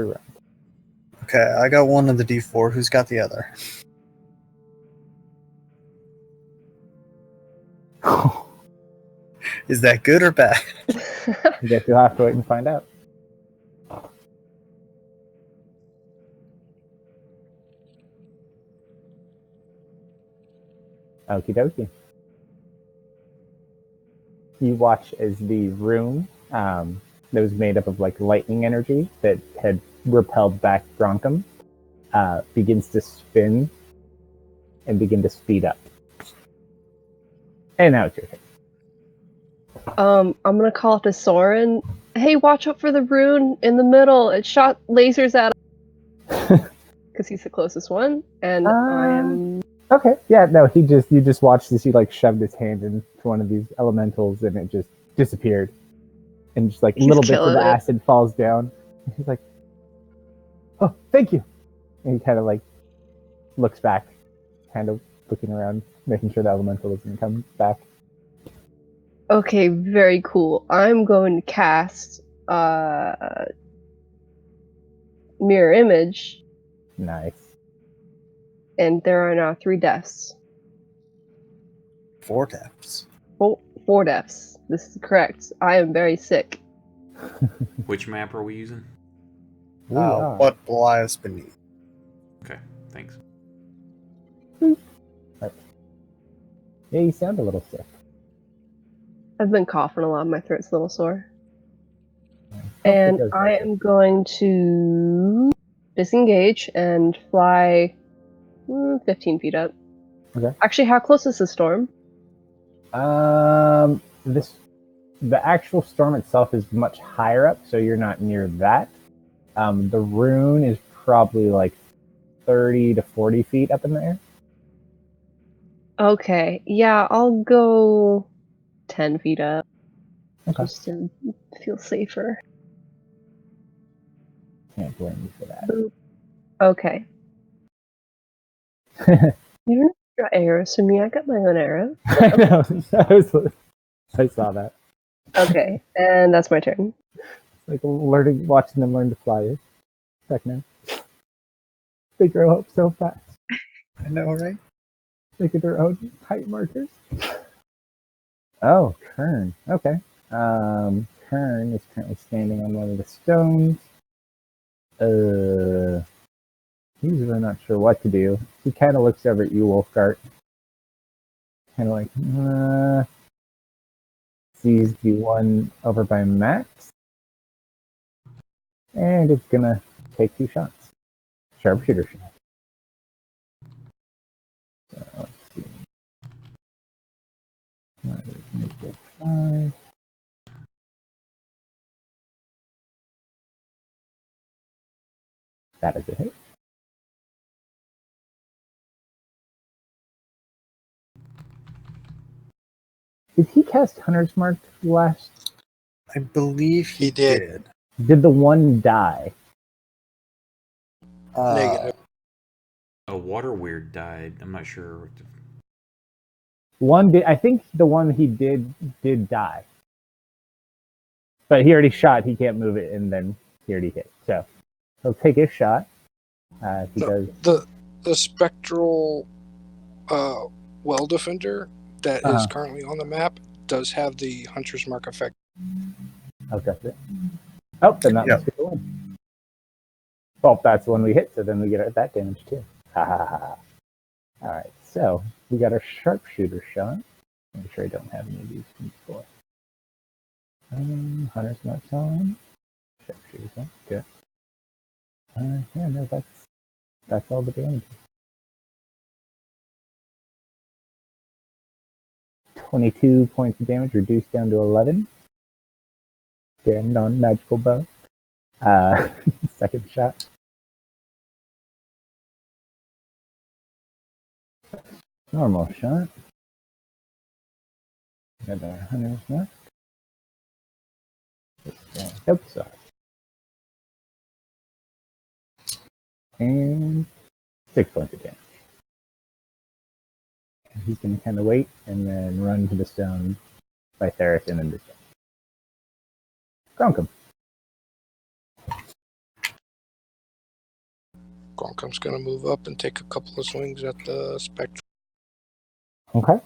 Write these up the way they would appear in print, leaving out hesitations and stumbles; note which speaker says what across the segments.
Speaker 1: rounds.
Speaker 2: Okay, I got one of the D4. Who's got the other? Is that good or bad?
Speaker 1: I guess you'll have to wait and find out. Okie dokie. You watch as the room that was made up of like lightning energy that had repelled back Bronkum begins to spin and begin to speed up. And now it's your turn.
Speaker 3: I'm gonna call to Soren. Hey, watch out for the rune in the middle. It shot lasers at him. Because he's the closest one. And I am...
Speaker 1: Okay, yeah, no, you just watched as he like shoved his hand into one of these elementals and it just disappeared. And just like little bits of acid falls down. He's like, oh, thank you. And he kind of like looks back, kind of looking around, making sure the elemental doesn't come back.
Speaker 3: Okay, very cool. I'm going to cast Mirror Image.
Speaker 1: Nice.
Speaker 3: And there are now 3 deaths.
Speaker 2: 4 deaths.
Speaker 3: 4 deaths. This is correct. I am very sick.
Speaker 4: Which map are we using?
Speaker 2: What lies beneath?
Speaker 4: Okay, thanks.
Speaker 1: Right. Yeah, you sound a little sick.
Speaker 3: I've been coughing a lot. My throat's a little sore. And I am going to disengage and fly 15 feet up.
Speaker 1: Okay.
Speaker 3: Actually, how close is the storm?
Speaker 1: The actual storm itself is much higher up, so you're not near that. The rune is probably like 30 to 40 feet up in the air.
Speaker 3: Okay, yeah, I'll go 10 feet up.
Speaker 1: Okay.
Speaker 3: Just to feel safer.
Speaker 1: Can't blame you for that.
Speaker 3: Boop. Okay. You don't draw arrows to me. I got my own arrow.
Speaker 1: I know. I saw that.
Speaker 3: Okay, and that's my turn.
Speaker 1: Like watching them learn to fly. Heck no. They grow up so fast.
Speaker 2: I know, right?
Speaker 1: They get their own height markers. Oh, Kern. Okay. Kern is currently standing on one of the stones. He's really not sure what to do. He kind of looks over at you, Wolfgart. Kind of like, sees the one over by Max. And it's gonna take 2 shots. Sharpshooter shot. So, let's see. Make it 5. That is a hit. Did he cast Hunter's Mark last?
Speaker 2: I believe he did.
Speaker 1: Did the one die?
Speaker 5: Negative.
Speaker 4: A water weird died. I'm not sure.
Speaker 1: One did. I think the one he did die, but he already shot. He can't move it, and then he already hit. So he'll take his shot. He does
Speaker 5: the spectral well defender that is currently on the map does have the Hunter's Mark effect.
Speaker 1: Oh, that's it. Oh, then that must be the one. Well, that's the one we hit, so then we get that damage too. Ha ha ha. All right, so we got our sharpshooter shot. Make sure I don't have any of these from before. Hunter's Mark's on. Sharpshooter's on. Good. Yeah, no, that's all the damage. 22 points of damage reduced down to 11. Again, on magical bow. Second shot. Normal shot. Got our Hunter's Mark. Nope, sorry. And 6 points of damage. And he's going to kind of wait and then run to the stone by Theris and then the stone. Gronkum.
Speaker 5: Gronkum's going to move up and take a couple of swings at the spectrum.
Speaker 1: Okay.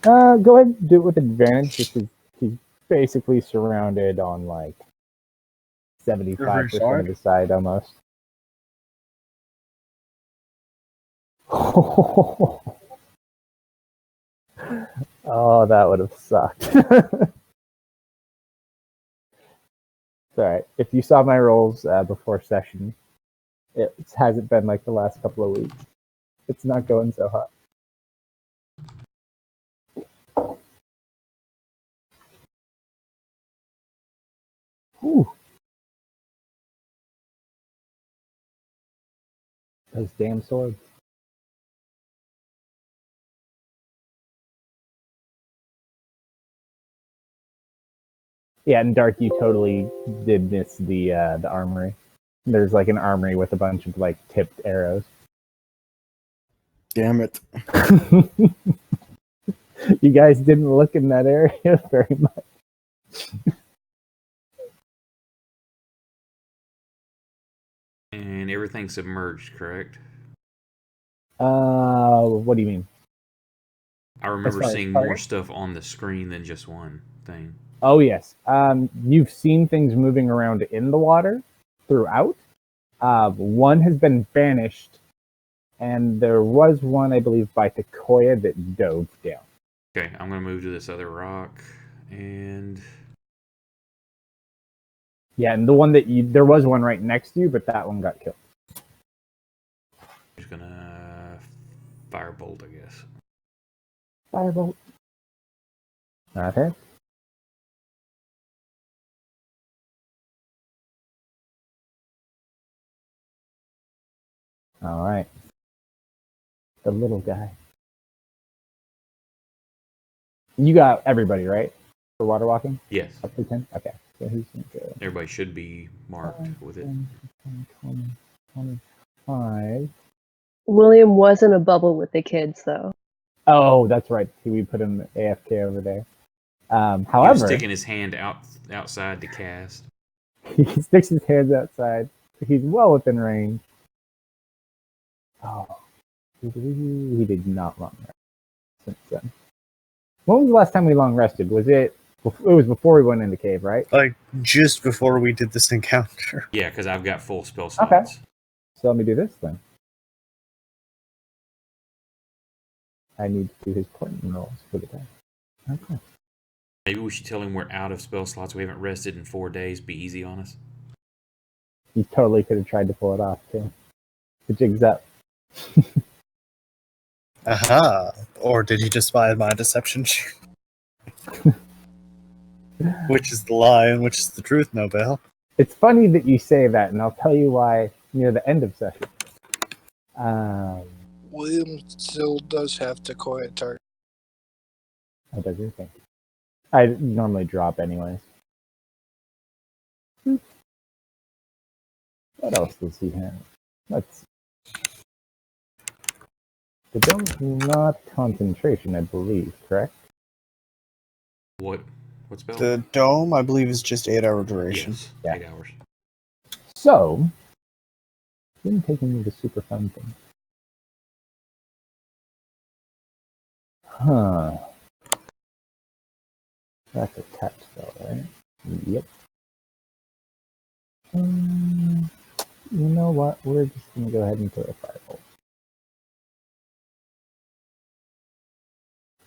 Speaker 1: Go ahead and do it with advantage. He's basically surrounded on like 75% of the side almost. Oh, that would have sucked. It's alright. If you saw my rolls before session, it hasn't been like the last couple of weeks. It's not going so hot. Whew. Those damn swords. Yeah, and Dark, you totally did miss the armory. There's like an armory with a bunch of like tipped arrows.
Speaker 6: Damn it.
Speaker 1: You guys didn't look in that area very much.
Speaker 4: And everything's submerged, correct?
Speaker 1: What do you mean?
Speaker 4: I remember seeing more stuff on the screen than just one thing.
Speaker 1: Oh, yes. You've seen things moving around in the water throughout. One has been banished, and there was one, I believe, by Takoya that dove down.
Speaker 4: Okay, I'm going to move to this other rock, and...
Speaker 1: Yeah, and the one that there was one right next to you, but that one got killed.
Speaker 4: I'm just going to firebolt, I guess.
Speaker 1: Firebolt. Okay. All right. The little guy. You got everybody, right? For water walking?
Speaker 4: Yes.
Speaker 1: Up to 10? Okay. So who's going to go?
Speaker 4: Everybody should be marked with it.
Speaker 1: 20, 25.
Speaker 3: William was in a bubble with the kids, though.
Speaker 1: Oh, that's right. We put him AFK over there.
Speaker 4: He was
Speaker 1: However,
Speaker 4: sticking his hand outside to cast.
Speaker 1: he sticks his hands outside. He's well within range. Oh, he did not long rest since then. When was the last time we long rested? Was it? It was before we went in the cave, right?
Speaker 2: Like just before we did this encounter.
Speaker 4: Yeah, because I've got full spell slots.
Speaker 1: Okay. So let me do this then. I need to do his poison rolls for the day. Okay.
Speaker 4: Maybe we should tell him we're out of spell slots. We haven't rested in 4 days. Be easy on us.
Speaker 1: You totally could have tried to pull it off too. The jig's up.
Speaker 2: Aha! Or did he just buy my deception? Which is the lie and which is the truth, Nobel?
Speaker 1: It's funny that you say that, and I'll tell you why near the end of session.
Speaker 5: William still does have Takoya target.
Speaker 1: How does your thing? I normally drop anyways. What else does he have? Let's see. The dome's not concentration, I believe, correct?
Speaker 4: What spell?
Speaker 2: The dome, I believe, is just 8-hour duration.
Speaker 4: Yes,
Speaker 1: Yeah.
Speaker 4: 8 hours.
Speaker 1: So, been taking me to super fun thing. Huh. That's a touch spell, right? Yep. You know what? We're just gonna go ahead and put a firebolt.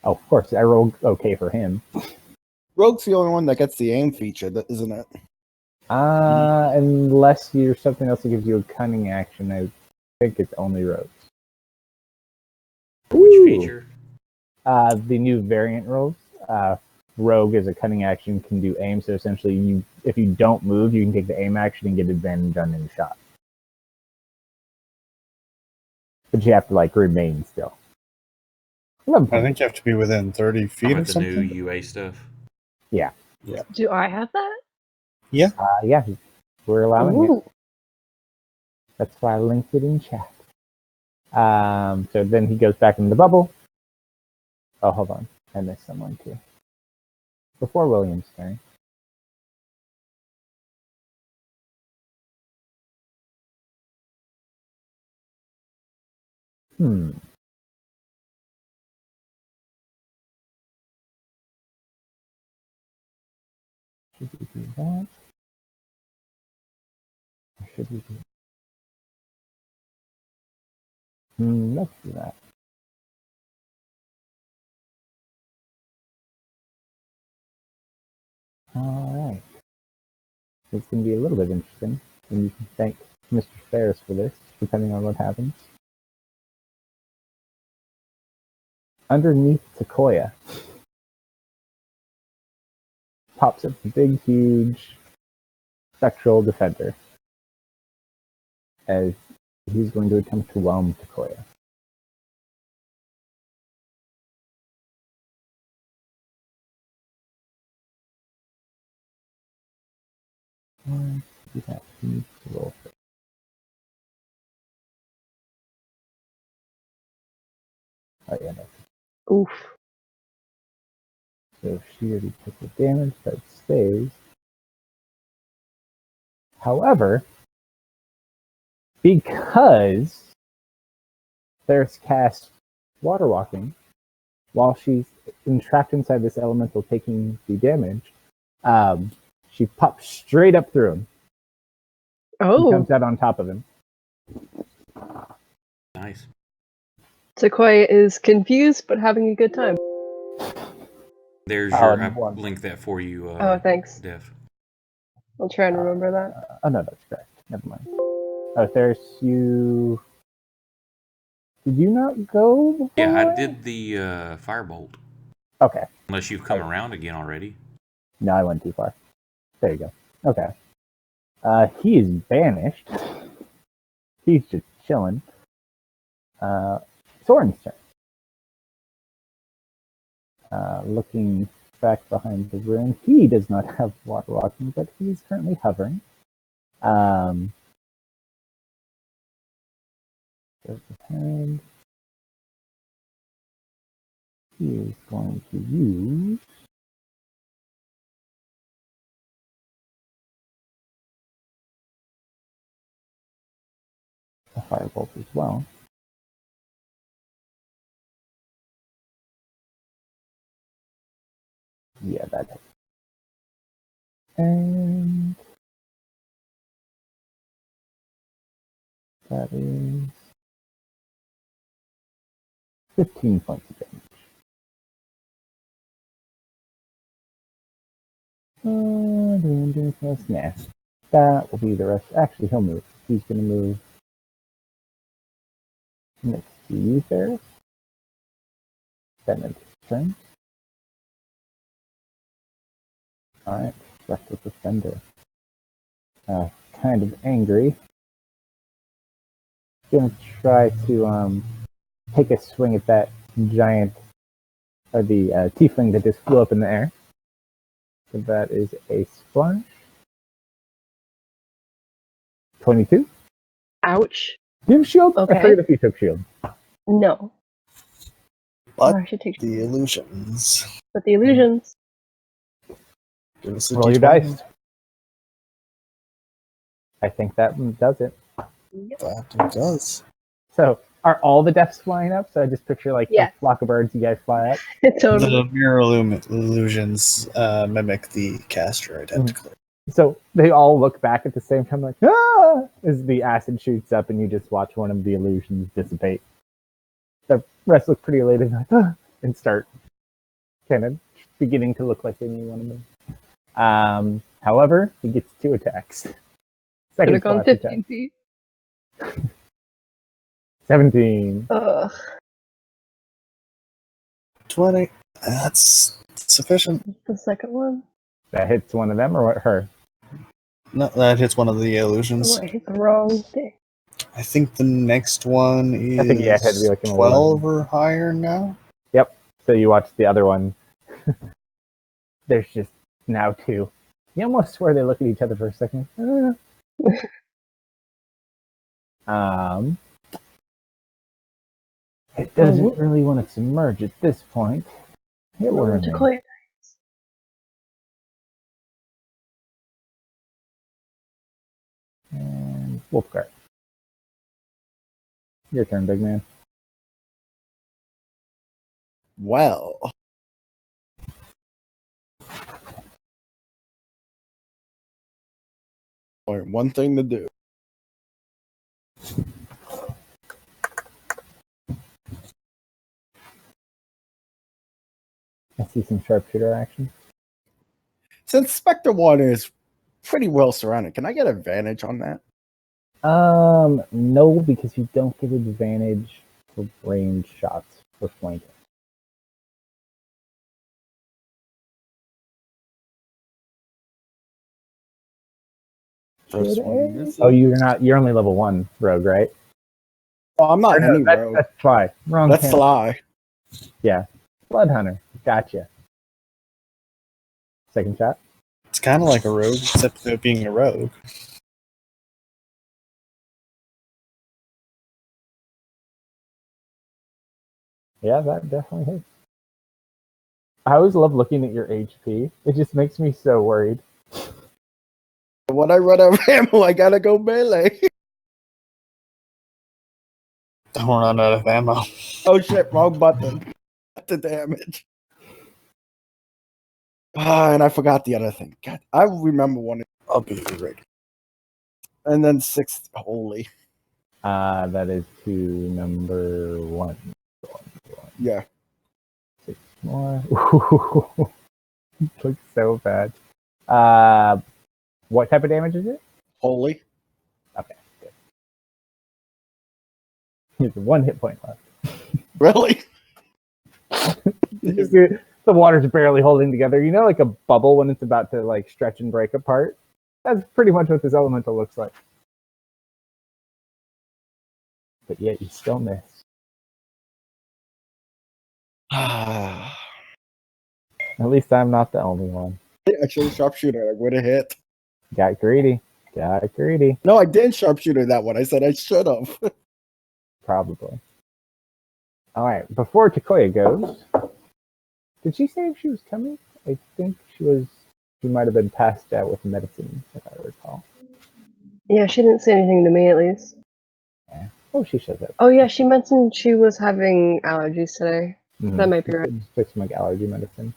Speaker 1: Oh, of course, I rolled okay for him.
Speaker 6: Rogue's the only one that gets the aim feature, isn't it?
Speaker 1: Unless you're something else that gives you a cunning action, I think it's only rogues.
Speaker 4: Which
Speaker 1: Ooh.
Speaker 4: feature?
Speaker 1: The new variant rolls. Rogue as a cunning action can do aim, so essentially if you don't move, you can take the aim action and get advantage on any shot. But you have to like remain still.
Speaker 2: I think you have to be within 30 feet or
Speaker 4: The
Speaker 2: something.
Speaker 4: new UA stuff.
Speaker 1: Yeah.
Speaker 3: Do I have that?
Speaker 1: Yeah, we're allowing
Speaker 3: Ooh.
Speaker 1: it. That's why I linked it in chat. So then he goes back in the bubble. Oh, hold on. I missed someone too. Before William's turn. Hmm. Should we do that? Or should we do? Let's do that. All right. It's going to be a little bit interesting, and you can thank Mr. Ferris for this, depending on what happens. Underneath Sequoia pops up a big, huge spectral defender as he's going to attempt to whelm Sequoia. Do that. He needs to roll first. Oh yeah, no.
Speaker 3: Oof.
Speaker 1: So she already took the damage, that stays. However, because Theris cast Water Walking while she's entrapped inside this elemental taking the damage, she pops straight up through him. And
Speaker 3: Oh.
Speaker 1: comes out on top of him.
Speaker 4: Nice.
Speaker 3: Sequoia is confused but having a good time.
Speaker 4: There's your. I
Speaker 1: One.
Speaker 4: linked that for you.
Speaker 3: Oh, thanks.
Speaker 4: Dev.
Speaker 3: I'll try and remember that.
Speaker 1: Oh no, that's correct. Never mind. Theris, you. Did you not go before?
Speaker 4: Yeah, I did the firebolt.
Speaker 1: Okay.
Speaker 4: Unless you've come around again already.
Speaker 1: No, I went too far. There you go. Okay. He is banished. He's just chilling. Soren's turn. Looking back behind the room. He does not have water walking, but he's currently hovering. Goes behind. He is going to use a firebolt as well. Yeah, that hits. And that is 15 points of damage. Nah, that will be the rest. Actually, he'll move. He's going to move next to you, Ferris. Then it's his turn. Alright, left with the Defender. Kind of angry. Gonna try to take a swing at that giant, or the tiefling that just flew up in the air. So that is a splash. 22.
Speaker 3: Ouch.
Speaker 1: Do you have shield?
Speaker 3: Okay.
Speaker 1: I forget if you took shield.
Speaker 3: No.
Speaker 2: But
Speaker 3: Oh, I should take
Speaker 2: the illusions.
Speaker 3: But the illusions.
Speaker 2: Give us a
Speaker 1: Roll your
Speaker 2: D20.
Speaker 1: dice. I think that does it.
Speaker 3: Yep.
Speaker 2: That it does.
Speaker 1: So, are all the deaths flying up? So I just picture like
Speaker 3: Yeah.
Speaker 1: a flock of birds, you guys fly up.
Speaker 3: Totally.
Speaker 2: The mirror illusions mimic the caster identically.
Speaker 1: So they all look back at the same time like, ah! As the acid shoots up and you just watch one of the illusions dissipate. The rest look pretty elated like, ah! And start kind of beginning to look like they may want to move. However, he gets 2 attacks.
Speaker 3: Could
Speaker 1: Second
Speaker 3: have gone
Speaker 1: splash
Speaker 3: 15
Speaker 1: attack.
Speaker 3: feet.
Speaker 1: 17.
Speaker 3: Ugh.
Speaker 2: 20. That's sufficient.
Speaker 3: The second one.
Speaker 1: That hits one of them or what? Her?
Speaker 2: No, that hits one of the illusions.
Speaker 3: Oh, I hit the wrong thing.
Speaker 2: I think the next one is
Speaker 1: I think, yeah, it had to be like an
Speaker 2: 12 or higher now.
Speaker 1: Yep. So you watch the other one. There's just now 2. You almost swear they look at each other for a second. It doesn't really want to submerge at this point. It will remain. And Wolfguard. Your turn, big man.
Speaker 6: Well. Only one thing to do.
Speaker 1: I see some sharpshooter action.
Speaker 6: Since Spectre 1 is pretty well surrounded, can I get advantage on that?
Speaker 1: No, because you don't get advantage for range shots for flanking.
Speaker 6: First one misses.
Speaker 1: Oh, you're only level 1 rogue, right?
Speaker 6: Oh, I'm not any
Speaker 1: that's,
Speaker 6: rogue.
Speaker 1: that's Sly. Wrong
Speaker 6: That's
Speaker 1: camp.
Speaker 6: Sly.
Speaker 1: Yeah. Blood Hunter. Gotcha. Second shot.
Speaker 2: It's kind of like a rogue, except for being a rogue.
Speaker 1: Yeah, that definitely hits. I always love looking at your HP. It just makes me so worried.
Speaker 6: When I run out of ammo, I gotta go melee.
Speaker 2: Don't run out of ammo.
Speaker 6: Oh shit, wrong button. The damage. And I forgot the other thing. God, I remember one. I'll be ready. And then 6. Holy.
Speaker 1: That is to number 1.
Speaker 6: Yeah.
Speaker 1: 6 more. Looks so bad. What type of damage is it?
Speaker 6: Holy.
Speaker 1: Okay, good. He's 1 hit point left.
Speaker 6: Really?
Speaker 1: The water's barely holding together. You know, like a bubble when it's about to like stretch and break apart? That's pretty much what this elemental looks like. But yet you still miss. At least I'm not the only one.
Speaker 6: Actually, sharpshooter. I would have hit.
Speaker 1: Got greedy. Got greedy.
Speaker 6: No, I didn't sharpshooter that one. I said I should have.
Speaker 1: Probably. Alright, before Takoya goes, did she say if she was coming? I think she might have been passed out with medicine, if I recall.
Speaker 3: Yeah, she didn't say anything to me at least.
Speaker 1: Yeah. Oh, she shows up.
Speaker 3: Oh yeah, she mentioned she was having allergies today.
Speaker 1: Mm-hmm.
Speaker 3: That might be right.
Speaker 1: Took some like allergy medicine.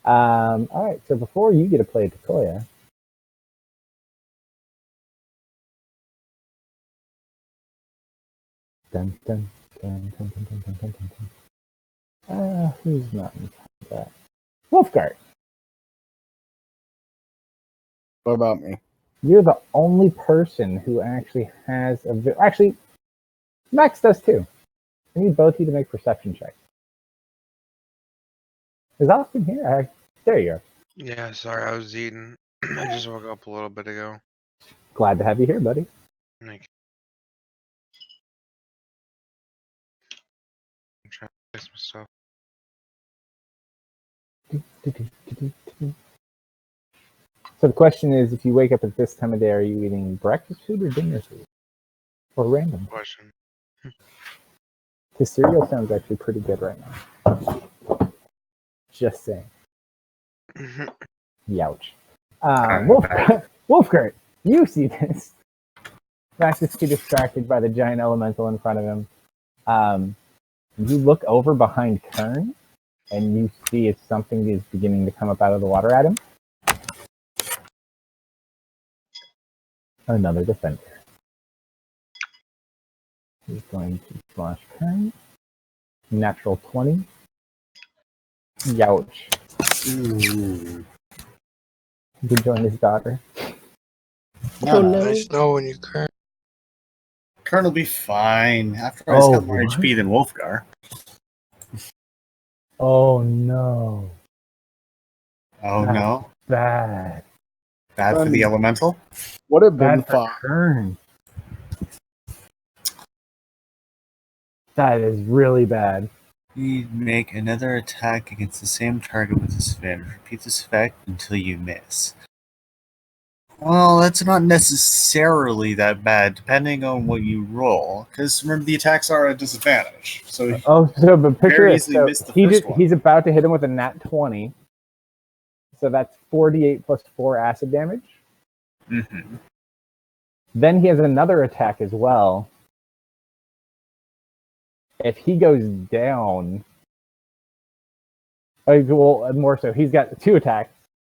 Speaker 1: Alright, so before you get to play Takoya, dun dun dun dun dun dun dun dun dun dun. Who's not in combat? Wolfguard.
Speaker 6: What about me?
Speaker 1: You're the only person who actually has actually, Max does too. I need both of you to make perception checks. Is Austin here? There you are.
Speaker 7: Yeah, sorry, I was eating. I just woke up a little bit ago.
Speaker 1: Glad to have you here, buddy.
Speaker 7: Like, I'm trying to fix myself.
Speaker 1: So the question is, if you wake up at this time of day, are you eating breakfast food or dinner food? Or random?
Speaker 7: Question.
Speaker 1: His cereal sounds actually pretty good right now. Just saying. Youch. Wolfgert, you see this. Max is too distracted by the giant elemental in front of him. You look over behind Kern, and you see if something is beginning to come up out of the water at him. Another defender. He's going to slash Kern. Natural 20. Youch.
Speaker 2: Ooh.
Speaker 1: He could join his daughter.
Speaker 3: Oh no.
Speaker 5: Nice know when you current.
Speaker 2: Kern will be fine. After all, he's got more
Speaker 1: what?
Speaker 2: HP than Wolfgar.
Speaker 1: Oh no.
Speaker 2: Oh
Speaker 1: That's
Speaker 2: no.
Speaker 1: bad.
Speaker 2: Bad for the elemental?
Speaker 6: Would have been
Speaker 1: Bad for
Speaker 6: fun.
Speaker 1: Kern. That is really bad.
Speaker 2: You make another attack against the same target with disadvantage. Repeat this effect until you miss. Well, that's not necessarily that bad, depending on what you roll. Because remember, the attacks are at disadvantage. So
Speaker 1: but picture
Speaker 2: very
Speaker 1: this.
Speaker 2: easily
Speaker 1: So
Speaker 2: missed the first one.
Speaker 1: he's about to hit him with a nat 20. So that's 48 plus 4 acid damage.
Speaker 2: Mm-hmm.
Speaker 1: Then he has another attack as well. If he goes down, Well, more so. He's got 2 attacks,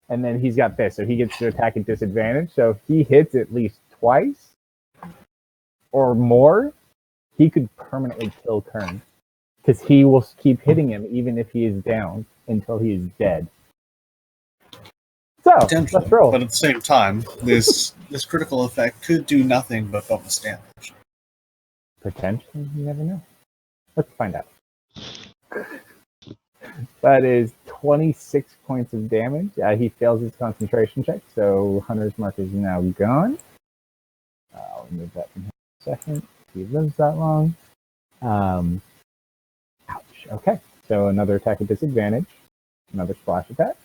Speaker 1: and then he's got this, so he gets to attack at disadvantage. So if he hits at least twice or more, he could permanently kill Kern. Because he will keep hitting him even if he is down until he is dead. So, let's roll.
Speaker 2: But at the same time, this critical effect could do nothing but bonus damage.
Speaker 1: Potentially, you never know. Let's find out. That is 26 points of damage. He fails his concentration check, so Hunter's Mark is now gone. I'll remove that from him in a second. He lives that long. Ouch. Okay, so another attack at disadvantage. Another splash attack.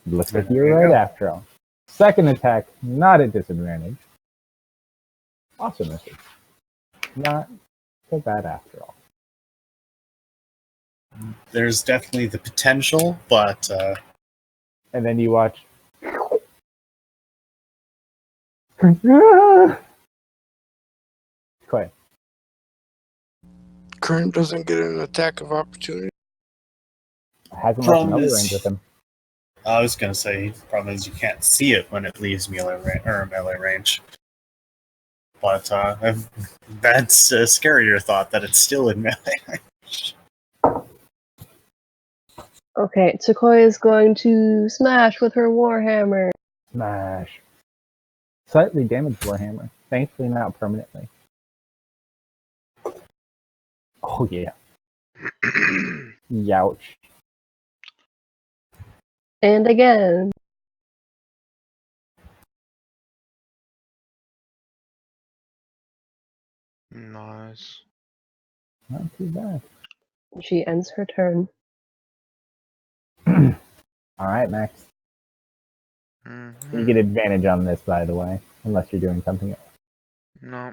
Speaker 1: Looks like you're right after all. Second attack, not at disadvantage. Also misses. Not so bad after all.
Speaker 2: There's definitely the potential, but...
Speaker 1: And then you watch... Quite.
Speaker 5: Kern doesn't get an attack of opportunity.
Speaker 1: Hasn't left melee range with him.
Speaker 2: I was going to say, the problem is you can't see it when it leaves melee range. But that's a scarier thought that it's still in melee range.
Speaker 3: Okay, Sequoia is going to smash with her Warhammer.
Speaker 1: Smash. Slightly damaged Warhammer. Thankfully not permanently. Oh yeah. Youch.
Speaker 3: And again.
Speaker 7: Nice.
Speaker 1: Not too bad.
Speaker 3: She ends her turn.
Speaker 1: Alright, Max.
Speaker 7: Mm-hmm.
Speaker 1: You get advantage on this, by the way, unless you're doing something else.
Speaker 7: No.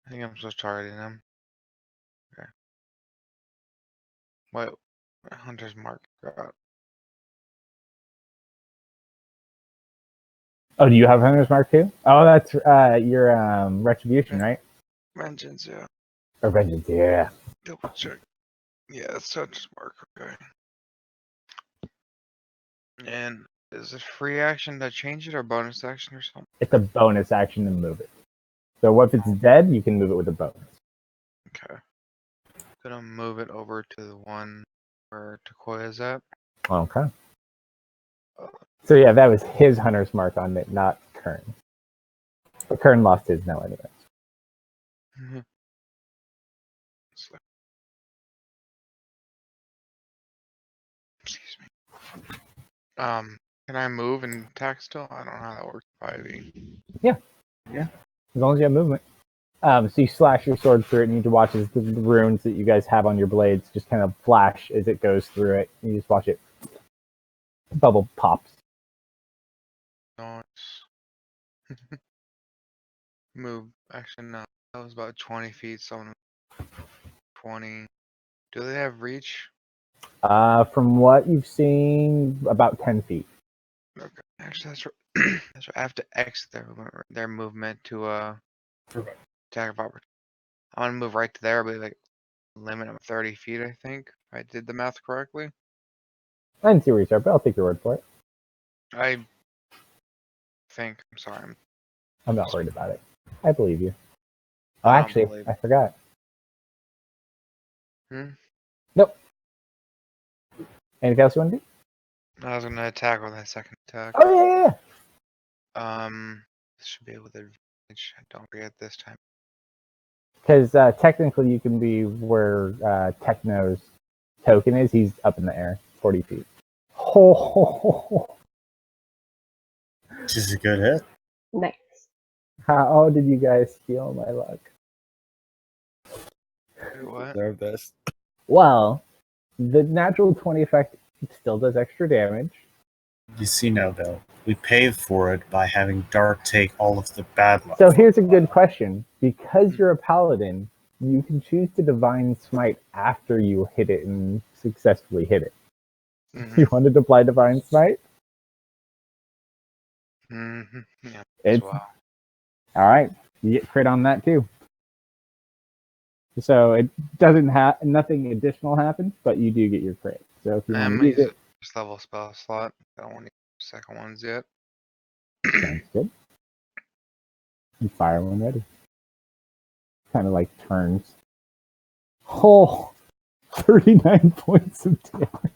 Speaker 7: I think I'm just targeting him. Okay. Wait. Hunter's Mark. God.
Speaker 1: Oh, do you have Hunter's Mark too? Oh, that's your Retribution, right?
Speaker 7: Vengeance, yeah.
Speaker 1: Or Vengeance, yeah.
Speaker 7: Double check. Yeah, it's Hunter's Mark. Okay. And is it free action to change it or bonus action or something?
Speaker 1: It's a bonus action to move it. So if it's dead, you can move it with a bonus.
Speaker 7: Okay. Gonna move it over to the one where Takoya's at.
Speaker 1: Okay. So yeah, that was his Hunter's Mark on it, not Kern. But Kern lost his now anyway.
Speaker 7: Mm-hmm. Excuse me. Can I move and attack still? I don't know how that works. 5e.
Speaker 1: Yeah. As long as you have movement. So you slash your sword through it, and you need to watch as the runes that you guys have on your blades just kind of flash as it goes through it. You just watch it. Bubble pops.
Speaker 7: Nice. Move. Actually, no. That was about 20 feet. So I'm 20. Do they have reach?
Speaker 1: From what you've seen, about 10 feet.
Speaker 7: Okay. Actually, that's right. That's right. I have to exit their movement to attack of opportunity. I'm gonna move right to there, but like limit of 30 feet. I think if I did the math correctly.
Speaker 1: I didn't see where you start, but I'll take your word for it.
Speaker 7: I think. I'm sorry.
Speaker 1: I'm not worried about it. I believe you. Oh, actually, I forgot. Nope. Anything else you want to do?
Speaker 7: I was gonna attack with that second attack.
Speaker 1: Oh, yeah.
Speaker 7: This should be with advantage. I don't forget this time.
Speaker 1: Because technically you can be where Techno's token is. He's up in the air, 40 feet.
Speaker 2: This is a good hit.
Speaker 3: Nice.
Speaker 1: How did you guys steal my luck?
Speaker 7: What?
Speaker 6: Deserve this.
Speaker 1: Well, the natural 20 effect still does extra damage.
Speaker 2: You see now, though, we paid for it by having Dark take all of the bad luck.
Speaker 1: So here's a good question. Because you're a paladin, you can choose to Divine Smite after you hit it and successfully hit it.
Speaker 7: Mm-hmm.
Speaker 1: You want to apply Divine Smite?
Speaker 7: Mm-hmm. Yeah.
Speaker 1: It's
Speaker 7: Wow.
Speaker 1: all right. You get crit on that too. So it doesn't have nothing additional happens, but you do get your crit. So if you
Speaker 7: I'm
Speaker 1: want to
Speaker 7: gonna
Speaker 1: use
Speaker 7: use
Speaker 1: it,
Speaker 7: a first level spell slot. I don't want to use second ones yet.
Speaker 1: sounds good. And fire when ready. Kind of like turns. Oh, 39 points of damage.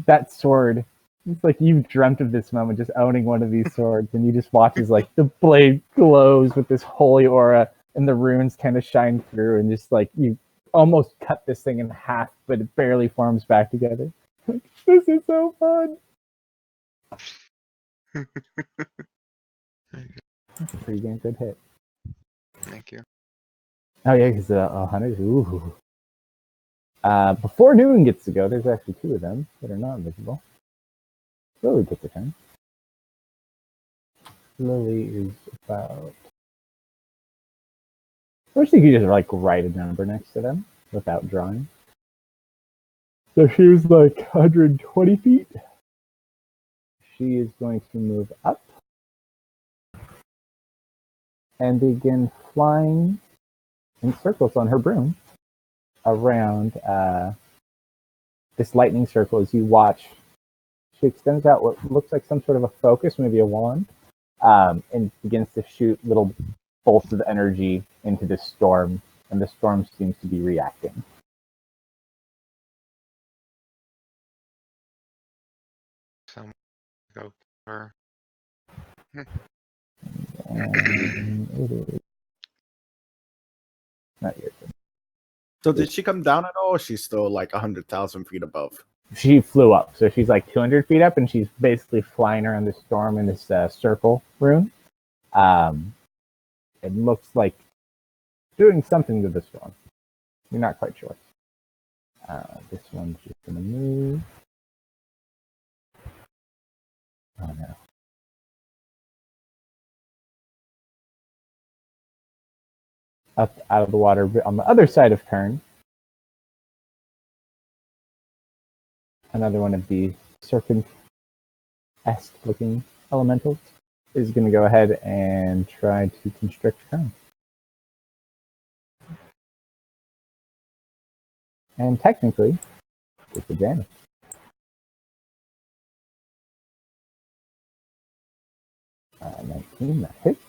Speaker 1: That sword. It's like you've dreamt of this moment, just owning one of these swords, and you just watch as like the blade glows with this holy aura, and the runes kind of shine through, and just like you almost cut this thing in half, but it barely forms back together. This is so fun. That's a pretty damn good hit.
Speaker 7: Thank you.
Speaker 1: Oh yeah, because 100. Ooh. Before Noon gets to go, there's actually 2 of them that are not visible. Lily gets a turn. Lily is about. I wish you could just like write a number next to them without drawing. So she was like 120 feet. She is going to move up and begin flying in circles on her broom around this lightning circle as you watch. She extends out what looks like some sort of a focus, maybe a wand, and begins to shoot little bolts of energy into this storm, and the storm seems to be reacting.
Speaker 7: Some go for.
Speaker 1: And it is not your turn.
Speaker 6: So did she come down at all? Or she's still like 100,000 feet above.
Speaker 1: She flew up, so she's like 200 feet up, and she's basically flying around the storm in this circle rune. It looks like doing something to the storm. You're not quite sure. This one's just gonna move. Oh no. Up out of the water on the other side of turn. Another one of the serpent-esque looking elementals is going to go ahead and try to constrict Crown. And technically, it's advantage. Uh, 19, that hits.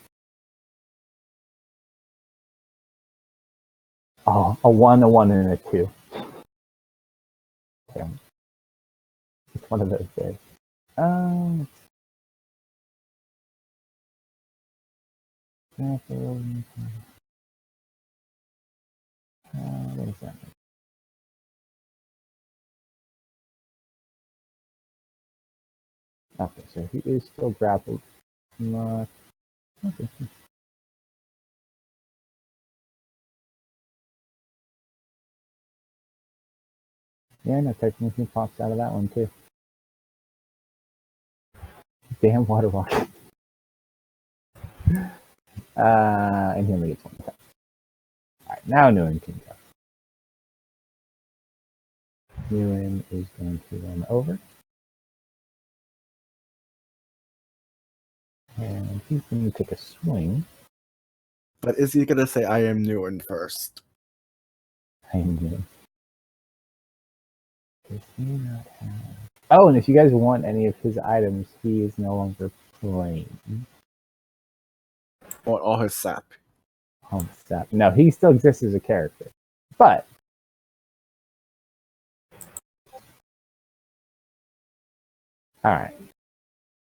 Speaker 1: Oh, a 1, and a 2. Okay. It's one of those days. What is that? Okay, so he is still grappled. Not. Okay. Yeah, no, technically pops out of that one too. Damn water walk. And he only gets 1 attack. Alright, now Nguyen can go. Nguyen is going to run over. And he's going to take a swing.
Speaker 6: But is he going to say, I am Newen first?
Speaker 1: I am Nguyen. Does he not have... Oh, and if you guys want any of his items, he is no longer playing.
Speaker 6: Or all his sap?
Speaker 1: Oh, stop. No, he still exists as a character. But... Alright.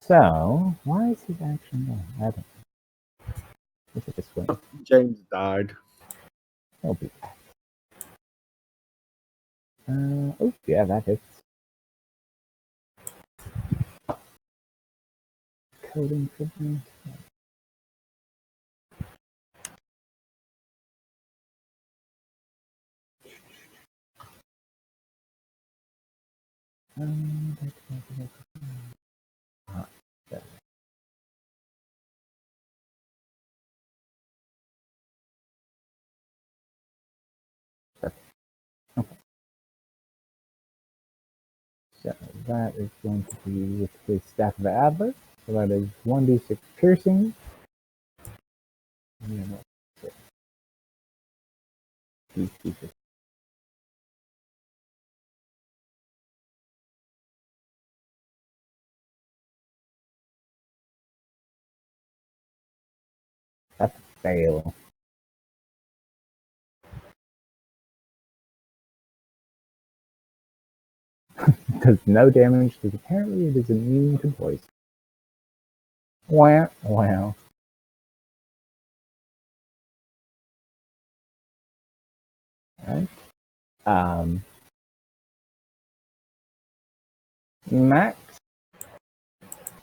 Speaker 1: So, why is his action there? I don't know. Let's take a swing.
Speaker 6: James died.
Speaker 1: He'll be back. Oh, yeah, that hits. Coding treatment. So that is going to be with his Staff of Adler. So that is 1d6 piercing. These pieces. That's a fail. Does no damage because apparently it is immune to poison. Wow, wow. Alright. Max,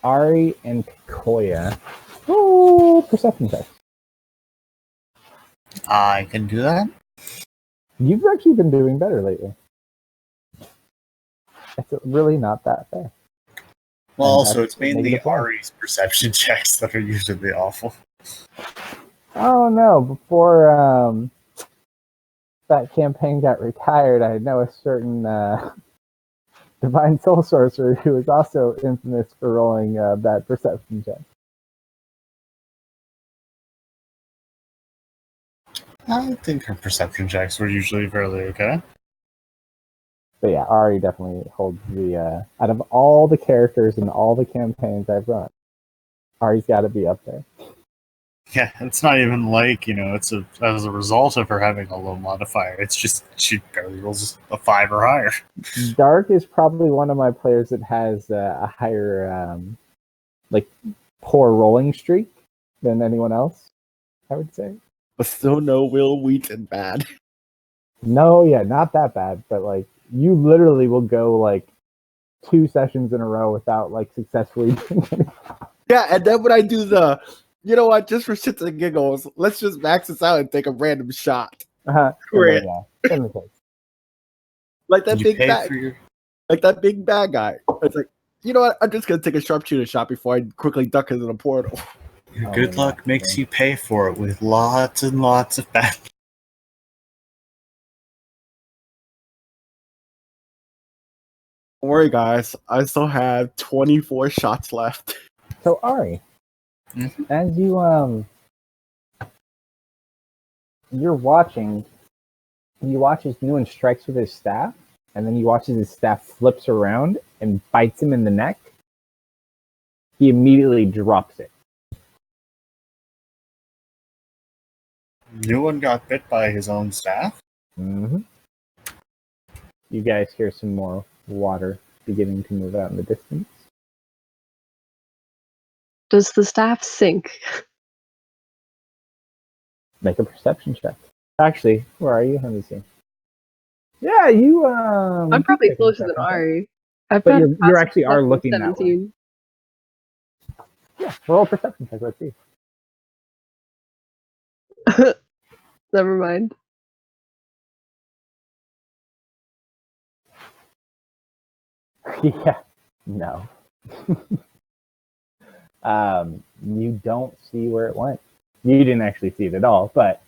Speaker 1: Ari, and Koya. Oh, perception check.
Speaker 2: I can do that.
Speaker 1: You've actually been doing better lately. It's really not that fair.
Speaker 2: Well,
Speaker 1: And
Speaker 2: also,
Speaker 1: that's
Speaker 2: it's mainly
Speaker 1: negative one.
Speaker 2: Ari's perception checks that are usually awful.
Speaker 1: Oh no, before that campaign got retired, I know a certain divine soul sorcerer who was also infamous for rolling bad perception checks.
Speaker 2: I think her perception checks were usually fairly okay.
Speaker 1: But yeah, Ari definitely holds the out of all the characters in all the campaigns I've run, Ari's got to be up there.
Speaker 2: Yeah, it's not even like, it's as a result of her having a low modifier. It's just she barely rolls a 5 or higher.
Speaker 1: Dark is probably one of my players that has a higher, poor rolling streak than anyone else, I would say.
Speaker 6: But still no Will Wheaton bad.
Speaker 1: No, yeah, not that bad, but you literally will go 2 sessions in a row without successfully doing anything.
Speaker 6: Yeah, and then when I do the, you know what, just for shits and giggles, let's just max this out and take a random shot. Great.
Speaker 1: In the case.
Speaker 6: Like that
Speaker 2: You
Speaker 6: big
Speaker 2: pay
Speaker 6: bad,
Speaker 2: for your
Speaker 6: like that big bad guy. It's like, you know what, I'm just gonna take a sharpshooter shot before I quickly duck into the portal.
Speaker 2: good luck makes you pay for it with lots and lots of bad.
Speaker 6: Don't worry, guys. I still have 24 shots left.
Speaker 1: So Ari, as you're watching, you watch as Nguyen strikes with his staff, and then you watch as his staff flips around and bites him in the neck. He immediately drops it.
Speaker 2: No one got bit by his own staff?
Speaker 1: Mm-hmm. You guys hear some more water beginning to move out in the distance.
Speaker 3: Does the staff sink?
Speaker 1: Make a perception check. Actually, where are you? Let me see. Yeah, you.
Speaker 3: I'm probably closer than Ari. I've
Speaker 1: But
Speaker 3: got
Speaker 1: you actually are
Speaker 3: perception
Speaker 1: looking that way.
Speaker 3: 17.
Speaker 1: Yeah, roll a perception check. Let's see.
Speaker 3: Never mind.
Speaker 1: Yeah, no. You don't see where it went. You didn't actually see it at all, but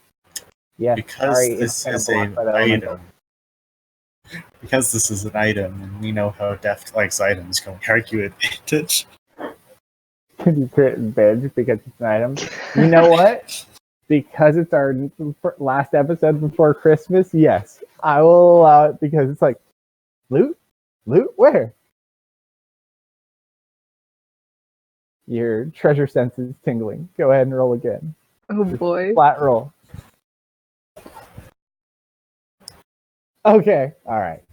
Speaker 1: yeah,
Speaker 2: Because
Speaker 1: sorry,
Speaker 2: this
Speaker 1: it's
Speaker 2: is
Speaker 1: kind
Speaker 2: an
Speaker 1: of blocked by the elemental.
Speaker 2: item. Because this is an item, and we know how Deft likes items, can we argue advantage?
Speaker 1: Can you create advantage because it's an item? You know what? Because it's our last episode before Christmas, yes, I will allow it because it's like, loot? Loot? Where? Your treasure sense is tingling. Go ahead and roll again.
Speaker 3: Oh boy.
Speaker 1: Flat roll. Okay, all right.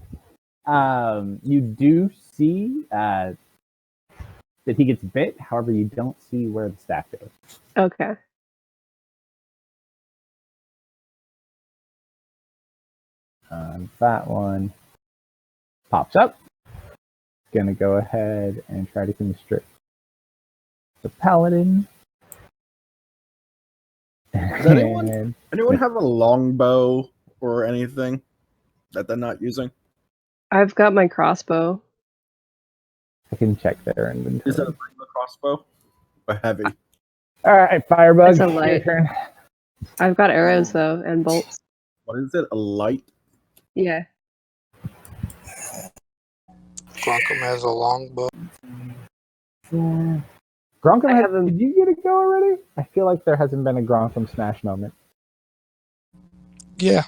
Speaker 1: You do see that he gets bit. However, you don't see where the staff goes.
Speaker 3: Okay.
Speaker 1: That one pops up. Gonna go ahead and try to constrict the paladin.
Speaker 6: Does anyone have a longbow or anything that they're not using?
Speaker 3: I've got my crossbow.
Speaker 1: I can check their inventory.
Speaker 6: Is it a regular crossbow or heavy?
Speaker 1: All right, Firebug.
Speaker 3: It's a
Speaker 1: Your
Speaker 3: light.
Speaker 1: turn.
Speaker 3: I've got arrows though and bolts.
Speaker 6: What is it? A light?
Speaker 3: Yeah.
Speaker 5: Glunkum has a longbow.
Speaker 1: Gronkum, did you get a go already? I feel like there hasn't been a Gronkum smash moment.
Speaker 5: Yeah.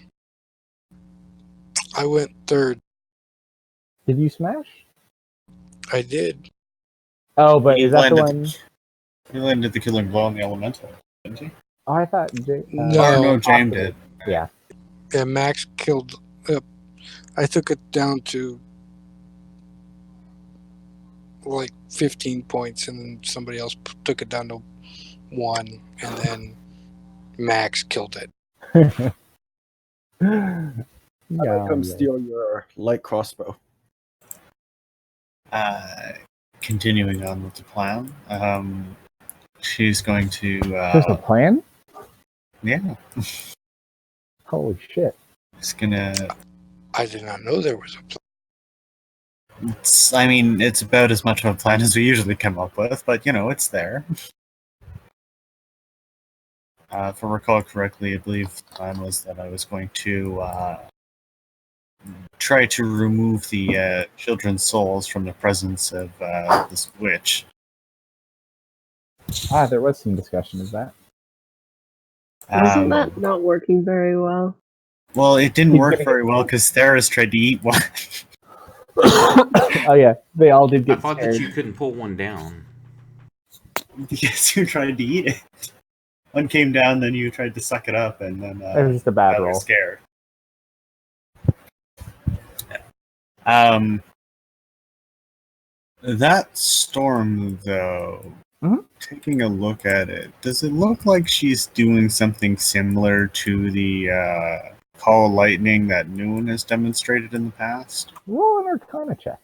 Speaker 5: I went third.
Speaker 1: Did you smash?
Speaker 5: I did.
Speaker 1: Oh, but
Speaker 2: He
Speaker 1: is that the
Speaker 2: landed
Speaker 1: one?
Speaker 2: He landed the killing blow on the elemental, didn't he?
Speaker 1: Oh, I thought.
Speaker 5: No.
Speaker 2: No, James did.
Speaker 1: Yeah.
Speaker 5: Yeah, Max killed. I took it down to like 15 points, and then somebody else took it down to 1, and then Max killed it.
Speaker 6: I'm gonna come steal your light crossbow.
Speaker 2: Continuing on with the plan, she's going to.
Speaker 1: There's a plan?
Speaker 2: Yeah.
Speaker 1: Holy shit!
Speaker 2: She's gonna.
Speaker 5: I did not know there was a plan.
Speaker 2: It's about as much of a plan as we usually come up with, but it's there. If I recall correctly, I believe the plan was that I was going to try to remove the children's souls from the presence of this witch.
Speaker 1: There was some discussion of that.
Speaker 3: Isn't that not working very well?
Speaker 2: Well, it didn't work very well because Theris tried to eat one.
Speaker 1: Oh yeah, they all did get
Speaker 4: I thought
Speaker 1: scared.
Speaker 4: that you couldn't pull one down.
Speaker 2: Yes, you tried to eat it. One came down, then you tried to suck it up, and then
Speaker 1: It was just a bad
Speaker 2: I was
Speaker 1: roll.
Speaker 2: scared. That storm, though, taking a look at it, does it look like she's doing something similar to the call of lightning that Noon has demonstrated in the past?
Speaker 1: Roll an Arcana check.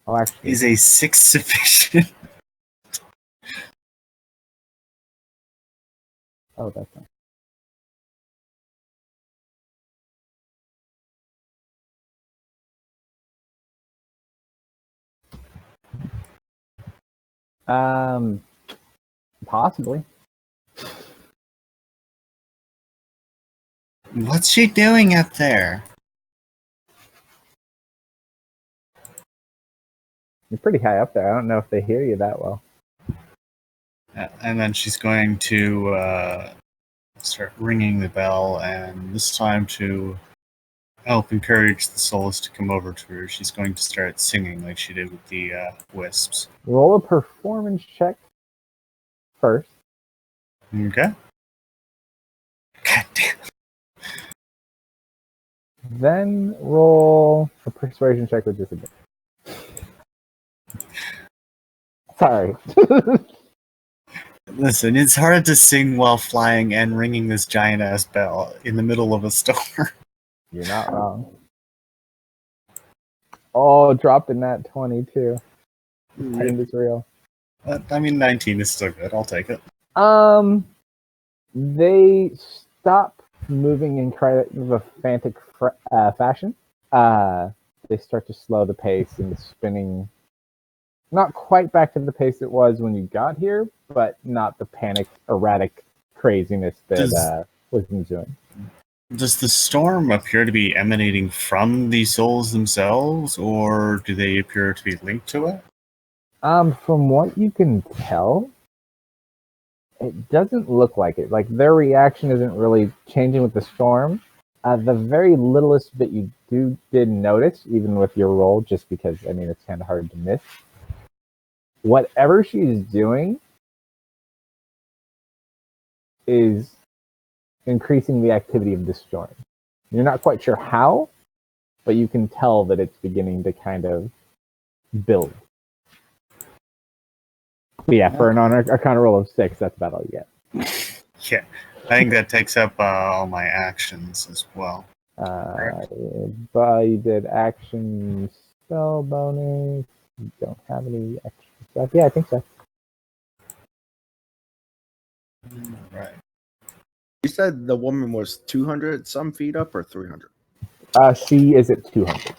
Speaker 1: Oh, actually,
Speaker 2: Is a 6 sufficient?
Speaker 1: oh, that's not. Possibly.
Speaker 2: What's she doing up there?
Speaker 1: You're pretty high up there. I don't know if they hear you that well.
Speaker 2: And then she's going to start ringing the bell, and this time to help encourage the souls to come over to her, she's going to start singing like she did with the wisps.
Speaker 1: Roll a performance check first.
Speaker 2: Okay. God damn.
Speaker 1: Then roll a persuasion check with disadvantage. Sorry.
Speaker 2: Listen, it's hard to sing while flying and ringing this giant ass bell in the middle of a storm.
Speaker 1: You're not wrong. Oh, dropped in that 22. I think it's real.
Speaker 2: 19 is still good. I'll take it.
Speaker 1: They stop moving in kind of a frantic fashion. They start to slow the pace and the spinning. Not quite back to the pace it was when you got here, but not the panic, erratic craziness that was doing.
Speaker 2: Does the storm appear to be emanating from the souls themselves, or do they appear to be linked to it?
Speaker 1: From what you can tell, it doesn't look like it. Like, their reaction isn't really changing with the storm. The very littlest bit you did notice, even with your roll, just because, it's kind of hard to miss. Whatever she's doing is increasing the activity of the storm. You're not quite sure how, but you can tell that it's beginning to kind of build. But yeah, for an Arcana roll of 6, that's about all you get.
Speaker 2: Yeah, I think that takes up all my actions as well.
Speaker 1: But you did action spell bonus. You don't have any extra stuff. Yeah, I think so.
Speaker 2: Right.
Speaker 6: You said the woman was 200 some feet up or 300?
Speaker 1: She is at 200.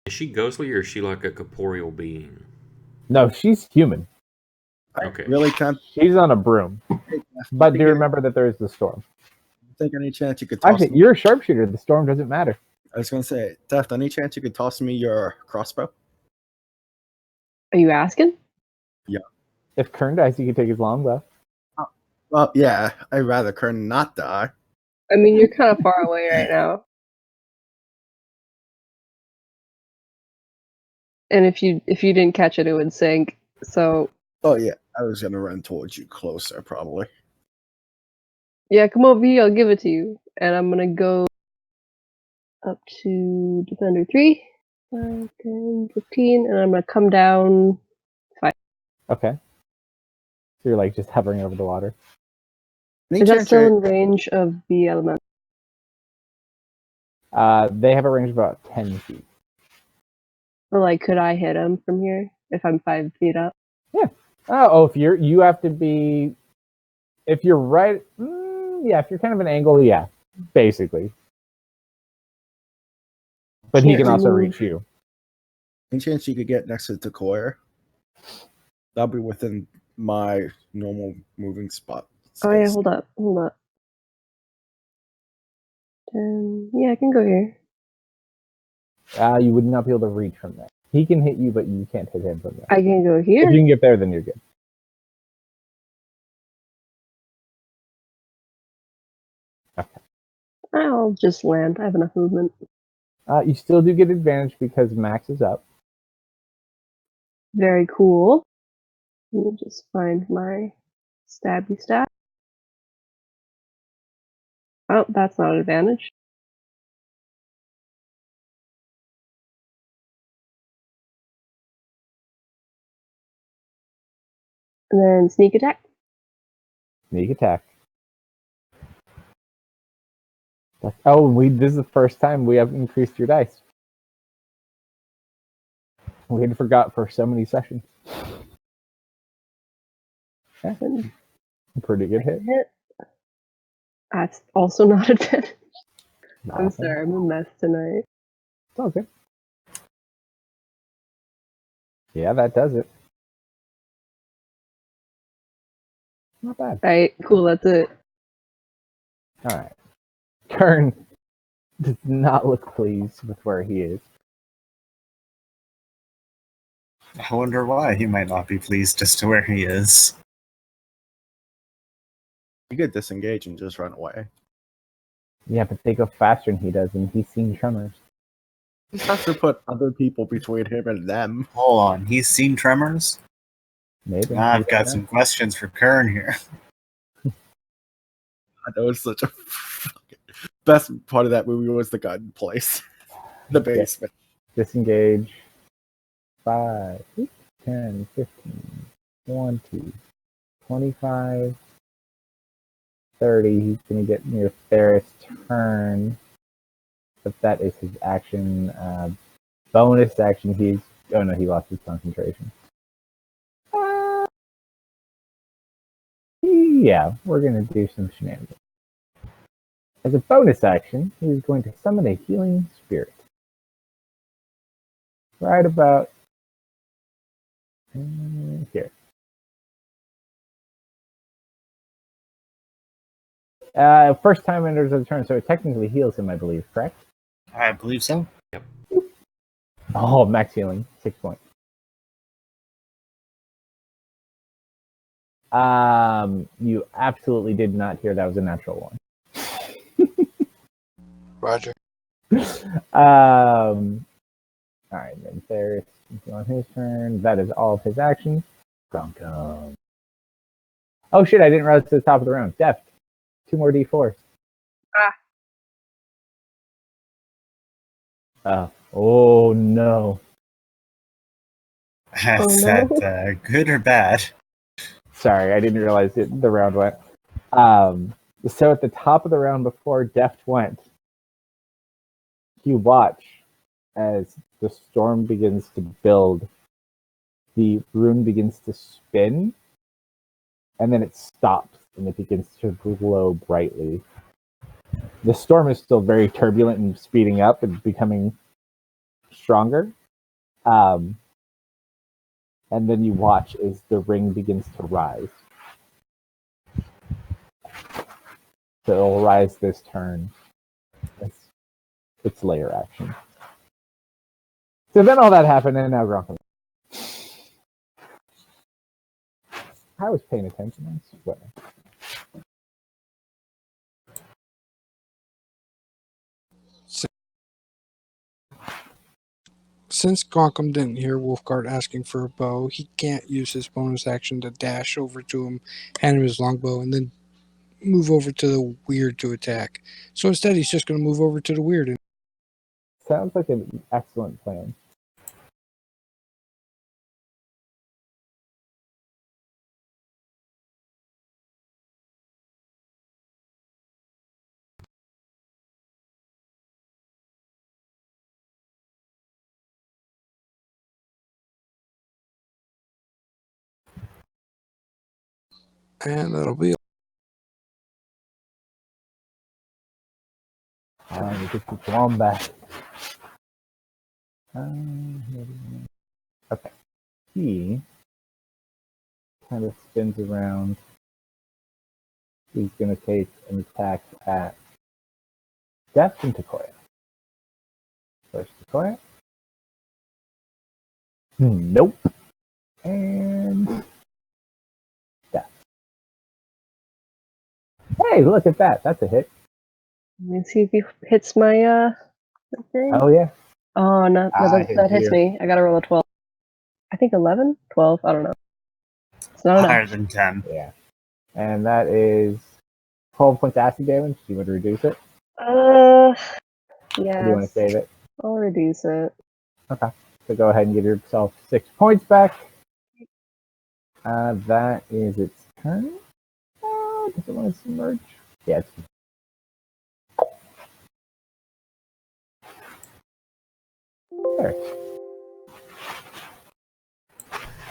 Speaker 4: Is she ghostly or is she like a corporeal being?
Speaker 1: No, she's human.
Speaker 4: Okay.
Speaker 6: Really can't
Speaker 1: She's on a broom. But do remember that there is the storm.
Speaker 6: think any chance you could toss
Speaker 1: Actually, you're a sharpshooter. The storm doesn't matter.
Speaker 6: I was going to say, Theft, any chance you could toss me your crossbow?
Speaker 3: Are you asking?
Speaker 6: Yeah.
Speaker 1: If Kern dies, you can take his longbow.
Speaker 6: Well, yeah, I'd rather Kern not die.
Speaker 3: I mean, you're kind of far away right now. And if you didn't catch it, it would sink. So
Speaker 6: Oh yeah, I was gonna run towards you closer, probably.
Speaker 3: yeah, come over here. I'll give it to you. And I'm gonna go up to Defender 3, 5, 10, 15, and I'm gonna come down 5.
Speaker 1: Okay. So you're like just hovering over the water.
Speaker 3: Is that still in range of the element?
Speaker 1: They have a range of about 10 feet.
Speaker 3: Or like, could I hit him from here if I'm 5 feet up?
Speaker 1: Yeah. Oh, if you have to be, if you're right, yeah, if you're kind of an angle, yeah, basically. But he can also reach you.
Speaker 6: Any chance you could get next to Decoyer? That'll be within my normal moving spot.
Speaker 3: Oh yeah, hold up. Yeah, I can go here.
Speaker 1: You would not be able to reach from there. He can hit you, but you can't hit him from there.
Speaker 3: I can go here?
Speaker 1: If you can get there, then you're good. Okay.
Speaker 3: I'll just land. I have enough movement.
Speaker 1: You still do get advantage because Max is up.
Speaker 3: Very cool. Let me just find my stabby stab. Oh, that's not an advantage. And then sneak attack.
Speaker 1: Sneak attack. Oh, this is the first time we have increased your dice. We had forgot for so many sessions. Okay. Pretty good hit.
Speaker 3: That's also not advantage.
Speaker 1: No,
Speaker 3: I'm sorry, I'm a mess tonight.
Speaker 1: It's all good. Yeah, that does it. Not bad.
Speaker 3: Alright, cool, that's it.
Speaker 1: Alright. Kern does not look pleased with where he is.
Speaker 2: I wonder why he might not be pleased as to where he is.
Speaker 6: You could disengage and just run away.
Speaker 1: Yeah, but they go faster than he does, and he's seen tremors.
Speaker 6: He has to put other people between him and them.
Speaker 2: Hold on, he's seen tremors?
Speaker 1: Maybe.
Speaker 2: I've got some questions for Kern here.
Speaker 6: I know it's such a best part of that movie was the gun place. The basement.
Speaker 1: Disengage. 5, 10, 15, 20, 25, 30. He's going to get near Ferris' turn. But that is his action. Bonus action, oh no, he lost his concentration. Yeah, we're going to do some shenanigans. As a bonus action, he's going to summon a healing spirit. Right about here. First time enters the turn, so it technically heals him, I believe, correct?
Speaker 2: I believe so.
Speaker 4: Yep.
Speaker 1: Oh, max healing, 6 points. You absolutely did not hear that was a natural one.
Speaker 5: Roger.
Speaker 1: All right, then Ferris on his turn. That is all of his actions. Oh shit! I didn't rise to the top of the round. Deft. 2 more d4s. Oh no.
Speaker 2: Is that good or bad?
Speaker 1: Sorry, I didn't realize the round went. So at the top of the round before Deft went, you watch as the storm begins to build. The rune begins to spin, and then it stops, and it begins to glow brightly. The storm is still very turbulent and speeding up and becoming stronger. And then you watch as the ring begins to rise. So it'll rise this turn. It's layer action. So then all that happened, and now Gronk. I was paying attention, I swear.
Speaker 5: since Gonkum didn't hear Wolfguard asking for a bow, he can't use his bonus action to dash over to him, hand him his longbow, and then move over to the weird to attack. So instead, he's just going to move over to the weird.
Speaker 1: Sounds like an excellent plan.
Speaker 5: And that'll be.
Speaker 1: You get the bomb back. Okay. He kind of spins around. He's going to take an attack at Death and Takoya. First Takoya. Nope. And Death. Hey, look at that. That's a hit.
Speaker 3: Let me see if he hits my thing.
Speaker 1: Oh, yeah.
Speaker 3: Oh, no, that hits me. I gotta roll a 12. I think 11? 12? I don't know. It's not enough.
Speaker 2: Higher than 10.
Speaker 1: Yeah. And that is 12 points acid damage. Do you want to reduce it?
Speaker 3: Yeah.
Speaker 1: Or do you want to save it?
Speaker 3: I'll reduce it.
Speaker 1: Okay. So go ahead and give yourself 6 points back. That is its turn. Does it want to submerge? Yeah, it's there.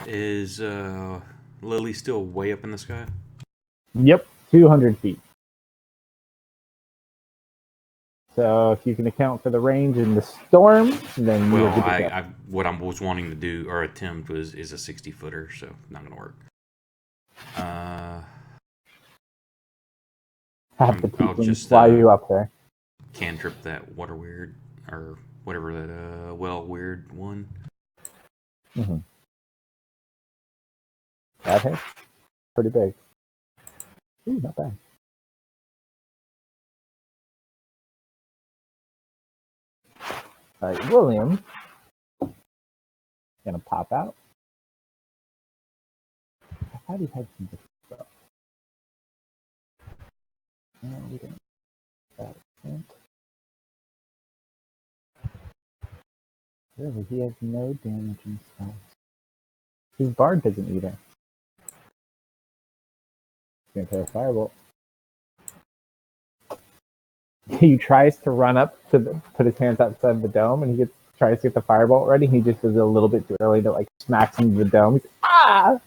Speaker 4: Is Lily still way up in the sky?
Speaker 1: Yep, 200 feet. So if you can account for the range in the storm, then
Speaker 4: well,
Speaker 1: you're good to go.
Speaker 4: what I was wanting to do or attempt is a 60-footer, so not gonna work.
Speaker 1: Have the people
Speaker 4: just
Speaker 1: fly you up there.
Speaker 4: Cantrip that water weird or whatever that weird one.
Speaker 1: Mm-hmm. That hits. Pretty big. Ooh, not bad. All right, William. Gonna pop out. How do you have some different stuff? No, we don't. Really, he has no damage in spells. His bard doesn't either. He's gonna throw a firebolt. He tries to run up to put his hands outside the dome, and he tries to get the firebolt ready. He just does it a little bit too early to like smacks into the dome. He's, ah!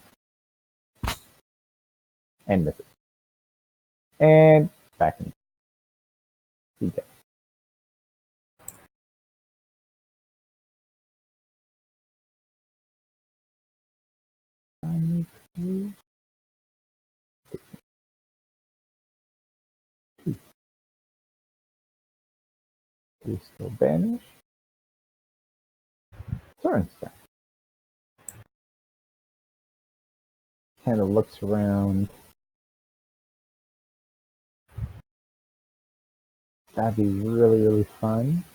Speaker 1: And misses. And back in. He gets. He's still banished. Sorenstein kind of looks around. That'd be really, really fun.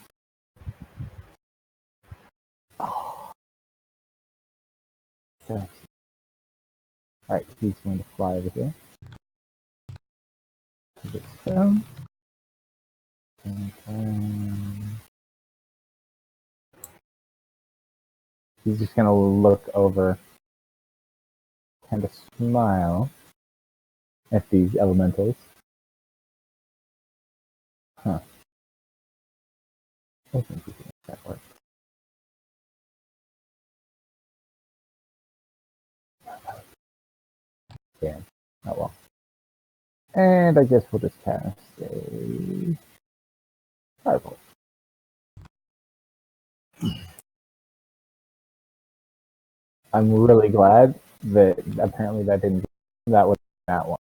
Speaker 1: Oh. So, alright, he's going to fly over here. This down. And he's just going to look over, kind of smile at these elementals. Huh. I think we can make that work. Damn. Oh well. And I guess we'll just cast a firebolt. I'm really glad that apparently that didn't. That was that one.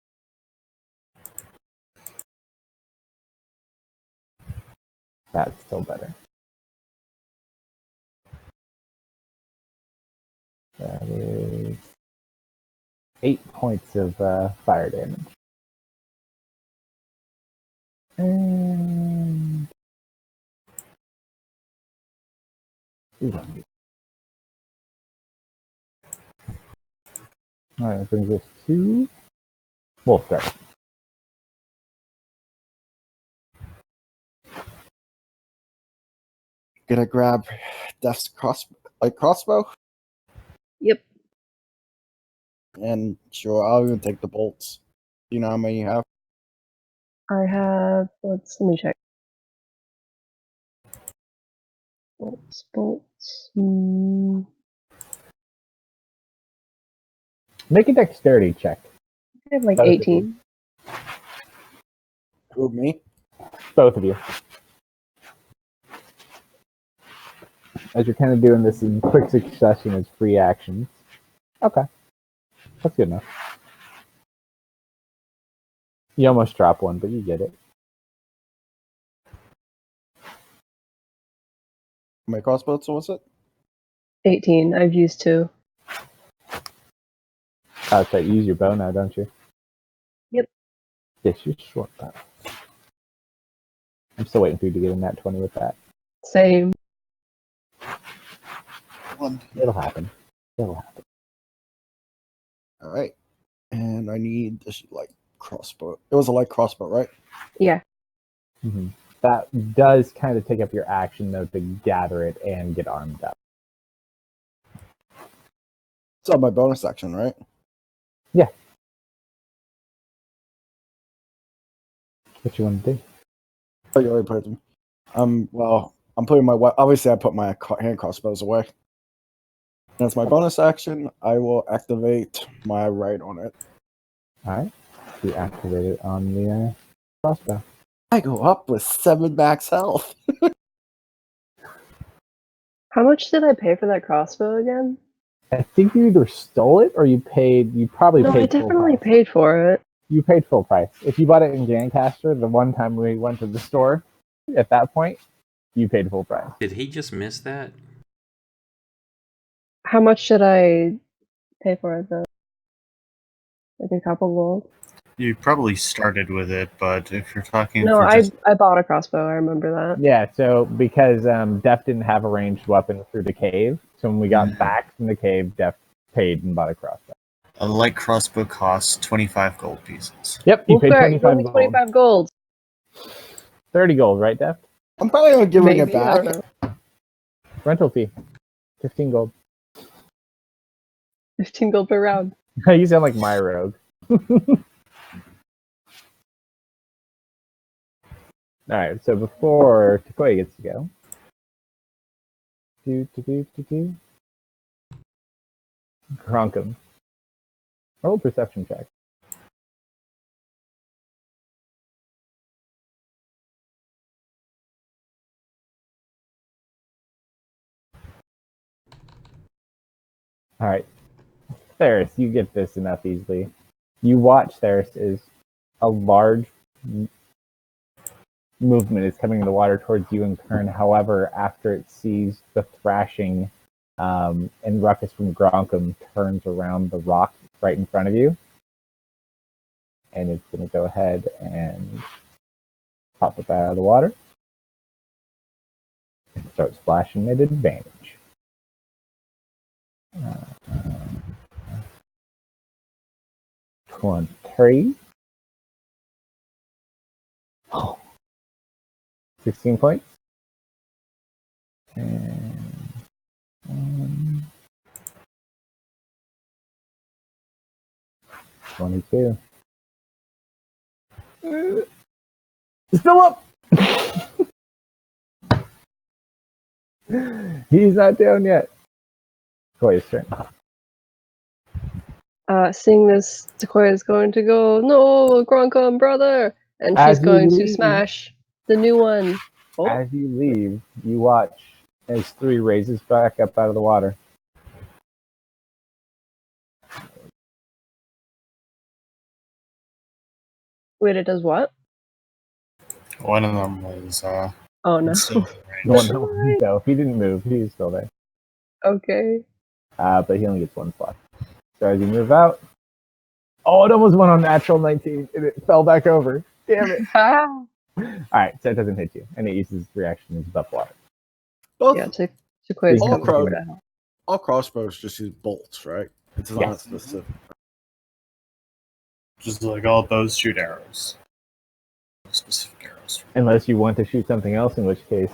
Speaker 1: That's still better. That is 8 points of fire damage. And Alright, that brings us to Wolfguard.
Speaker 6: Gonna grab Death's crossbow.
Speaker 3: Yep.
Speaker 6: And sure, I'll even take the bolts. Do you know how many you have?
Speaker 3: I have. Let me check. Bolts.
Speaker 1: Make a dexterity check.
Speaker 3: I have like
Speaker 1: Both of
Speaker 3: 18.
Speaker 6: Who, me?
Speaker 1: Both of you. As you're kind of doing this in quick succession as free actions. Okay. That's good enough. You almost drop one, but you get it.
Speaker 6: My crossbow, so what's it?
Speaker 3: 18. I've used 2.
Speaker 1: Oh, so you use your bow now, don't you?
Speaker 3: Yep.
Speaker 1: Yes, you short bow. I'm still waiting for you to get in that 20 with that.
Speaker 3: Same.
Speaker 1: It'll happen. It'll happen.
Speaker 6: All right. And I need this light crossbow. It was a light crossbow, right?
Speaker 3: Yeah.
Speaker 1: Mm-hmm. That does kind of take up your action, though, to gather it and get armed up.
Speaker 6: It's on my bonus action, right?
Speaker 1: Yeah. What you want to do?
Speaker 6: Oh, you already put them. Well, I'm putting my obviously I put my hand crossbows away. That's my bonus action. I will activate my right on it.
Speaker 1: All right. You activate it on the crossbow.
Speaker 6: I go up with 7 max health.
Speaker 3: How much did I pay for that crossbow again?
Speaker 1: I think you either stole it or you paid. You probably
Speaker 3: No,
Speaker 1: paid.
Speaker 3: I definitely
Speaker 1: full price.
Speaker 3: paid for it.
Speaker 1: You paid full price. If you bought it in Gancaster, the one time we went to the store, at that point, you paid full price.
Speaker 4: Did he just miss that?
Speaker 3: How much should I pay for it though? Like a couple gold?
Speaker 2: You probably started with it, but if you're talking
Speaker 3: No,
Speaker 2: for just
Speaker 3: I bought a crossbow. I remember that.
Speaker 1: Yeah, so because Def didn't have a ranged weapon through the cave, so when we got back from the cave, Def paid and bought a crossbow.
Speaker 2: a light crossbow costs 25 gold pieces.
Speaker 1: Yep, you paid
Speaker 3: Wolfgar,
Speaker 1: 25 gold.
Speaker 3: 25 gold.
Speaker 1: 30 gold, right, Def?
Speaker 6: I'm probably not giving
Speaker 3: Maybe,
Speaker 6: it back.
Speaker 3: I don't know.
Speaker 1: Rental fee, 15 gold.
Speaker 3: 15 gold per round.
Speaker 1: You sound like my rogue. All right, so before Takoya gets to go, Kronkum. Roll perception check. All right, Theris, you get this enough easily. You watch Theris as a large movement is coming in the water towards you and Kern. However, after it sees the thrashing and ruckus from Gronkum, turns around the rock right in front of you. And it's going to go ahead and pop up out of the water and start splashing at advantage. 23. 16 points. And 22. Still up! He's not down yet. Koya's turn.
Speaker 3: Seeing this, Takoya is going to go, no, Gronkum, brother! And
Speaker 1: As
Speaker 3: she's
Speaker 1: you
Speaker 3: going to
Speaker 1: leave-
Speaker 3: smash the new one. Oh,
Speaker 1: As you leave, you watch as 3 raises back up out of the water.
Speaker 3: wait, it does what?
Speaker 2: One of them was
Speaker 3: Oh, no.
Speaker 2: silver,
Speaker 1: The
Speaker 2: right?
Speaker 1: one that no, he didn't move. He's still there.
Speaker 3: Okay.
Speaker 1: But he only gets 1 slot. So as you move out, oh, it almost went on natural 19, and it fell back over. Damn it!
Speaker 3: Ah.
Speaker 1: All right, so it doesn't hit you, and it uses its reaction as buff water.
Speaker 6: Both,
Speaker 3: Yeah, Sequoia's
Speaker 1: All
Speaker 3: coming
Speaker 6: crow-
Speaker 3: over to help.
Speaker 6: All crossbows just use bolts, right? It's not
Speaker 1: Yes.
Speaker 6: specific.
Speaker 2: Just like all bows shoot arrows. Specific arrows.
Speaker 1: Unless you want to shoot something else, in which case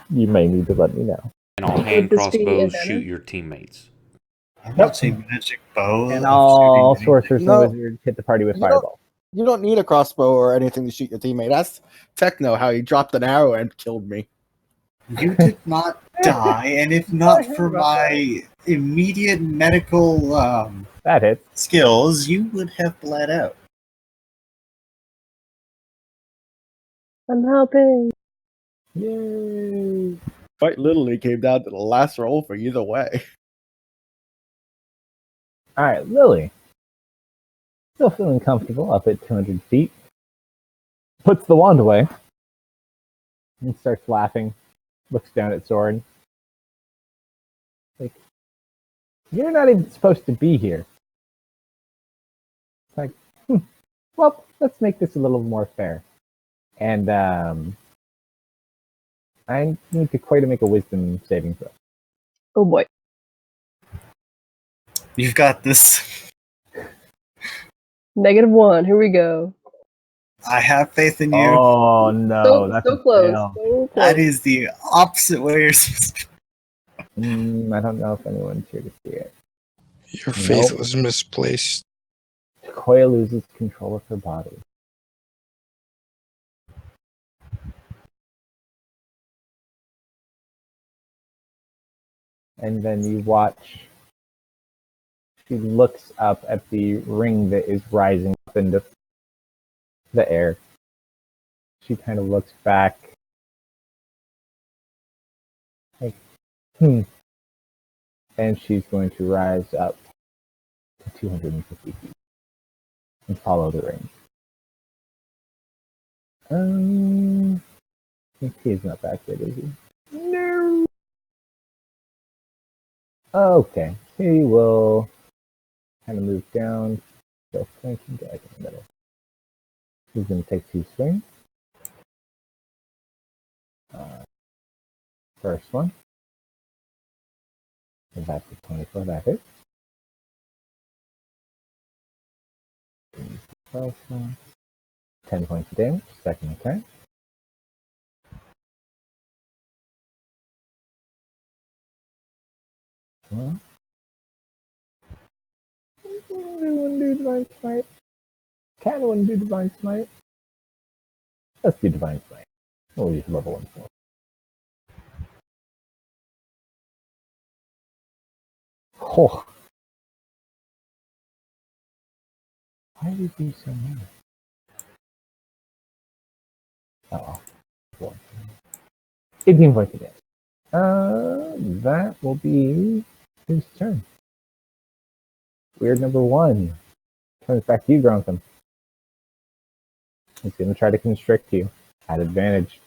Speaker 1: you may need to let me know.
Speaker 4: And all hand
Speaker 3: this be
Speaker 4: crossbows
Speaker 3: advantage?
Speaker 4: shoot your teammates.
Speaker 2: I'm
Speaker 1: Nope.
Speaker 2: not saying magic bow.
Speaker 1: And
Speaker 2: of
Speaker 1: all
Speaker 2: shooting
Speaker 1: sorcerers and
Speaker 6: No.
Speaker 1: wizards hit the party with
Speaker 6: You don't-
Speaker 1: fireball.
Speaker 6: You don't need a crossbow or anything to shoot your teammate. That's Techno, how he dropped an arrow and killed me.
Speaker 2: You did not die, and if not for my immediate medical
Speaker 1: That hits.
Speaker 2: skills, you would have bled out.
Speaker 3: I'm helping.
Speaker 1: Yay!
Speaker 6: Fight literally came down to the last roll for either way.
Speaker 1: All right, Lily. Still feeling comfortable up at 200 feet. Puts the wand away and starts laughing. Looks down at Soren. Like, you're not even supposed to be here. It's like, well, let's make this a little more fair. And I need to make a wisdom saving throw.
Speaker 3: Oh boy.
Speaker 2: You've got this.
Speaker 3: -1. Here we go.
Speaker 2: I have faith in you.
Speaker 1: Oh no,
Speaker 3: So,
Speaker 1: that's
Speaker 3: so
Speaker 1: a
Speaker 3: close.
Speaker 1: fail.
Speaker 3: So close.
Speaker 2: That is the opposite way you're supposed to.
Speaker 1: I don't know if anyone's here to see it.
Speaker 5: Your faith was misplaced.
Speaker 1: Koya loses control of her body. And then you watch. She looks up at the ring that is rising up into the air. She kind of looks back. Like, And she's going to rise up to 250 feet and follow the ring. I think he's not back yet, is he? No. Okay, he will kind of move down. So flanking guy in the middle. He's going to take 2 swings. First one. And that's a 24. That hits. 12 one. 10 points of damage. Second attack. Well, one do divine smite. Can one do divine smite? Let's do divine smite. We'll use level 1 for. Oh. Why did you do so many? Oh. 18 points of damage. That will be his turn. Weird number 1. Turns back to you, Grontham. He's going to try to constrict you at advantage.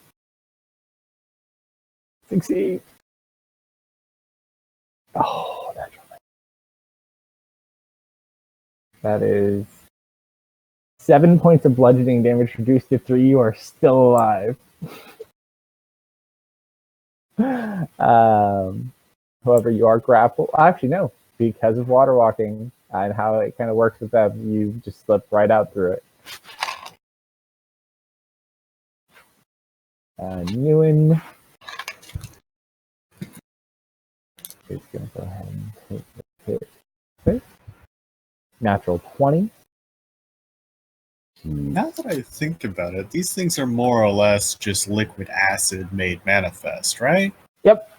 Speaker 1: Succeed. Oh, that's right. That is 7 points of bludgeoning damage reduced to 3. You are still alive. However, you are grappled. Actually, no. Because of water walking and how it kind of works with them, you just slip right out through it. Newen is going to go ahead and take the hit. Okay. Natural 20.
Speaker 2: Now that I think about it, these things are more or less just liquid acid made manifest, right?
Speaker 1: Yep.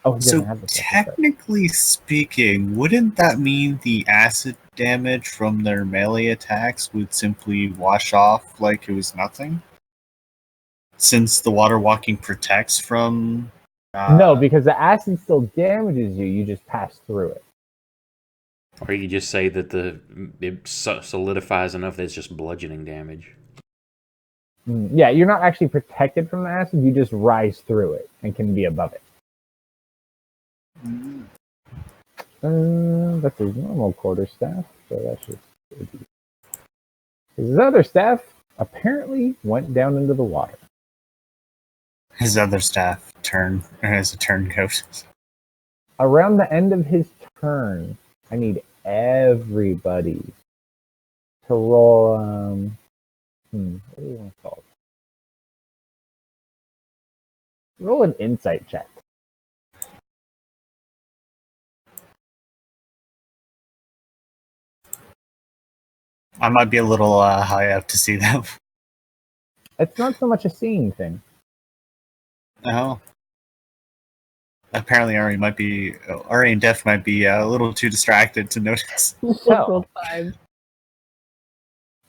Speaker 1: Oh,
Speaker 2: So technically speaking, wouldn't that mean the acid damage from their melee attacks would simply wash off like it was nothing? Since the water walking protects from...
Speaker 1: No, because the acid still damages you, you just pass through it.
Speaker 4: Or you could just say that it solidifies enough that it's just bludgeoning damage.
Speaker 1: Yeah, you're not actually protected from the acid, you just rise through it and can be above it. That's his normal quarterstaff, so that's just... His other staff apparently went down into the water.
Speaker 2: His other staff turn goes?
Speaker 1: Around the end of his turn, I need everybody to roll. What do you want to call it? Roll an insight check.
Speaker 2: I might be a little high up to see them.
Speaker 1: It's not so much a seeing thing.
Speaker 2: Oh. Apparently, Ari and Def might be a little too distracted to notice.
Speaker 3: Rolled 5.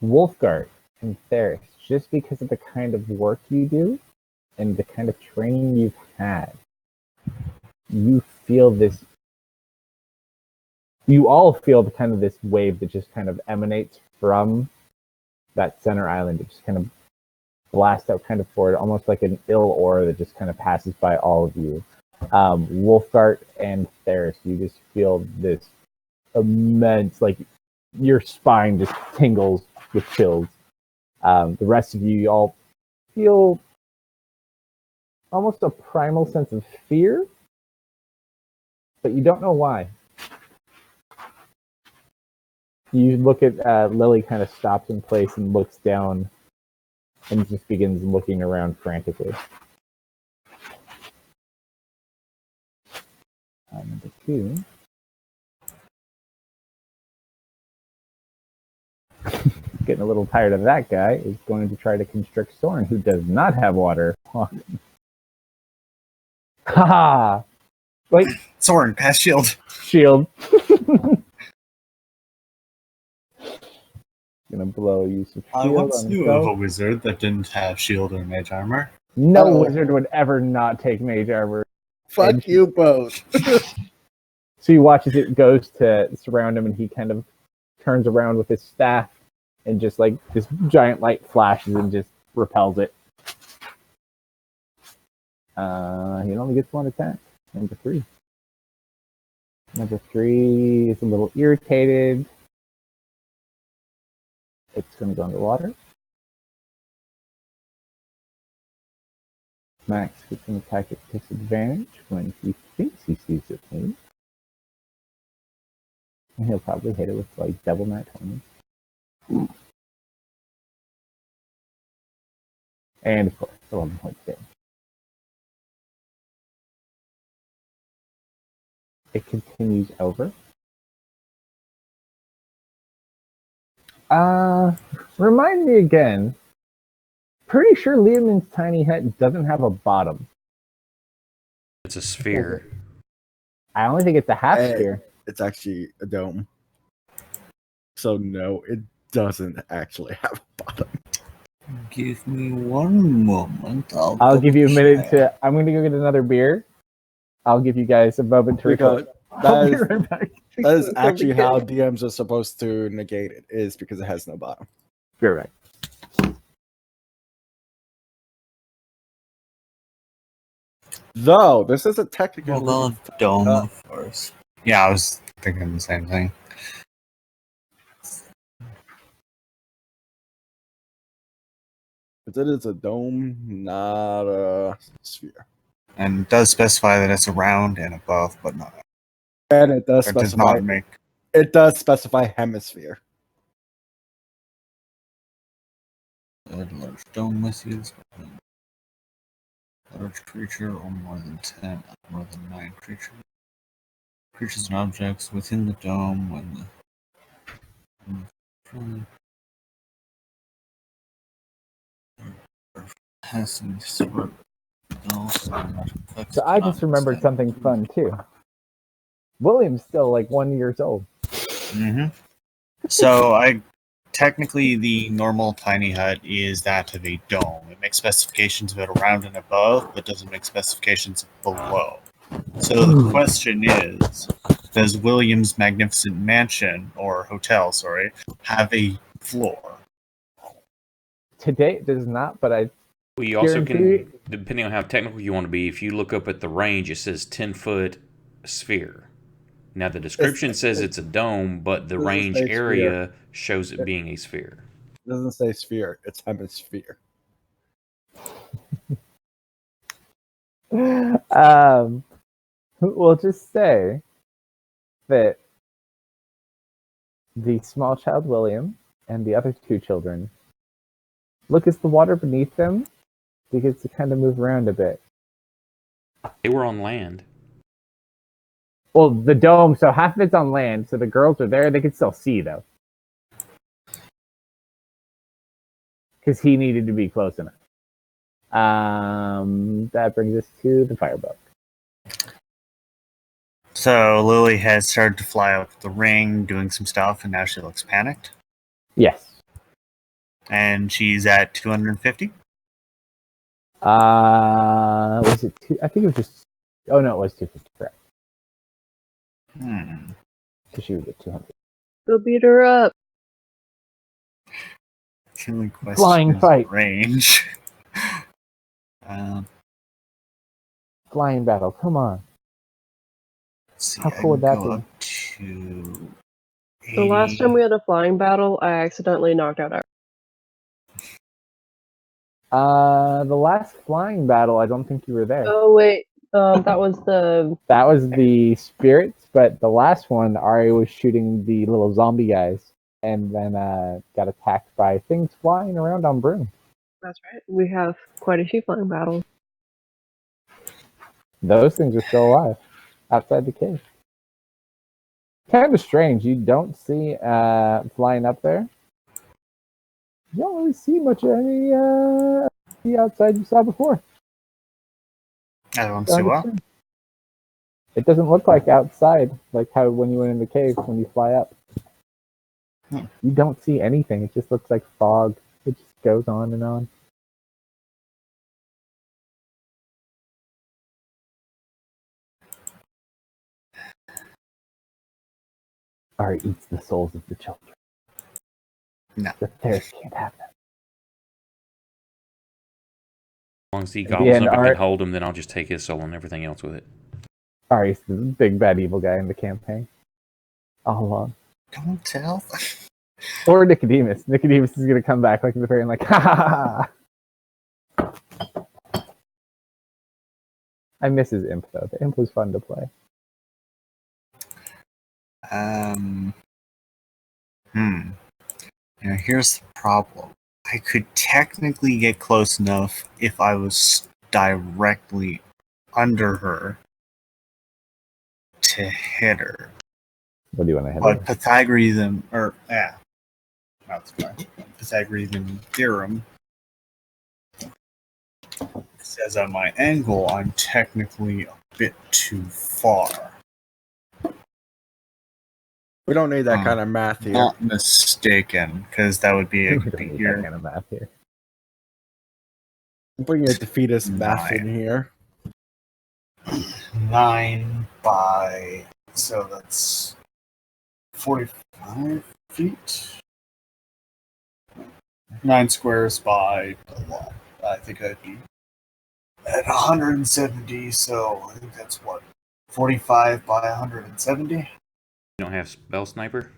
Speaker 1: Wolfguard and Theris, just because of the kind of work you do and the kind of training you've had, you feel this. You all feel the kind of this wave that just kind of emanates from that center island. It just kind of blasts out kind of forward, almost like an ill aura that just kind of passes by all of you. Wolfguard and Theris, you just feel this immense, like your spine just tingles with chills. The rest of you all feel almost a primal sense of fear, but you don't know why. You look at Lily, kind of stops in place and looks down and just begins looking around frantically. Number 2. Getting a little tired of that guy, is going to try to constrict Soren, who does not have water. Haha! Wait.
Speaker 2: Soren, pass shield.
Speaker 1: Shield. Gonna blow use of shield.
Speaker 2: I once
Speaker 1: on
Speaker 2: knew
Speaker 1: himself.
Speaker 2: of a wizard that didn't have shield or mage armor.
Speaker 1: No wizard would ever not take mage armor.
Speaker 6: Fuck you both.
Speaker 1: So he watches it goes to surround him, and he kind of turns around with his staff, and just like this giant light flashes and just repels it. He only gets 1 attack. Number 3. Number 3 is a little irritated. It's going to go underwater. Max gets an attack at disadvantage when he thinks he sees it move. And he'll probably hit it with like double nat 20. And of course, 11 points damage. It continues over. Remind me again. Pretty sure Leomin's tiny hut doesn't have a bottom.
Speaker 4: It's a sphere.
Speaker 1: I only think it's a half sphere.
Speaker 6: It's actually a dome. So no, it doesn't actually have a bottom.
Speaker 2: Give me 1 moment.
Speaker 1: I'll give you a minute to. I'm going to go get another beer. I'll give you guys a moment to recover.
Speaker 6: That is, right back. That is actually how DMs are supposed to negate it, is because it has no bottom.
Speaker 1: You're right.
Speaker 6: Though, this is a technical
Speaker 2: dome, of course. Yeah, I was thinking the same thing.
Speaker 6: But it is a dome, not a sphere.
Speaker 2: And it does specify that it's around and above, but not.
Speaker 6: And it does
Speaker 2: specify.
Speaker 6: It does specify hemisphere.
Speaker 2: A large dome with you. Large creature or more than 10, more than 9 creatures. Creatures and objects within the dome when the passing through.
Speaker 1: So I just remembered something fun too. William's still like 1 year old.
Speaker 2: Mm-hmm. So technically the normal tiny hut is that of a dome. It makes specifications of it around and above, but doesn't make specifications below. So the question is, does William's magnificent mansion, or hotel, have a floor?
Speaker 1: Today it does not, but I
Speaker 4: Well, you also can, depending on how technical you want to be, if you look up at the range, it says 10-foot sphere. Now, the description says it's a dome, but the range area shows it being a sphere.
Speaker 6: It doesn't say sphere, it's hemisphere.
Speaker 1: We'll just say that the small child William and the other two children look as the water beneath them begins to kind of move around a bit.
Speaker 4: They were on land.
Speaker 1: Well, the dome, so half of it's on land, so the girls are there. They can still see, though. Because he needed to be close enough. That brings us to the fireboat.
Speaker 2: So Lily has started to fly out of the ring, doing some stuff, and now she looks panicked.
Speaker 1: Yes.
Speaker 2: And she's at 250?
Speaker 1: Was it two? I think it was just... Oh, no, it was 250, correct. So she was at 200.
Speaker 3: Go beat her up.
Speaker 2: The only question
Speaker 1: Flying
Speaker 2: is
Speaker 1: fight.
Speaker 2: Range.
Speaker 1: Flying battle, come on.
Speaker 2: See,
Speaker 1: How cool would that be?
Speaker 2: Up to
Speaker 3: The last time we had a flying battle, I accidentally knocked out our.
Speaker 1: The last flying battle, I don't think you were there.
Speaker 3: Oh wait, that was the.
Speaker 1: That was the spirits, but the last one, Ari was shooting the little zombie guys, and then got attacked by things flying around on broom.
Speaker 3: That's right. We have quite a few flying battles.
Speaker 1: Those things are still alive outside the cave. Kind of strange. You don't see flying up there. You don't really see much of any the outside you saw before.
Speaker 2: I don't see what.
Speaker 1: It doesn't look like outside, like how when you went in the cave when you fly up. You don't see anything. It just looks like fog. It just goes on and on. Ari eats the souls of the children.
Speaker 2: No.
Speaker 1: The Theris can't have them.
Speaker 4: As long as he gobbles up and can hold him, then I'll just take his soul and everything else with it.
Speaker 1: Ari's the big bad evil guy in the campaign. All along.
Speaker 2: Don't tell.
Speaker 1: Or Nicodemus. Nicodemus is going to come back like the fairy and like, ha ha ha ha. I miss his imp, though. The imp was fun to play.
Speaker 2: Now here's the problem. I could technically get close enough if I was directly under her to hit her.
Speaker 1: What do you want to hit
Speaker 2: But
Speaker 1: her?
Speaker 2: Pythagorean, Pythagorean theorem says at my angle, I'm technically a bit too far.
Speaker 6: We don't need that kind of math here.
Speaker 2: Not mistaken, because that would be a
Speaker 1: We don't need that kind of math here.
Speaker 6: I'm bringing a defeatist math in here.
Speaker 2: 9 by, so that's 45 feet. 9 squares by a lot. I think I'd be at 170, so I think that's what, 45 by 170?
Speaker 4: You don't have spell sniper?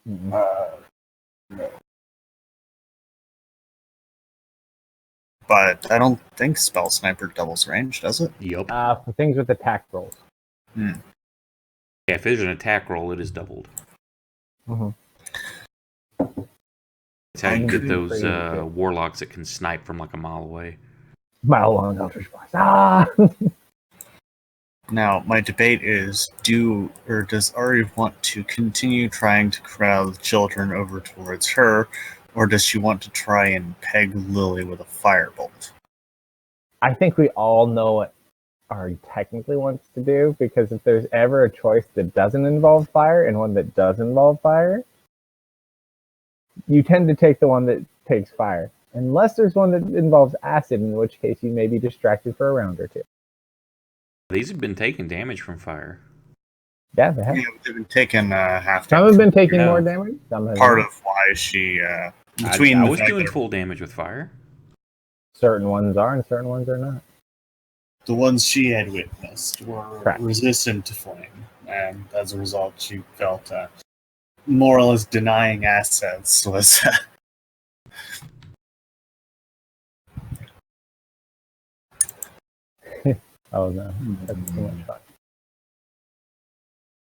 Speaker 2: No. But I don't think spell sniper doubles range, does it?
Speaker 4: Yup.
Speaker 1: For things with attack rolls.
Speaker 4: Yeah, if there's an attack roll, it is doubled. That's how you get those warlocks that can snipe from like a mile away.
Speaker 1: Mile long Eldritch Blast. Ah!
Speaker 2: Now, my debate is, does Ari want to continue trying to corral the children over towards her, or does she want to try and peg Lily with a firebolt?
Speaker 1: I think we all know what Ari technically wants to do, because if there's ever a choice that doesn't involve fire and one that does involve fire, you tend to take the one that takes fire. Unless there's one that involves acid, in which case you may be distracted for a round or two.
Speaker 4: These have been taking damage from fire.
Speaker 1: Yeah, they have.
Speaker 2: Yeah, they've been taking half damage.
Speaker 1: Some have been taking more damage. Some have
Speaker 2: Part
Speaker 1: not.
Speaker 2: of why she,
Speaker 4: I
Speaker 2: the
Speaker 4: was
Speaker 2: fact
Speaker 4: doing
Speaker 2: that
Speaker 4: full damage with fire.
Speaker 1: Certain ones are and certain ones are not.
Speaker 2: the ones she had witnessed were
Speaker 1: Correct.
Speaker 2: resistant to flame, and as a result, she felt more or less denying assets was.
Speaker 1: Oh no, that's too much fun.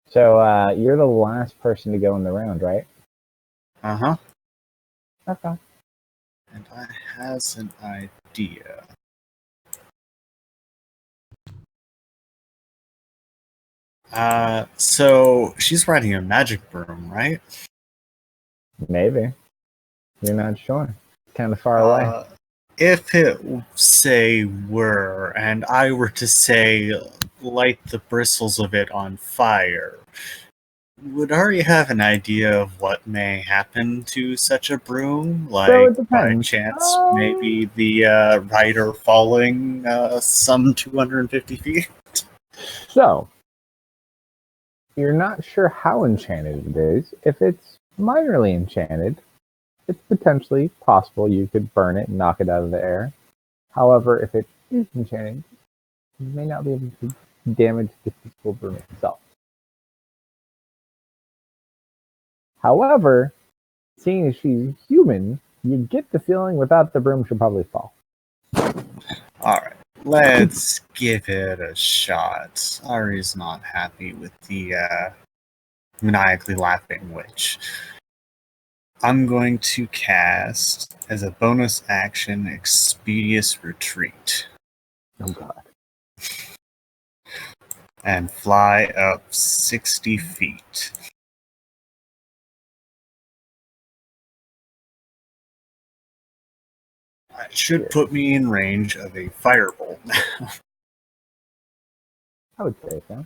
Speaker 1: So you're the last person to go in the round, right?
Speaker 2: Uh-huh.
Speaker 1: Okay.
Speaker 2: And I has an idea. So she's riding a magic broom, right?
Speaker 1: Maybe. You're not sure. Kind of far away.
Speaker 2: If it, say, were, and I were to say, light the bristles of it on fire, would Ari have an idea of what may happen to such a broom? Like,
Speaker 1: So it
Speaker 2: by
Speaker 1: depends.
Speaker 2: chance, maybe the rider falling some 250 feet?
Speaker 1: So, you're not sure how enchanted it is. If it's minorly enchanted, it's potentially possible you could burn it and knock it out of the air. However, if it is enchanted, you may not be able to damage the physical broom itself. However, seeing as she's human, you get the feeling without the broom she'll probably fall.
Speaker 2: Alright, let's give it a shot. Ari's not happy with the maniacally laughing witch. I'm going to cast, as a bonus action, Expeditious Retreat.
Speaker 1: Oh god.
Speaker 2: And fly up 60 feet. That should put me in range of a firebolt.
Speaker 1: I would say so.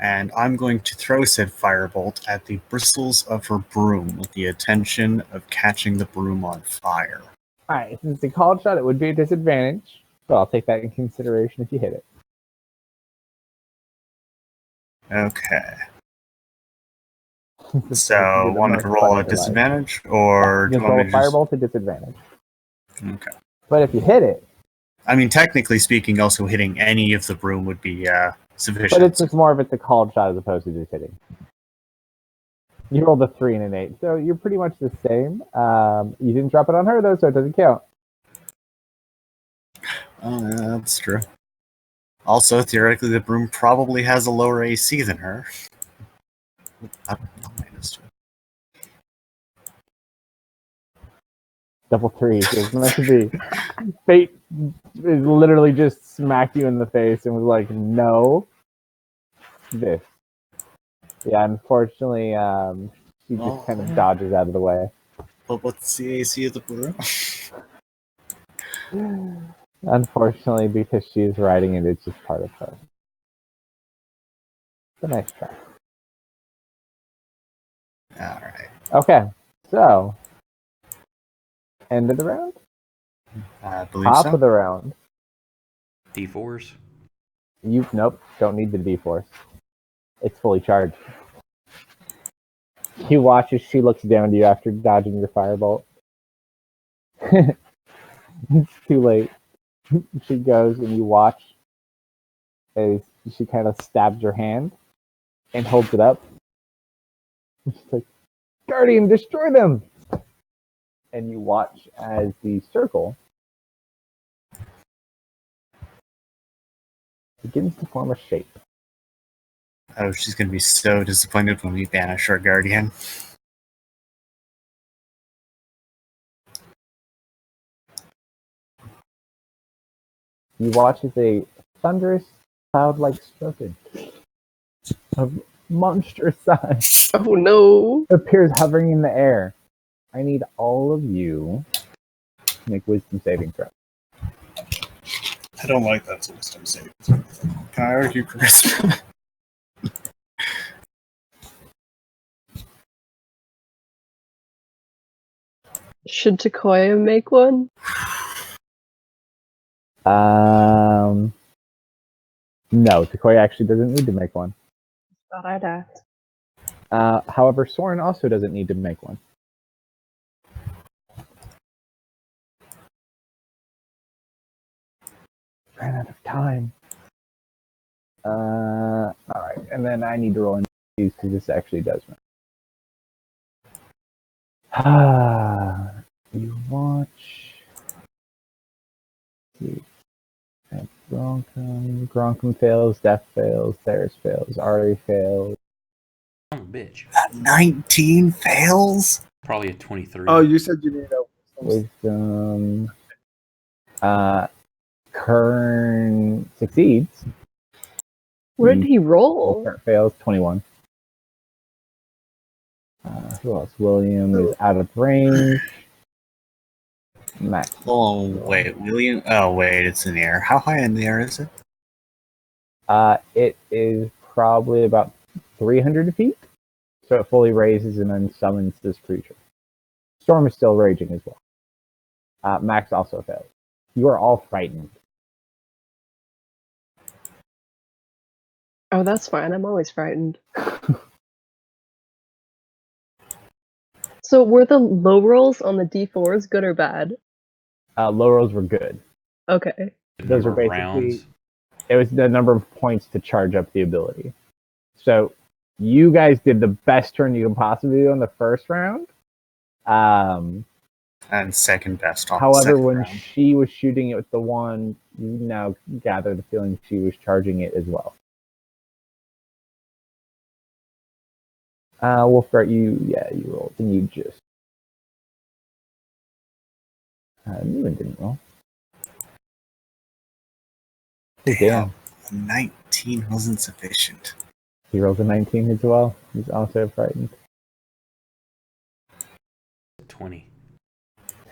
Speaker 2: And I'm going to throw said firebolt at the bristles of her broom with the intention of catching the broom on fire.
Speaker 1: Alright, since it's a called shot, it would be a disadvantage. So I'll take that in consideration if you hit it.
Speaker 2: Okay. So, want to roll a disadvantage, or
Speaker 1: you
Speaker 2: do you want me
Speaker 1: roll a
Speaker 2: to
Speaker 1: firebolt to disadvantage?
Speaker 2: Okay.
Speaker 1: But if you hit it,
Speaker 2: I mean, technically speaking, also hitting any of the broom would be sufficient.
Speaker 1: but it's just more of it's a called shot as opposed to just hitting. You rolled a 3 and an 8, so you're pretty much the same. You didn't drop it on her though, so it doesn't count.
Speaker 2: Oh, yeah, that's true. Also, theoretically, the broom probably has a lower AC than her.
Speaker 1: Double 3. It was meant to be. Fate is literally just smacked you in the face and was like, no. This. Yeah, unfortunately, she just kind of dodges out of the way.
Speaker 2: But what's the AC of the broom?
Speaker 1: Unfortunately, because she's riding it, it's just part of her. It's a nice try.
Speaker 2: Alright.
Speaker 1: Okay, so end of the round?
Speaker 2: I believe
Speaker 1: Top
Speaker 2: so.
Speaker 1: of the round.
Speaker 4: D4s?
Speaker 1: Nope, don't need the D-Force. It's fully charged. You watch as she looks down to you after dodging your firebolt. It's too late. She goes and you watch as she kind of stabs her hand and holds it up. She's like, Guardian, destroy them! And you watch as the circle begins to form a shape.
Speaker 2: Oh, she's going to be so disappointed when we banish our guardian.
Speaker 1: You watch as a thunderous, cloud-like serpent of monstrous size
Speaker 3: Oh no!
Speaker 1: appears hovering in the air. I need all of you to make wisdom saving throws.
Speaker 2: I don't like that wisdom saving. Can I argue charisma?
Speaker 3: Should Takoya make one?
Speaker 1: No, Takoya actually doesn't need to make one.
Speaker 3: Thought I'd ask.
Speaker 1: However, Soren also doesn't need to make one. Ran out of time. Alright, and then I need to roll in these because this actually does matter. You watch. Gronkum fails, Death fails, Theris fails, Ari fails.
Speaker 4: I'm a bitch.
Speaker 2: 19 fails?
Speaker 4: Probably a 23.
Speaker 6: Oh, you said you need a
Speaker 1: Wisdom. Kern succeeds.
Speaker 3: What did he roll?
Speaker 1: Kern fails, 21. Who else? William is out of range. Max.
Speaker 2: Oh, wait, William. Oh, wait, it's in the air. How high in the air is it?
Speaker 1: It is probably about 300 feet. So it fully raises and then summons this creature. Storm is still raging as well. Max also fails. You are all frightened.
Speaker 3: Oh, that's fine. I'm always frightened. So were the low rolls on the D4s good or bad?
Speaker 1: Low rolls were good.
Speaker 3: Okay.
Speaker 1: Those are basically rounds. It was the number of points to charge up the ability. So you guys did the best turn you can possibly do in the first round.
Speaker 2: And second best on
Speaker 1: however,
Speaker 2: the second
Speaker 1: when
Speaker 2: round.
Speaker 1: she was shooting it with the one, you now gather the feeling she was charging it as well. Wolfgart, you rolled, and you just Newman didn't roll.
Speaker 2: Damn. 19 wasn't sufficient.
Speaker 1: He rolls a 19 as well. He's also frightened.
Speaker 4: 20.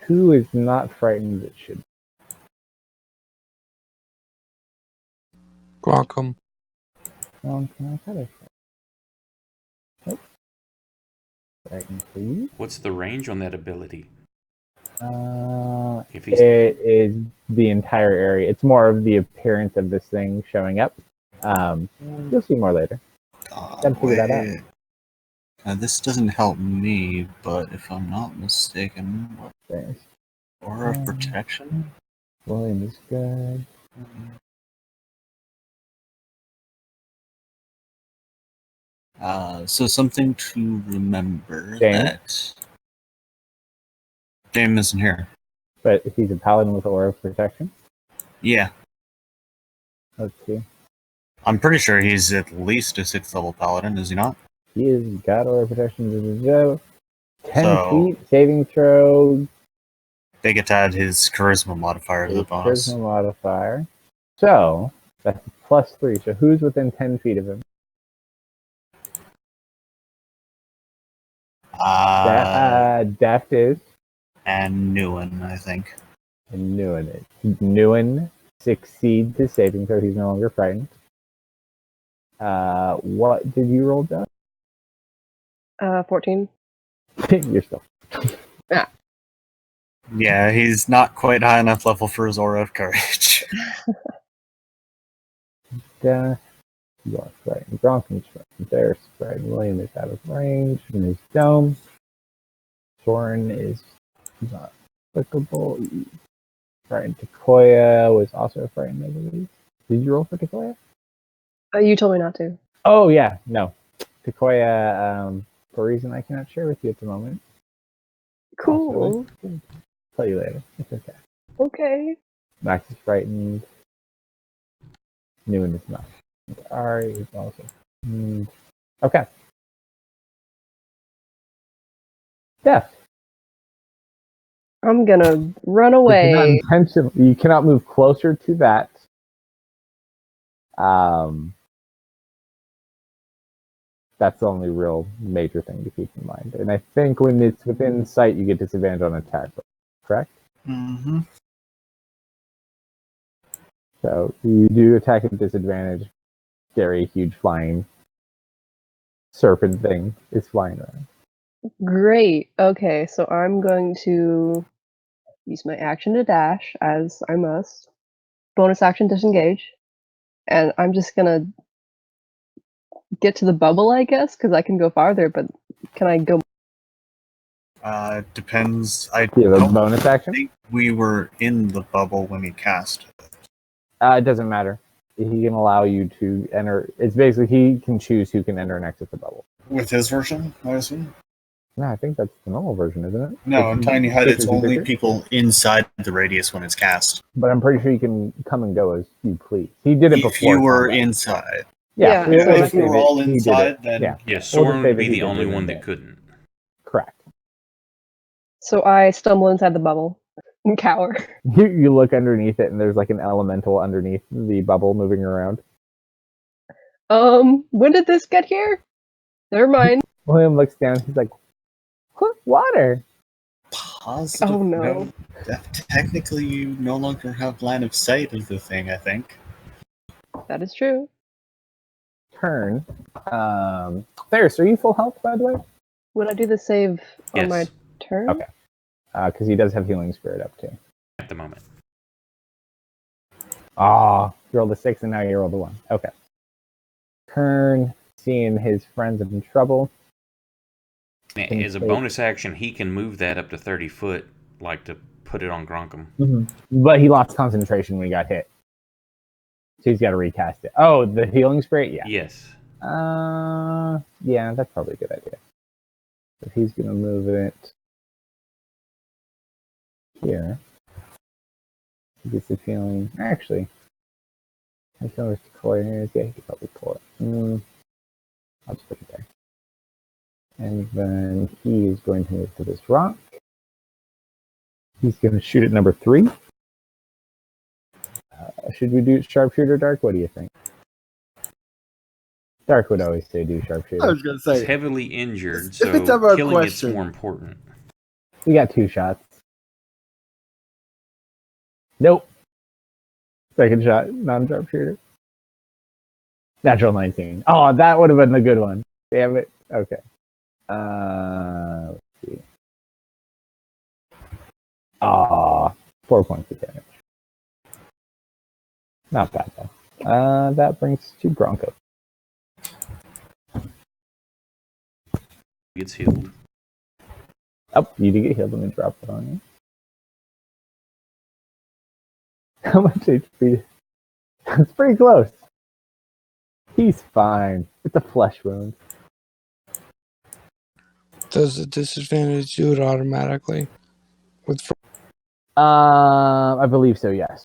Speaker 1: Who is not frightened that should?
Speaker 5: Gronkum.
Speaker 1: Frightened, please.
Speaker 4: What's the range on that ability?
Speaker 1: It is the entire area. It's more of the appearance of this thing showing up. You'll see more later. Gotta figure that out.
Speaker 2: This doesn't help me, but if I'm not mistaken, Aura of Protection?
Speaker 1: William is good.
Speaker 2: So something to remember
Speaker 1: James?
Speaker 2: that James isn't here.
Speaker 1: But he's a paladin with Aura of Protection?
Speaker 2: Yeah.
Speaker 1: Let's see.
Speaker 2: I'm pretty sure he's at least a 6th level paladin, is he not?
Speaker 1: He has got Aura of Protection. 10 feet, saving throw.
Speaker 2: They get to add his charisma modifier to the bonus.
Speaker 1: Charisma modifier. So, that's +3. So who's within 10 feet of him? Deft is.
Speaker 2: And Newen, I think.
Speaker 1: And Newen is. Newen succeeds his saving throw. He's no longer frightened. What did you roll, Deft?
Speaker 3: 14.
Speaker 1: You're still.
Speaker 3: Yeah.
Speaker 2: Yeah, he's not quite high enough level for his Aura of Courage.
Speaker 1: You are frightened. Gronkum's frightened. There's frightened. William is out of range in his dome. Soren is not applicable. Frightened. Takoya was also frightened, I believe. Did you roll for Takoya?
Speaker 3: You told me not to.
Speaker 1: Oh, yeah. No. Takoya, for a reason I cannot share with you at the moment.
Speaker 3: Cool.
Speaker 1: Also, tell you later. It's okay.
Speaker 3: Okay.
Speaker 1: Max is frightened. Newen is not. Ari is also. Okay. Def.
Speaker 3: I'm gonna run away.
Speaker 1: You cannot move closer to that. That's the only real major thing to keep in mind. And I think when it's within sight, you get disadvantage on attack. Correct?
Speaker 2: Mm-hmm.
Speaker 1: So you do attack at disadvantage. Scary, huge flying serpent thing is flying around.
Speaker 3: Great. Okay, so I'm going to use my action to dash, as I must. Bonus action disengage. And I'm just gonna get to the bubble, I guess, because I can go farther, but can I go?
Speaker 2: Depends. I
Speaker 1: Do you have a
Speaker 2: don't
Speaker 1: bonus action?
Speaker 2: think we were in the bubble when he cast it.
Speaker 1: It doesn't matter. He can allow you to enter. It's basically he can choose who can enter and exit the bubble.
Speaker 2: With his version, I assume?
Speaker 1: No, I think that's the normal version, isn't it?
Speaker 2: No, in Tiny Hut, it's
Speaker 1: 50
Speaker 2: only
Speaker 1: bigger?
Speaker 2: people inside the radius when it's cast.
Speaker 1: But I'm pretty sure you can come and go as you please. He did it before.
Speaker 2: If you were
Speaker 1: combat.
Speaker 2: inside.
Speaker 1: Yeah,
Speaker 3: Yeah,
Speaker 2: If you were all inside, then
Speaker 1: yeah.
Speaker 4: Yeah,
Speaker 1: We'll
Speaker 4: Soren
Speaker 1: just say
Speaker 4: would
Speaker 1: that
Speaker 4: be
Speaker 1: he
Speaker 4: the
Speaker 1: did
Speaker 4: only
Speaker 1: it
Speaker 4: one
Speaker 1: in
Speaker 4: that
Speaker 1: there.
Speaker 4: couldn't.
Speaker 1: Correct.
Speaker 3: So I stumble inside the bubble and cower.
Speaker 1: You look underneath it, and there's like an elemental underneath the bubble moving around.
Speaker 3: When did this get here? Never mind.
Speaker 1: William looks down. He's like, "What water?"
Speaker 2: positive.
Speaker 3: Oh no.
Speaker 2: Technically, you no longer have line of sight of the thing, I think.
Speaker 3: That is true.
Speaker 1: Turn. Ferris, are you full health, by the way?
Speaker 3: Would I do the save on
Speaker 4: Yes.
Speaker 3: my turn?
Speaker 1: Okay. Because he does have healing spirit up too.
Speaker 4: At the moment.
Speaker 1: Ah, you rolled a 6 and now you rolled a 1. Okay. Turn, seeing his friends in trouble.
Speaker 4: As a bonus action, he can move that up to 30 foot, like to put it on Gronkum.
Speaker 1: Mm-hmm. But he lost concentration when he got hit. So he's got to recast it. Oh, the healing spirit? Yeah.
Speaker 4: Yes.
Speaker 1: Yeah, that's probably a good idea. If he's going to move it here, he gets the feeling. Actually, I can always deploy here. Yeah, he could probably pull it. I'll just put it there. And then he is going to move to this rock. He's going to shoot at number 3. Should we do sharpshooter, Dark? What do you think? Dark would always say do sharpshooter.
Speaker 6: I was going to say.
Speaker 4: He's heavily injured,
Speaker 6: If it's
Speaker 4: so
Speaker 6: ever a
Speaker 4: killing it's
Speaker 6: question.
Speaker 4: more important.
Speaker 1: We got 2 shots. Nope. Second shot, non-sharpshooter. Natural 19. Oh, that would have been the good one. Damn it. Okay. Let's see. 4 points of damage. Not bad though. That brings 2 Bronco.
Speaker 4: Gets healed.
Speaker 1: Oh, you did get healed. Let me drop it on you. How much HP? That's pretty close. He's fine. It's a flesh wound.
Speaker 5: Does the disadvantage do it automatically?
Speaker 1: I believe so, yes.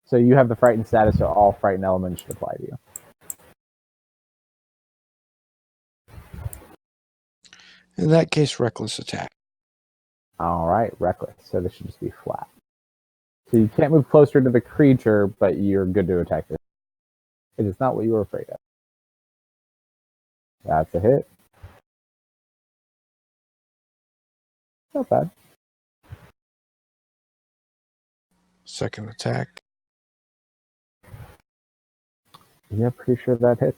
Speaker 1: So you have the frightened status, so all frightened elements should apply to you.
Speaker 5: In that case, reckless attack.
Speaker 1: All right, reckless. So this should just be flat. So you can't move closer to the creature, but you're good to attack it. It is not what you were afraid of. That's a hit. Not bad.
Speaker 5: Second attack.
Speaker 1: Yeah, pretty sure that hits.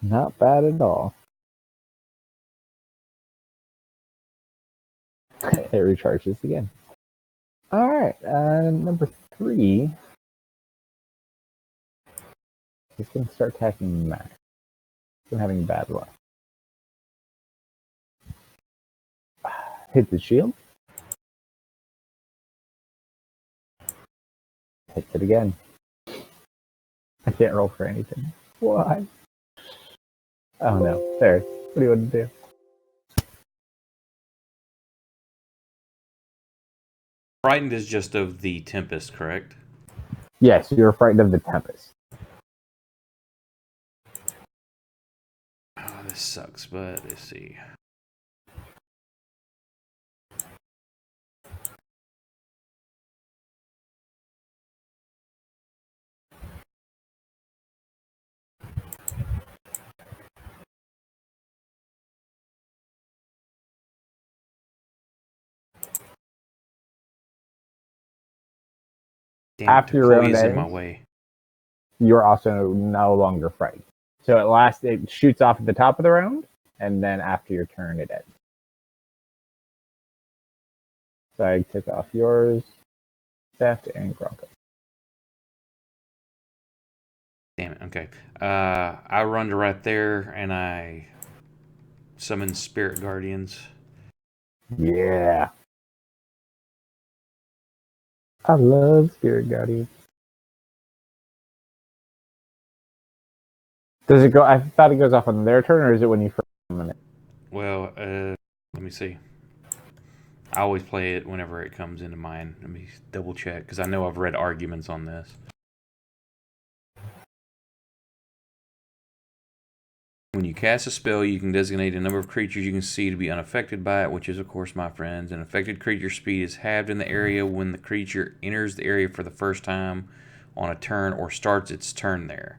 Speaker 1: Not bad at all. It recharges again. All right, number 3 is going to start attacking Max. Been having bad luck. Hit the shield. Hits it again. I can't roll for anything. Why? Oh no. There. What do you want to do?
Speaker 4: Frightened is just of the Tempest, correct?
Speaker 1: Yes, you're frightened of the Tempest.
Speaker 4: Oh, this sucks, but let's see. Damn,
Speaker 1: After your round
Speaker 4: Chloe's in my
Speaker 1: ends,
Speaker 4: way.
Speaker 1: you're also no longer frightened. So it shoots off at the top of the round, and then after your turn, it ends. So I took off yours, Theft, and Gronko.
Speaker 4: Damn it, okay. I run to right there, and I summon Spirit Guardians.
Speaker 1: Yeah. I love Spirit Guardians. Does it go? I thought it goes off on their turn, or is it when you first summon it?
Speaker 4: Well, let me see. I always play it whenever it comes into mine. Let me double check, because I know I've read arguments on this. When you cast a spell, you can designate a number of creatures you can see to be unaffected by it, which is, of course, my friends. An affected creature's speed is halved in the area when the creature enters the area for the first time on a turn or starts its turn there.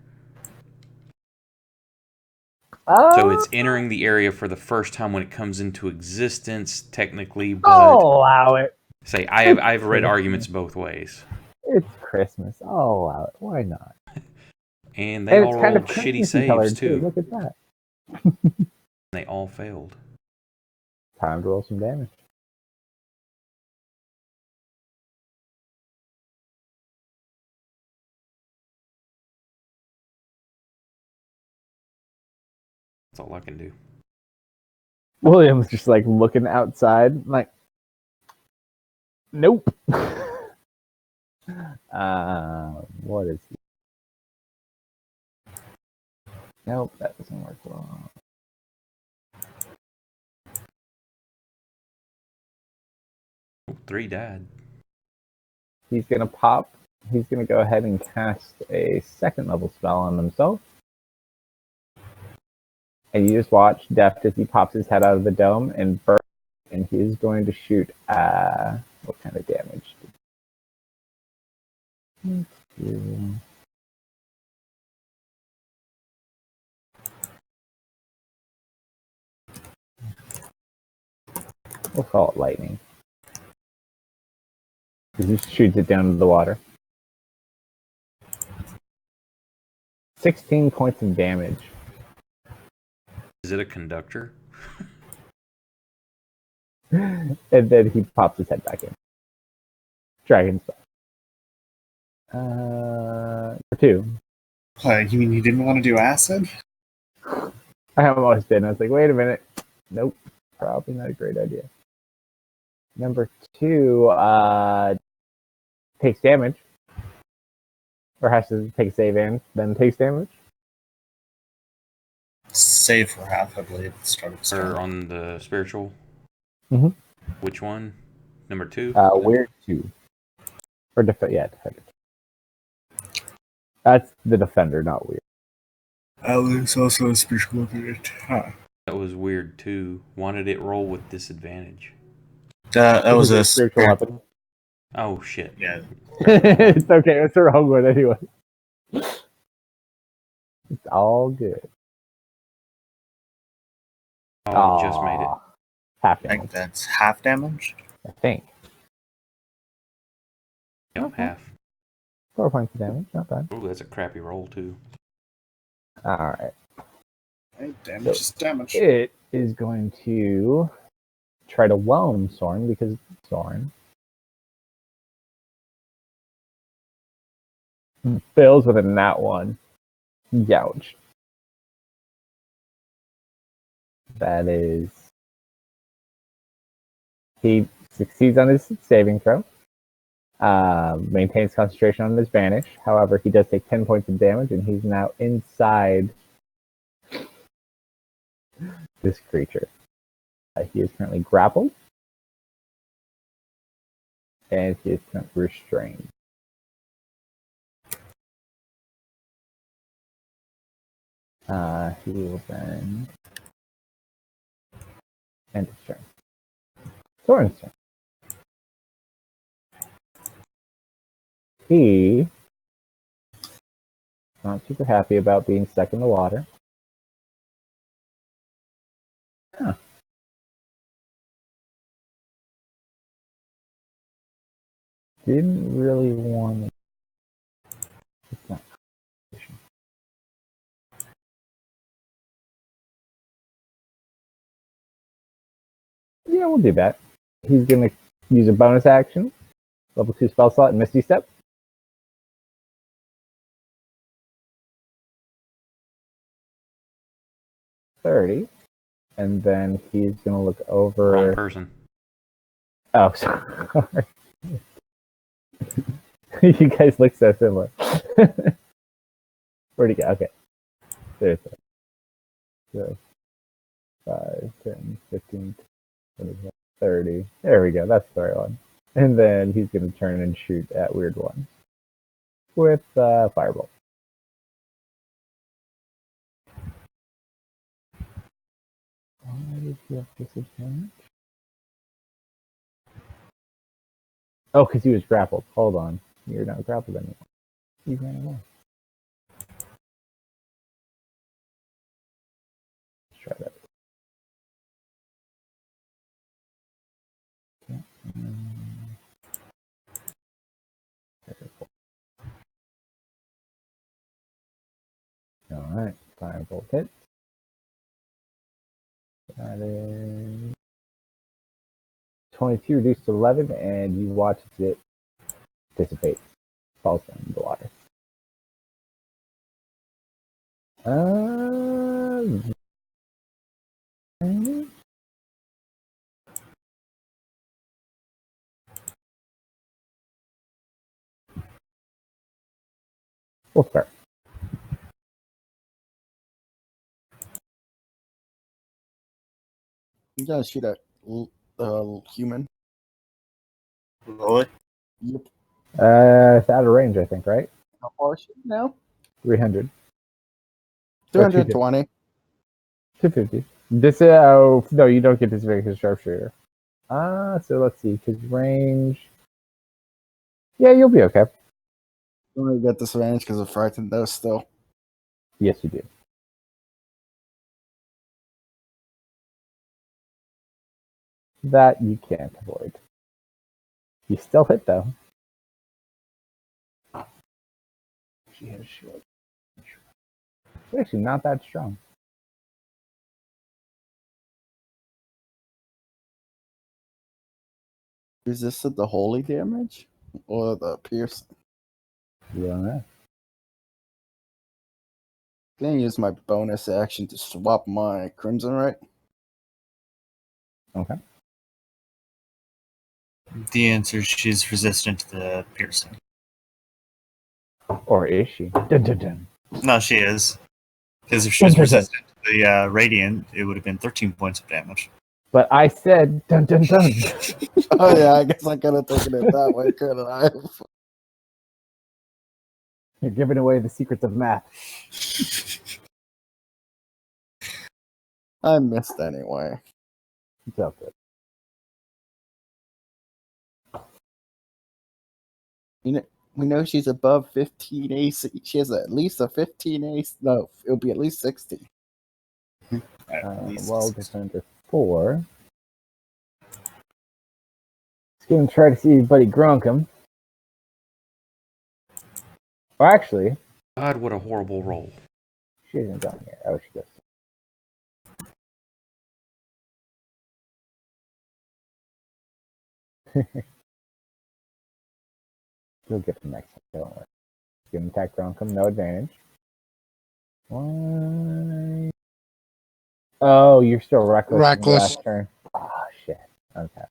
Speaker 4: So it's entering the area for the first time when it comes into existence, technically, but...
Speaker 1: I'll allow it.
Speaker 4: Say, I've read arguments both ways.
Speaker 1: It's Christmas. I'll allow it. Why not?
Speaker 4: And they all rolled shitty saves, too.
Speaker 1: Look at that.
Speaker 4: They all failed.
Speaker 1: Time to roll some damage.
Speaker 4: That's all I can do.
Speaker 1: William's just like looking outside, like, nope. What is he? Nope, that doesn't work well.
Speaker 4: Oh, 3 died.
Speaker 1: He's gonna pop. He's gonna go ahead and cast a second level spell on himself. And you just watch Deft as he pops his head out of the dome and bursts, and he's going to shoot what kind of damage? We'll call it lightning. He just shoots it down to the water. 16 points of damage.
Speaker 4: Is it a conductor?
Speaker 1: And then he pops his head back in. Dragon spell. 2.
Speaker 2: You mean you didn't want to do acid?
Speaker 1: I almost did. I was like, wait a minute. Nope. Probably not a great idea. Number 2 takes damage. Or has to take a save and then takes damage.
Speaker 2: Save for half, I believe. Start of
Speaker 4: Or on the spiritual?
Speaker 1: Mm-hmm.
Speaker 4: Which one? Number 2?
Speaker 1: Weird 2. Or defender. That's the defender, not weird.
Speaker 2: Alex also a spiritual unit. Huh.
Speaker 4: That was weird too. Why did it roll with disadvantage?
Speaker 2: That was a
Speaker 1: spiritual weapon.
Speaker 4: Oh shit.
Speaker 2: Yeah.
Speaker 1: It's okay. It's a wrong one anyway. It's all good.
Speaker 4: Oh, I just made it.
Speaker 1: Half
Speaker 2: I think
Speaker 1: damage.
Speaker 2: that's half damage.
Speaker 1: I think.
Speaker 4: Yep,
Speaker 1: Okay.
Speaker 4: half.
Speaker 1: 4 points of damage. Not bad.
Speaker 4: Oh, that's a crappy roll too.
Speaker 1: Alright.
Speaker 2: Damage is damage.
Speaker 1: It is going to try to whelm Soren because it's Soren. Fails with a nat 1. Youch. That is... He succeeds on his saving throw. Maintains concentration on his vanish. However, he does take 10 points of damage, and he's now inside this creature. He is currently grappled, and he is currently restrained. He will then end his turn. Soren's turn. He not super happy about being stuck in the water. Huh. Didn't really want it. It's not. Yeah, we'll do that. He's gonna use a bonus action. Level 2 spell slot and Misty Step. $30. And then he's going to look over...
Speaker 4: Wrong person.
Speaker 1: Oh, sorry. You guys look so similar. Where'd he go? Okay. There's it. So 5, 10, 15, 20, 30. There we go. That's the right one. And then he's going to turn and shoot at Weird One with Firebolt. Why did you have disadvantage? Oh, because he was grappled. Hold on. You're not grappled anymore. You ran away. Let's try that. Okay. Alright. Firebolt hit. That is 22 reduced to 11, and you watch it dissipate. Falls down in the water. We'll start.
Speaker 6: You gotta shoot at human.
Speaker 2: Really?
Speaker 6: Yep.
Speaker 1: It's out of range, I think, right?
Speaker 6: How far is it now?
Speaker 1: 300.
Speaker 6: 220.
Speaker 1: 250. This no, you don't get this big as sharpshooter. So let's see, because range. Yeah, you'll be okay.
Speaker 6: You only get disadvantage because of frightened though still.
Speaker 1: Yes, you do. That you can't avoid. You still hit though. She has shield. It's actually not that strong.
Speaker 6: Resisted the holy damage or the piercing?
Speaker 1: You don't know.
Speaker 6: I'm gonna use my bonus action to swap my crimson right.
Speaker 1: Okay.
Speaker 2: The answer is she's resistant to the piercing.
Speaker 1: Or is she? Dun, dun, dun.
Speaker 2: No, she is. Because if she was resistant to the radiant, it would have been 13 points of damage.
Speaker 1: But I said dun dun dun.
Speaker 6: Oh yeah, I guess I could have taken it that way, couldn't I?
Speaker 1: You're giving away the secrets of math.
Speaker 6: I missed anyway.
Speaker 1: It's all good.
Speaker 6: You know, we know she's above 15 AC. She has at least a 15 AC. No, it'll be at least 60.
Speaker 1: Well, defender 4. Let's go and try to see buddy Grunkum. Oh, actually,
Speaker 4: God, what a horrible roll.
Speaker 1: she isn't down here. Oh, she goes. You'll get the next one, don't worry. She's gonna attack Grunkum, no advantage. Why? Oh, you're still reckless.
Speaker 5: Reckless.
Speaker 1: Last turn. Oh, shit. Okay.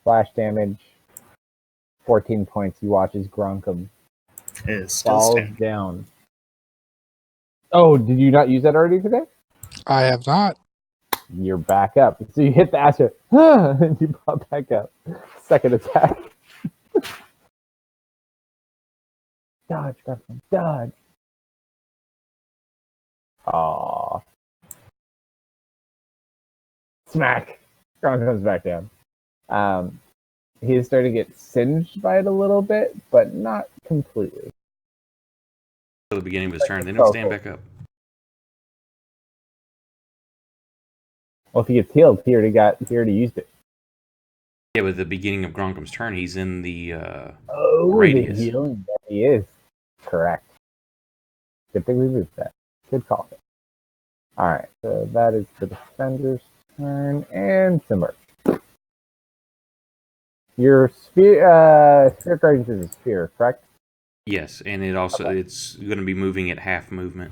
Speaker 1: Splash damage. 14 points. You watch as Grunkum
Speaker 2: Is still
Speaker 1: falls
Speaker 2: standing.
Speaker 1: down. Oh, did you not use that already today?
Speaker 5: I have not.
Speaker 1: You're back up. So you hit the Asher, and you pop back up. Second attack. Dodge, Grunkum. Dodge. Aww. Smack. Grunkum comes back down. He's starting to get singed by it a little bit, but not completely.
Speaker 4: At the beginning of his turn, then he'll stand back up.
Speaker 1: Well, if he gets healed, he already used it.
Speaker 4: Yeah, but at the beginning of Grunkum's turn, he's in the
Speaker 1: Oh,
Speaker 4: radius.
Speaker 1: the healing. He is. Correct. Good thing we moved that. Good call. Alright, so that is the defender's turn, and Simmer. Your sphere guardian is a sphere, correct?
Speaker 4: Yes, and it's going to be moving at half movement.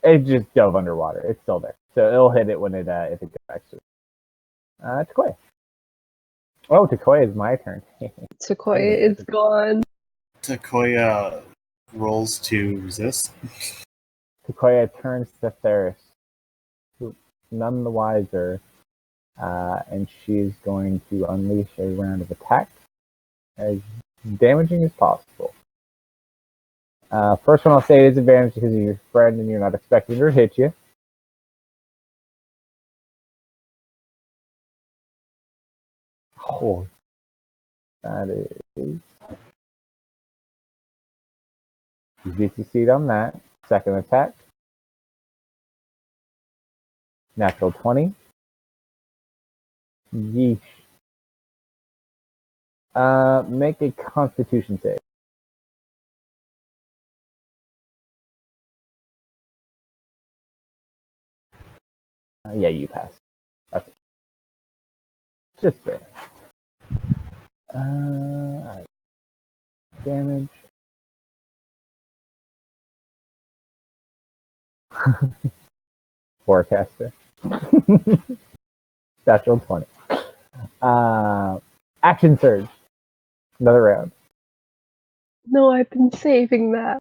Speaker 1: It just dove underwater. It's still there, so it'll hit it when it if it gets back to it. Takoya. Oh, Takoya is my turn.
Speaker 3: Takoya is gone.
Speaker 2: Takoya rolls to resist.
Speaker 1: Takoya turns to Theris, who none the wiser, and she's going to unleash a round of attack as damaging as possible. First one I'll say is advantage because you're your friend and you're not expecting her to hit you. Oh, that is. You get to see on that. Second attack. Natural 20. Yeesh. Make a constitution save. Yeah, you pass. Okay. Just fair. Damage. Forecaster. Natural 20. Action surge. Another round.
Speaker 3: No, I've been saving that.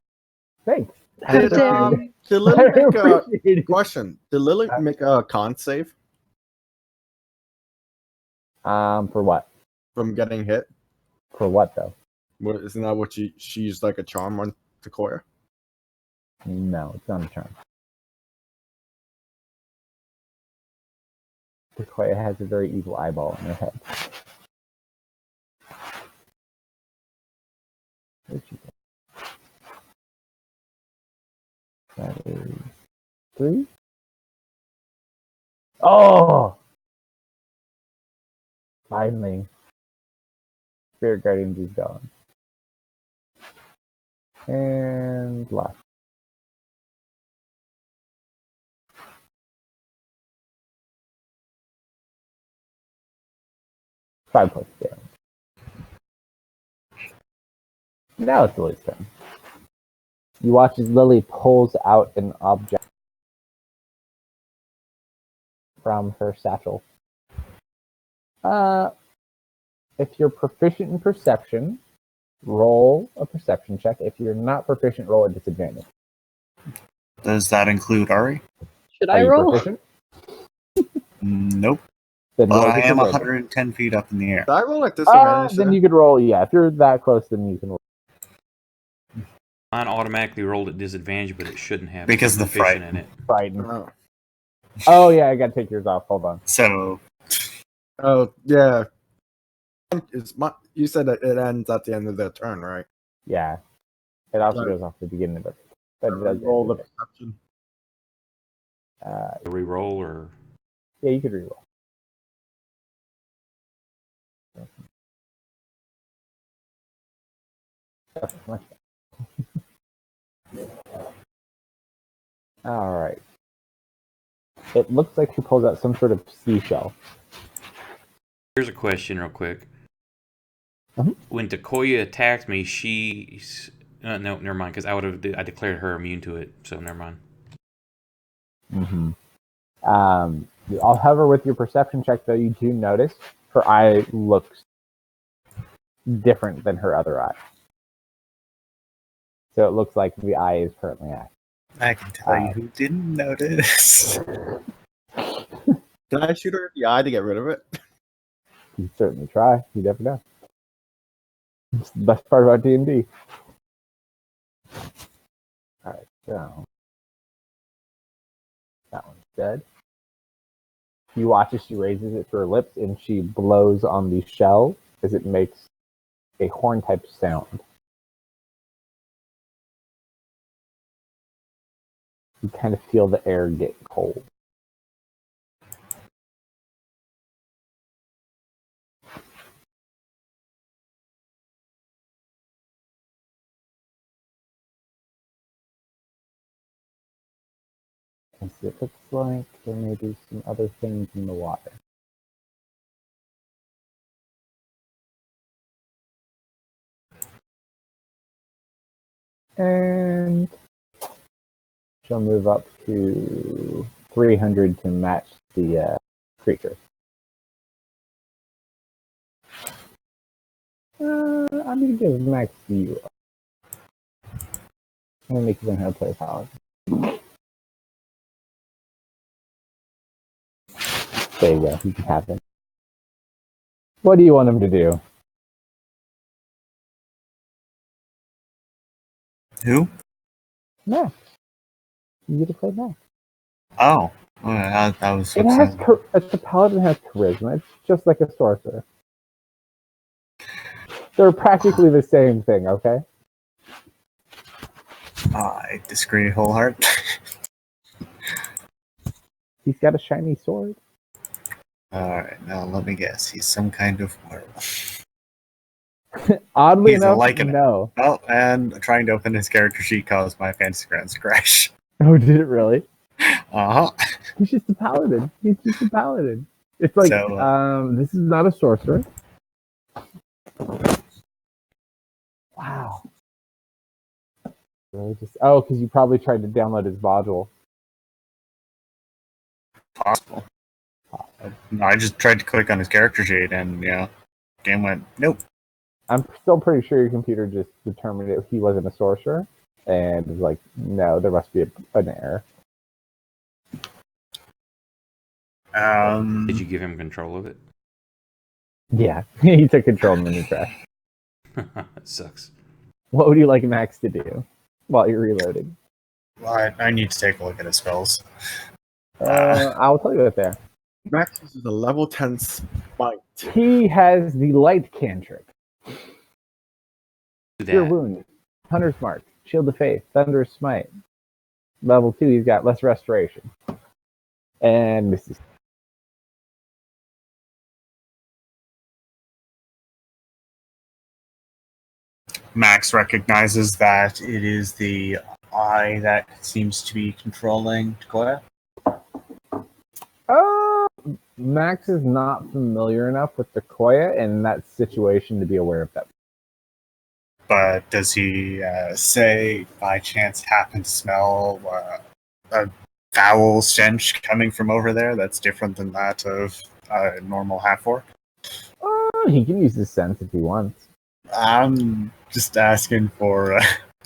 Speaker 1: Thanks.
Speaker 3: How
Speaker 6: Did,
Speaker 3: dare you.
Speaker 6: did Lily make a
Speaker 1: Appreciate it.
Speaker 6: question? Did Lily make a con save
Speaker 1: For what?
Speaker 6: from getting hit?
Speaker 1: For what though?
Speaker 6: What, isn't that what she used like a charm on Takoya?
Speaker 1: No, it's not a charm. Takoya has a very evil eyeball in her head. Where'd she go? That is 3. Oh! Finally. Spirit Guardians is gone. And last. Five plus damage. Now it's Lily's turn. You watch as Lily pulls out an object from her satchel. If you're proficient in perception, roll a perception check. If you're not proficient, roll a disadvantage.
Speaker 2: Does that include Ari?
Speaker 3: Should
Speaker 1: Are
Speaker 3: I
Speaker 1: you
Speaker 3: roll?
Speaker 1: proficient?
Speaker 2: Nope.
Speaker 1: Then
Speaker 2: But
Speaker 1: roll
Speaker 2: I am
Speaker 1: disadvantage.
Speaker 2: 110 feet up in the air.
Speaker 6: Did I roll like disadvantage?
Speaker 1: Then you could roll. Yeah, if you're that close, then you can roll.
Speaker 4: Mine automatically rolled at disadvantage, but it shouldn't have
Speaker 2: Because the
Speaker 4: proficient
Speaker 2: fright.
Speaker 4: in it.
Speaker 1: Frightened.
Speaker 6: Oh.
Speaker 1: Oh yeah, I gotta take yours off. Hold on.
Speaker 2: So,
Speaker 6: Oh yeah. You said that it ends at the end of their turn, right?
Speaker 1: Yeah, it also
Speaker 6: Right.
Speaker 1: goes off the beginning of it. But it does
Speaker 6: Roll the
Speaker 1: end it.
Speaker 6: perception.
Speaker 4: Reroll or
Speaker 1: Yeah, you could reroll. Okay, much better. All right. It looks like she pulls out some sort of seashell.
Speaker 4: here's a question, real quick.
Speaker 1: Mhm.
Speaker 4: When Takoya attacked me, she's no, never mind. Because I declared her immune to it, so never mind.
Speaker 1: Mm-hmm. However, with your perception check, though, you do notice her eye looks different than her other eye. So it looks like the eye is currently active.
Speaker 2: I can tell you who didn't notice.
Speaker 6: Did I shoot her in the eye to get rid of it?
Speaker 1: You certainly try. You never know. It's the best part about D&D. All right, so that one's dead. You watch as she raises it to her lips and she blows on the shell as it makes a horn-type sound. You kind of feel the air get cold. As it looks like there may be some other things in the water. And she'll move up to 300 to match the creature. I'm going to give Max 0. I'm going to make you learn how to play Power. There you go. You can have him. What do you want him to do?
Speaker 2: Who?
Speaker 1: Max. You get to play Max.
Speaker 2: Oh, that was.
Speaker 1: The paladin has charisma. It's just like a sorcerer. They're practically the same thing. Okay.
Speaker 2: I disagree wholeheartedly.
Speaker 1: He's got a shiny sword.
Speaker 2: Alright, now let me guess. He's some kind of werewolf.
Speaker 1: Oddly enough, no.
Speaker 2: Oh, and trying to open his character sheet caused my fantasy grounds to crash.
Speaker 1: Oh, did it really?
Speaker 2: Uh-huh.
Speaker 1: He's just a paladin. It's like, this is not a sorcerer. Wow. Really because you probably tried to download his module.
Speaker 2: Possible. I just tried to click on his character sheet and, game went, nope.
Speaker 1: I'm still pretty sure your computer just determined that he wasn't a sorcerer and was like, no, there must be an error.
Speaker 4: Did you give him control of it?
Speaker 1: Yeah, he took control and then he crashed.
Speaker 4: It sucks.
Speaker 1: What would you like Max to do while you're reloading?
Speaker 2: Well, I need to take a look at his spells.
Speaker 1: I'll tell you what there.
Speaker 6: Max is a level 10 smite.
Speaker 1: He has the light cantrip. Cure Wound, Hunter's Mark, Shield of Faith, Thunderous Smite. Level 2, he's got less restoration. And misses.
Speaker 2: Max recognizes that it is the eye that seems to be controlling Takoya.
Speaker 1: Max is not familiar enough with Takoya in that situation to be aware of that.
Speaker 2: But does he say, by chance, happen to smell a foul stench coming from over there that's different than that of a normal half-orc?
Speaker 1: He can use his sense if he wants.
Speaker 2: I'm just asking for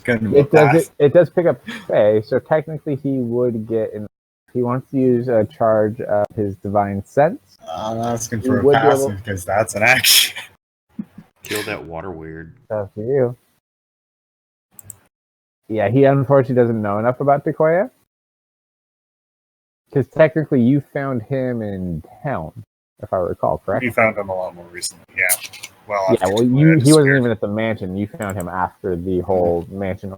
Speaker 2: kind of a
Speaker 1: It
Speaker 2: pass.
Speaker 1: does pick up Fey, so technically he would get if he wants to use a charge of his divine sense.
Speaker 2: I'm asking for a pass because that's an action.
Speaker 4: Kill that water weird.
Speaker 1: That's for you. Yeah, he unfortunately doesn't know enough about Takoya. Because technically you found him in town, if I recall, correct?
Speaker 2: You found him a lot more recently, yeah.
Speaker 1: He wasn't even at the mansion. You found him after the whole mansion.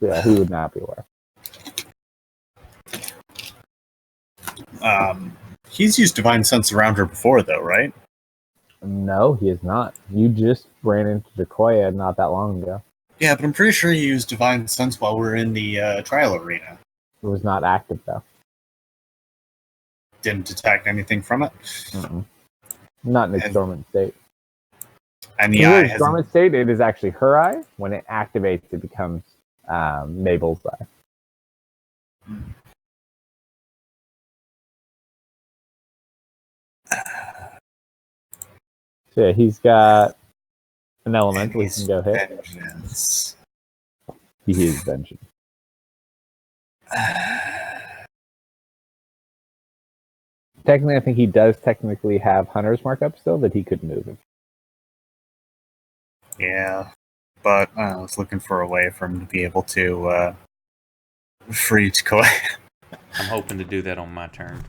Speaker 1: Yeah, he would not be aware.
Speaker 2: He's used Divine Sense around her before, though, right?
Speaker 1: No, he is not. You just ran into Takoya not that long ago.
Speaker 2: Yeah, but I'm pretty sure he used Divine Sense while we're in the trial arena.
Speaker 1: It was not active, though.
Speaker 2: Didn't detect anything from it?
Speaker 1: Mm-mm. Not in its dormant state.
Speaker 2: And the eye has
Speaker 1: dormant state, it is actually her eye. When it activates, it becomes Mabel's eye. So yeah, he's got an elemental he can go hit.
Speaker 2: Vengeance.
Speaker 1: He is vengeance. Technically, I think he does technically have Hunter's Mark up still that he could move it.
Speaker 2: Yeah, but I was looking for a way for him to be able to free Takoya.
Speaker 4: I'm hoping to do that on my turn.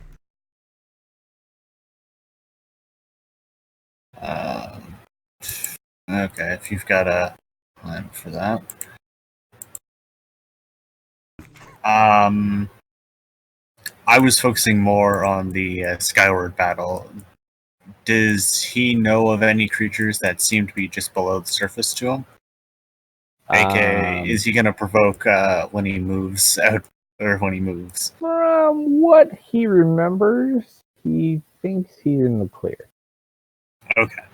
Speaker 2: Okay, if you've got a plan for that. I was focusing more on the Skyward battle. Does he know of any creatures that seem to be just below the surface to him? AKA, is he going to provoke when he moves out, or when he moves?
Speaker 1: From what he remembers, he thinks he's in the clear.
Speaker 2: Okay.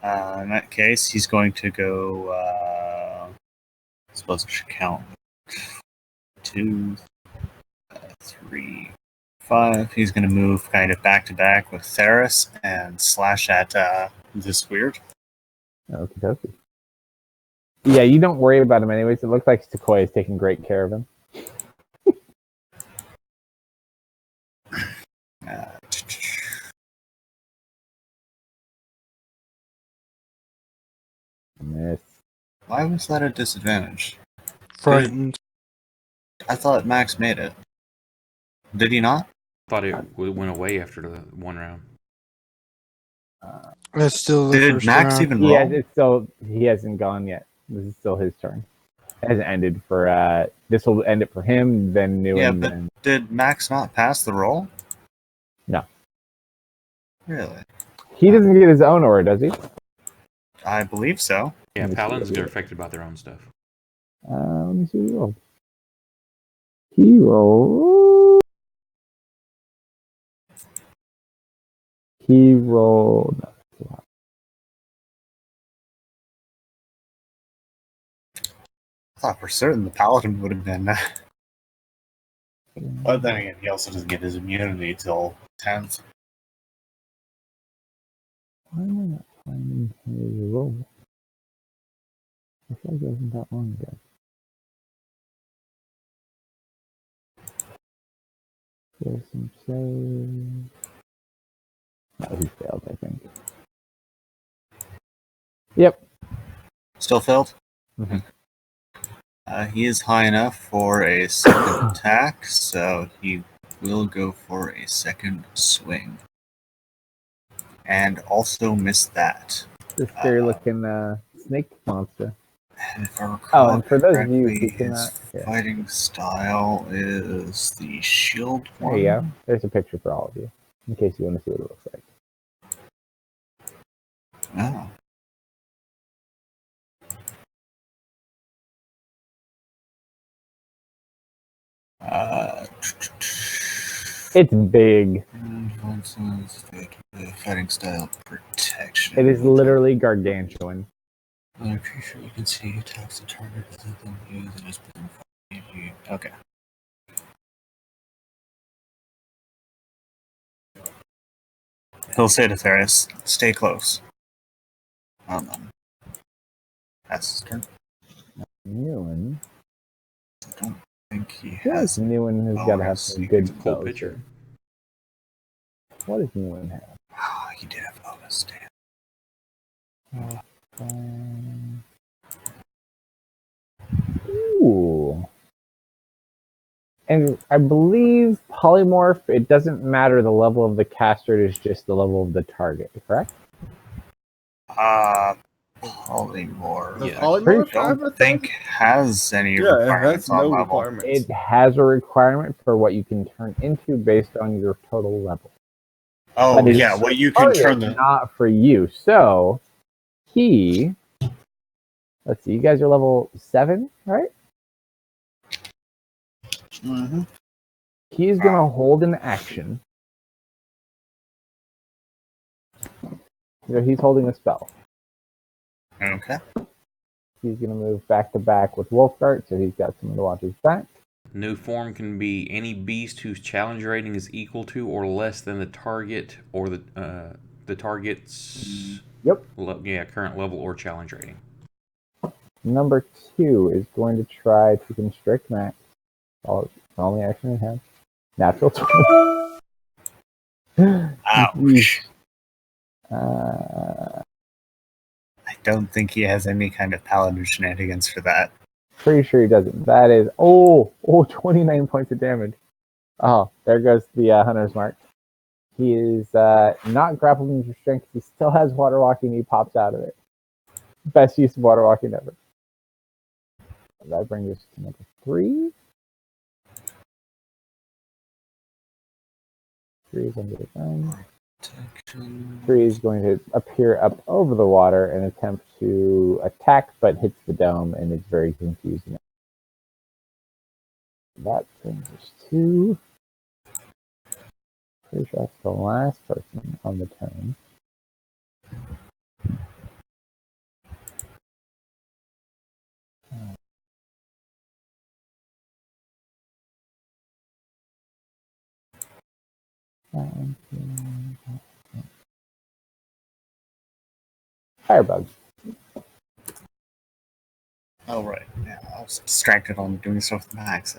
Speaker 2: In that case, he's going to go. I suppose I should count. 2, 3, 5. He's going to move kind of back to back with Theris and slash at this weird.
Speaker 1: Okay. Yeah, you don't worry about him anyways. It looks like Takoya is taking great care of him. Miss.
Speaker 2: Why was that a disadvantage?
Speaker 5: Frightened.
Speaker 2: I thought Max made it. Did he not?
Speaker 4: Thought it went away after the one round.
Speaker 5: That's still the
Speaker 2: Did
Speaker 5: first
Speaker 2: Max
Speaker 5: round.
Speaker 2: even
Speaker 1: Yeah,
Speaker 2: roll?
Speaker 1: it's still he hasn't gone yet. This is still his turn. It hasn't ended for this will end it for him, then Newen,
Speaker 2: Yeah, but
Speaker 1: then
Speaker 2: did Max not pass the roll?
Speaker 1: no.
Speaker 2: Really?
Speaker 1: He doesn't get his own aura, does he?
Speaker 2: I believe so.
Speaker 4: Yeah,
Speaker 1: Let me see
Speaker 4: paladins
Speaker 1: what
Speaker 4: get
Speaker 1: he-
Speaker 4: affected by their own stuff.
Speaker 1: Let me see what he rolled. He rolled. He rolled.
Speaker 2: I thought for certain the paladin would have been. But then again, he also doesn't get his immunity till 10th.
Speaker 1: Why am I not finding his roll? I feel like it wasn't that long ago. There's some save. No, he failed, I think. Yep.
Speaker 2: Still failed?
Speaker 1: Mhm.
Speaker 2: He is high enough for a second attack, so he will go for a second swing. And also miss that.
Speaker 1: The scary looking snake monster.
Speaker 2: And if I recall
Speaker 1: and for those of you
Speaker 2: correctly,
Speaker 1: who cannot.
Speaker 2: his
Speaker 1: Yeah,
Speaker 2: fighting style is the shield
Speaker 1: there
Speaker 2: one.
Speaker 1: you go. There's a picture for all of you, in case you want to see what it looks like.
Speaker 2: Oh.
Speaker 1: It's big.
Speaker 2: Fighting style protection.
Speaker 1: It is literally gargantuan.
Speaker 2: I'm pretty sure you can see attacks the target other than you that has been fighting you. Okay. He'll say to Therius, stay close. That's his turn.
Speaker 1: Newen.
Speaker 2: I don't think he
Speaker 1: Yes,
Speaker 2: has.
Speaker 1: Newen has got to have
Speaker 2: bonus.
Speaker 1: some good
Speaker 4: Cool
Speaker 1: spells.
Speaker 4: picture.
Speaker 1: Here. What does Newen have?
Speaker 2: Oh, he did have bonus, damn.
Speaker 1: Ooh. And I believe polymorph, it doesn't matter the level of the caster, it is just the level of the target, correct?
Speaker 2: Polymorph.
Speaker 8: Does
Speaker 4: Yeah.
Speaker 8: polymorph
Speaker 2: I
Speaker 8: have a
Speaker 2: don't think has any
Speaker 8: Yeah, it
Speaker 2: requirements
Speaker 8: has no
Speaker 2: on level.
Speaker 8: requirements.
Speaker 1: It has a requirement for what you can turn into based on your total level.
Speaker 2: Oh,
Speaker 1: But it's
Speaker 2: yeah, well, you can
Speaker 1: target,
Speaker 2: turn the.
Speaker 1: not for you. So he, let's see, you guys are level 7, right?
Speaker 2: Mm-hmm.
Speaker 1: He's gonna hold an action. So he's holding a spell.
Speaker 2: Okay.
Speaker 1: He's gonna move back to back with Wolfguard, so he's got someone to watch his back.
Speaker 4: New form can be any beast whose challenge rating is equal to or less than the target or the target's current level or challenge rating.
Speaker 1: Number 2 is going to try to constrict Max. Only action it has. Natural 20.
Speaker 2: Ouch.
Speaker 1: Uh,
Speaker 2: I don't think he has any kind of paladin shenanigans for that.
Speaker 1: pretty sure he doesn't. That is 29 points of damage. Oh, there goes the hunter's mark. He is not grappled into strength. He still has water walking. He pops out of it. Best use of water walking ever. That brings us to number 3. 3 is under the ground. 3 is going to appear up over the water and attempt to attack, but hits the dome and is very confusing. That brings us to. Pretty sure that's the last person on the turn. Firebug.
Speaker 2: Oh, right. Yeah, I was distracted on doing stuff with Max.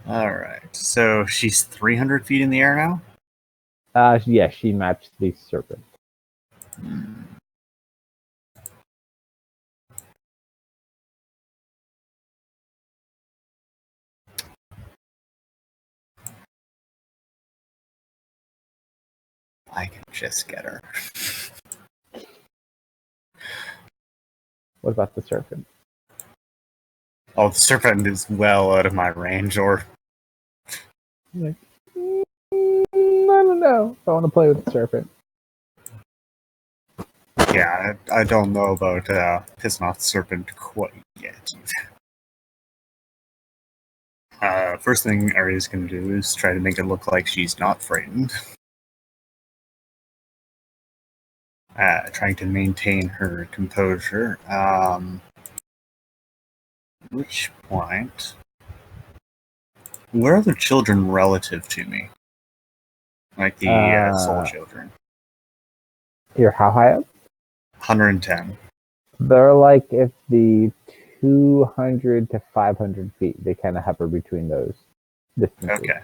Speaker 2: Alright, so she's 300 feet in the air now?
Speaker 1: Yeah, she matched the serpent.
Speaker 2: I can just get her.
Speaker 1: What about the serpent?
Speaker 2: Oh, the serpent is well out of my range, or...
Speaker 1: Like, I don't know if I want to play with the serpent.
Speaker 2: Yeah, I don't know about pissing off the serpent quite yet. First thing Aria's going to do is try to make it look like she's not frightened. Trying to maintain her composure. Which point? Where are the children relative to me? Like the soul children.
Speaker 1: You're how high up?
Speaker 2: 110.
Speaker 1: They're like if the 200 to 500 feet. They kind of hover between those distances.
Speaker 2: Okay.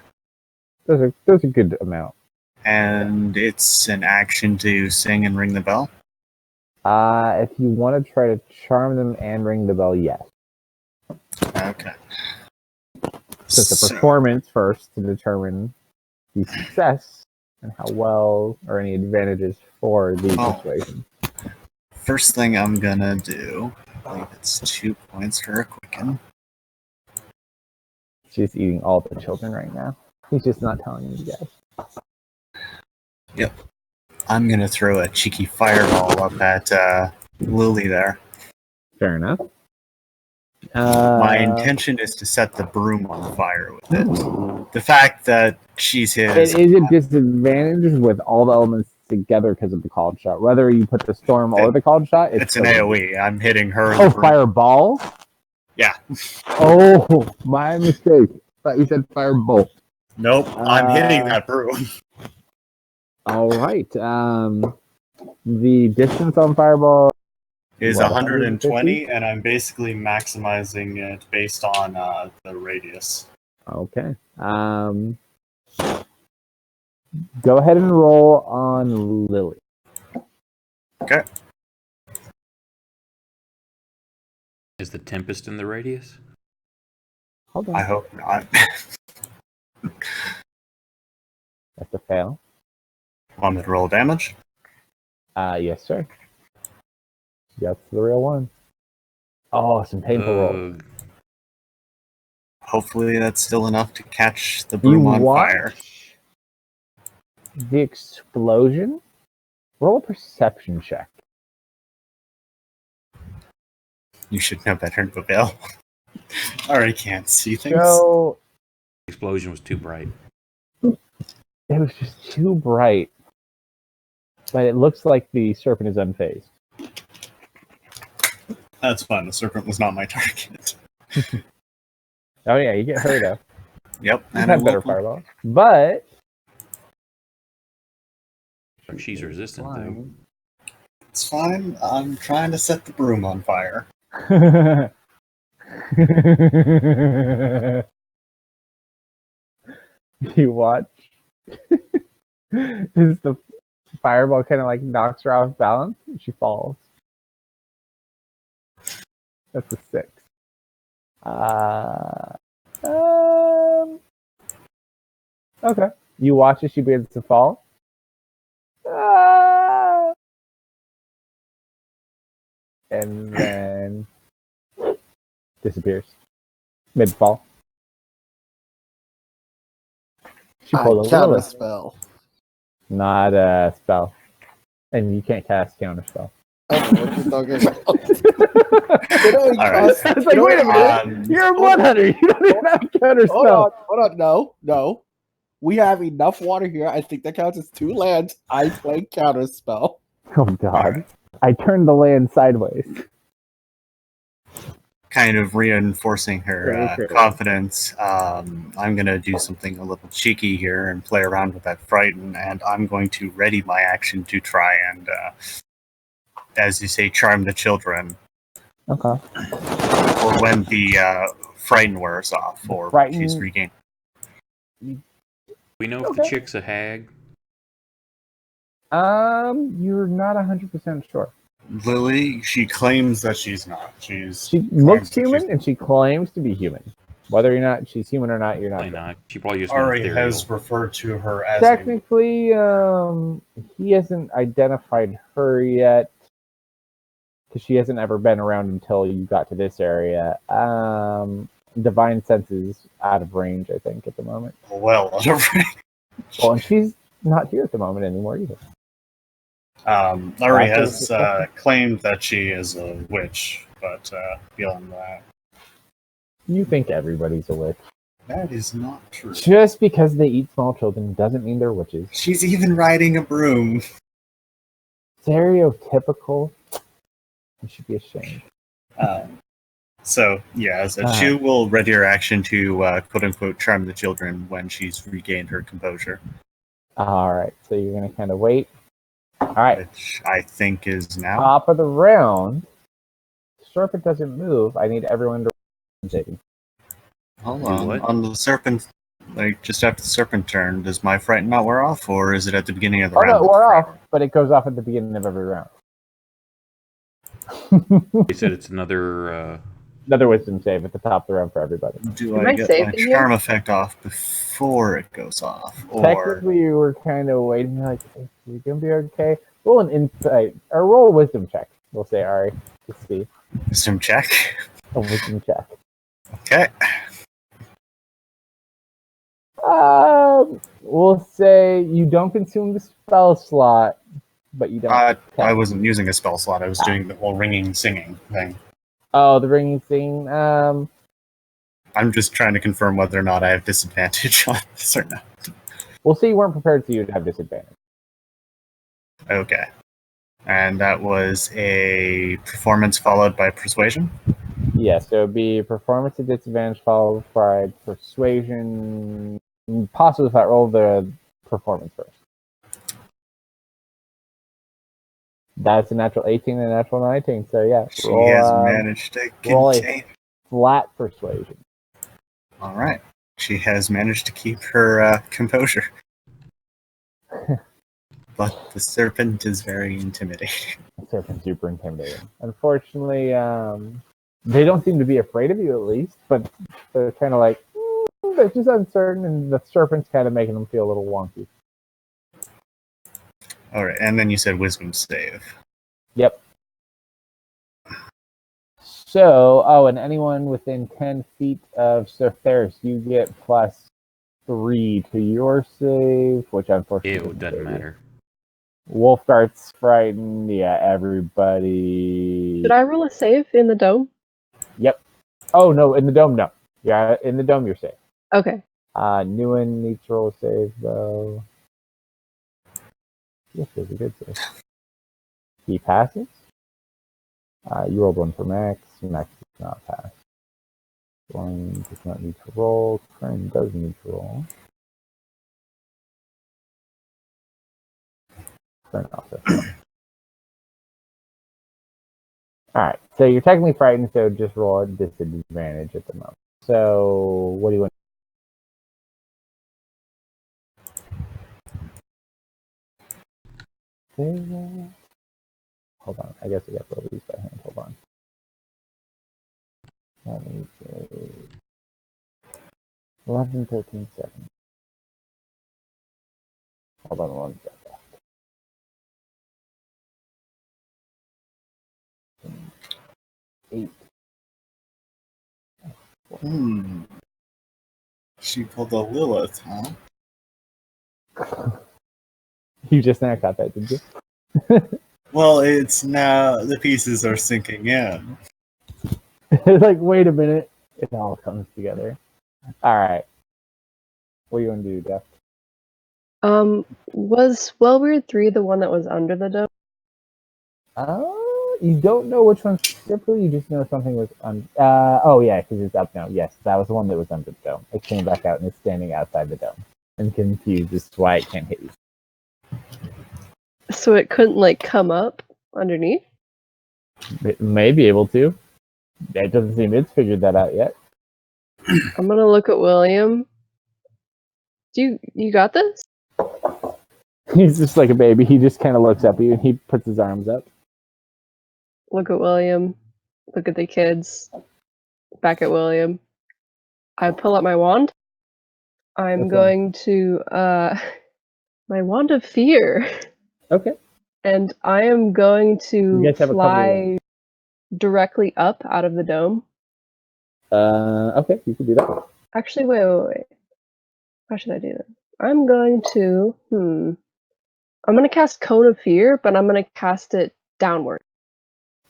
Speaker 1: Those are a good amount.
Speaker 2: And it's an action to sing and ring the bell?
Speaker 1: If you want to try to charm them and ring the bell, yes.
Speaker 2: Okay.
Speaker 1: So it's a performance first to determine the success and how well or any advantages for the situation.
Speaker 2: First thing I'm gonna do, I believe it's 2 points for a quicken.
Speaker 1: She's eating all the children right now. He's just not telling you guys.
Speaker 2: Yep. I'm gonna throw a cheeky fireball up at Lily there.
Speaker 1: Fair enough.
Speaker 2: My intention is to set the broom on fire with it. The fact that she's his...
Speaker 1: It is a disadvantage with all the elements together because of the called shot. Whether you put the storm or the called shot,
Speaker 2: it's an AoE. I'm hitting her.
Speaker 1: Oh, fireball?
Speaker 2: Yeah.
Speaker 1: Oh, my mistake. Thought you said firebolt.
Speaker 2: Nope, I'm hitting that broom.
Speaker 1: All right. The distance on fireball
Speaker 2: is 120, and I'm basically maximizing it based on the radius.
Speaker 1: Okay. Go ahead and roll on Lily.
Speaker 2: Okay.
Speaker 4: Is the Tempest in the radius?
Speaker 1: Hold on.
Speaker 2: I hope not.
Speaker 1: That's a fail.
Speaker 2: Want me to roll damage?
Speaker 1: Yes, sir. That's the real one. Oh, some painful rolls.
Speaker 2: Hopefully that's still enough to catch the broom on fire.
Speaker 1: The explosion? Roll a perception check.
Speaker 2: You should know better, Babel. I already can't see things.
Speaker 1: So,
Speaker 4: The explosion was too bright.
Speaker 1: It was just too bright. But it looks like the serpent is unfazed.
Speaker 2: That's fine. The serpent was not my target.
Speaker 1: Oh yeah, you get hurt though.
Speaker 2: Yep.
Speaker 1: You have better fireball. But
Speaker 4: She's resistant though.
Speaker 2: It's fine. I'm trying to set the broom on fire.
Speaker 1: You watch as the fireball kind of like knocks her off balance and she falls. That's a 6. Okay. You watch as she begins to fall. And then disappears. Mid-fall. She pulled
Speaker 6: a spell.
Speaker 1: Not a spell. And you can't cast counterspell.
Speaker 6: I don't know what you're talking about.
Speaker 1: I was like, wait a minute. You're a blood hunter. You don't even have counterspell.
Speaker 6: Hold on. No. We have enough water here. I think that counts as 2 lands. I play counterspell.
Speaker 1: Oh, God. I turned the land sideways.
Speaker 2: Kind of reinforcing her confidence. I'm going to do something a little cheeky here and play around with that frighten, and I'm going to ready my action to try and, as you say, charm the children.
Speaker 1: Okay.
Speaker 2: Or when the frighten wears off, or she's regained.
Speaker 4: We know if the chick's a hag.
Speaker 1: You're not 100% sure.
Speaker 2: Lily, she claims that she's not. She
Speaker 1: looks human and she claims to be human. Whether or not she's human or not, you're not.
Speaker 4: Probably not. She probably just been
Speaker 2: Ari
Speaker 4: ethereal.
Speaker 2: has referred to her as
Speaker 1: Technically, he hasn't identified her yet because she hasn't ever been around until you got to this area. Divine sense is out of range, I think, at the moment.
Speaker 2: well out of range.
Speaker 1: Well, and she's not here at the moment anymore either.
Speaker 2: Ari has claimed that she is a witch, but beyond that,
Speaker 1: You think everybody's a witch.
Speaker 2: that is not true.
Speaker 1: Just because they eat small children doesn't mean they're witches.
Speaker 2: She's even riding a broom.
Speaker 1: Stereotypical. You should be ashamed.
Speaker 2: So, yeah, as Chu will ready her action to quote-unquote charm the children when she's regained her composure.
Speaker 1: Alright, so you're going to kind of wait. Alright.
Speaker 2: Which I think is now.
Speaker 1: Top of the round. Serpent doesn't move. I need everyone to saving.
Speaker 2: Hold on. On the serpent, like just after the serpent turn, does my fright not wear off, or is it at the beginning of the round?
Speaker 1: No, it wore off, but it goes off at the beginning of every round.
Speaker 4: He said it's another
Speaker 1: wisdom save at the top of the round for everybody.
Speaker 2: Do I get my charm effect off before it goes off? Or...
Speaker 1: Technically, you were kind of waiting, like, is it going to be okay? Roll an insight, or roll a wisdom check, we'll say, Ari, to see.
Speaker 2: Wisdom check?
Speaker 1: A wisdom check.
Speaker 2: Okay.
Speaker 1: We'll say you don't consume the spell slot, but you don't.
Speaker 2: I wasn't using a spell slot. I was doing the whole ringing, singing thing.
Speaker 1: Oh, the ringing, singing.
Speaker 2: I'm just trying to confirm whether or not I have disadvantage on this or not.
Speaker 1: We'll see. You weren't prepared, so you'd have disadvantage.
Speaker 2: Okay. And that was a performance followed by persuasion?
Speaker 1: Yeah, so it'd be performance at disadvantage followed by persuasion. Possibly if I roll the performance first. That's a natural 18 and a natural 19, so yeah.
Speaker 2: She has managed to contain.
Speaker 1: Flat persuasion.
Speaker 2: Alright. She has managed to keep her composure. But the serpent is very intimidating.
Speaker 1: The serpent's super intimidating. Unfortunately, they don't seem to be afraid of you at least, but they're kind of like, they're just uncertain, and the serpent's kind of making them feel a little wonky.
Speaker 2: Alright, and then you said wisdom save.
Speaker 1: Yep. So, and anyone within 10 feet of Sir Ferris, you get +3 to your save, which unfortunately...
Speaker 4: It doesn't matter.
Speaker 1: Wolfguard's frightened. Yeah, everybody...
Speaker 3: Did I roll a save in the dome?
Speaker 1: Yep. Oh, no, in the dome, no. Yeah, in the dome, you're safe.
Speaker 3: Okay.
Speaker 1: Newen needs to roll a save, though. Yes, it's a good save. He passes. You rolled one for Max. Max does not pass. One does not need to roll. Karen does need to roll. Karen also. Alright, so you're technically frightened, so just roll a disadvantage at the moment. So, what do you want? Hold on, I guess I got to roll these by hand. Hold on. Let me say 11, 13, 7. Hold on one second. 8.
Speaker 2: She pulled a Lilith, huh?
Speaker 1: You just now got that, did you?
Speaker 2: Well, it's now the pieces are sinking in.
Speaker 1: Like, wait a minute. It all comes together. Alright. What do you want to do, Jeff?
Speaker 3: Was Wellweird 3 the one that was under the dome?
Speaker 1: You don't know which one specifically, you just know something was oh yeah, because it's up now. Yes, that was the one that was under the dome. It came back out and is standing outside the dome. And confused as to why it can't hit you.
Speaker 3: So it couldn't, like, come up underneath?
Speaker 1: It may be able to. It doesn't seem it's figured that out yet.
Speaker 3: I'm gonna look at William. You got this?
Speaker 1: He's just like a baby. He just kind of looks up at you and he puts his arms up.
Speaker 3: Look at William. Look at the kids. Back at William. I pull out my wand. I'm going to my wand of fear.
Speaker 1: Okay.
Speaker 3: And I am going
Speaker 1: You
Speaker 3: to
Speaker 1: guys have a couple
Speaker 3: fly directly up out of the dome.
Speaker 1: Okay, you can do that.
Speaker 3: Actually, wait. How should I do this? I'm going to I'm gonna cast Cone of Fear, but I'm gonna cast it downward.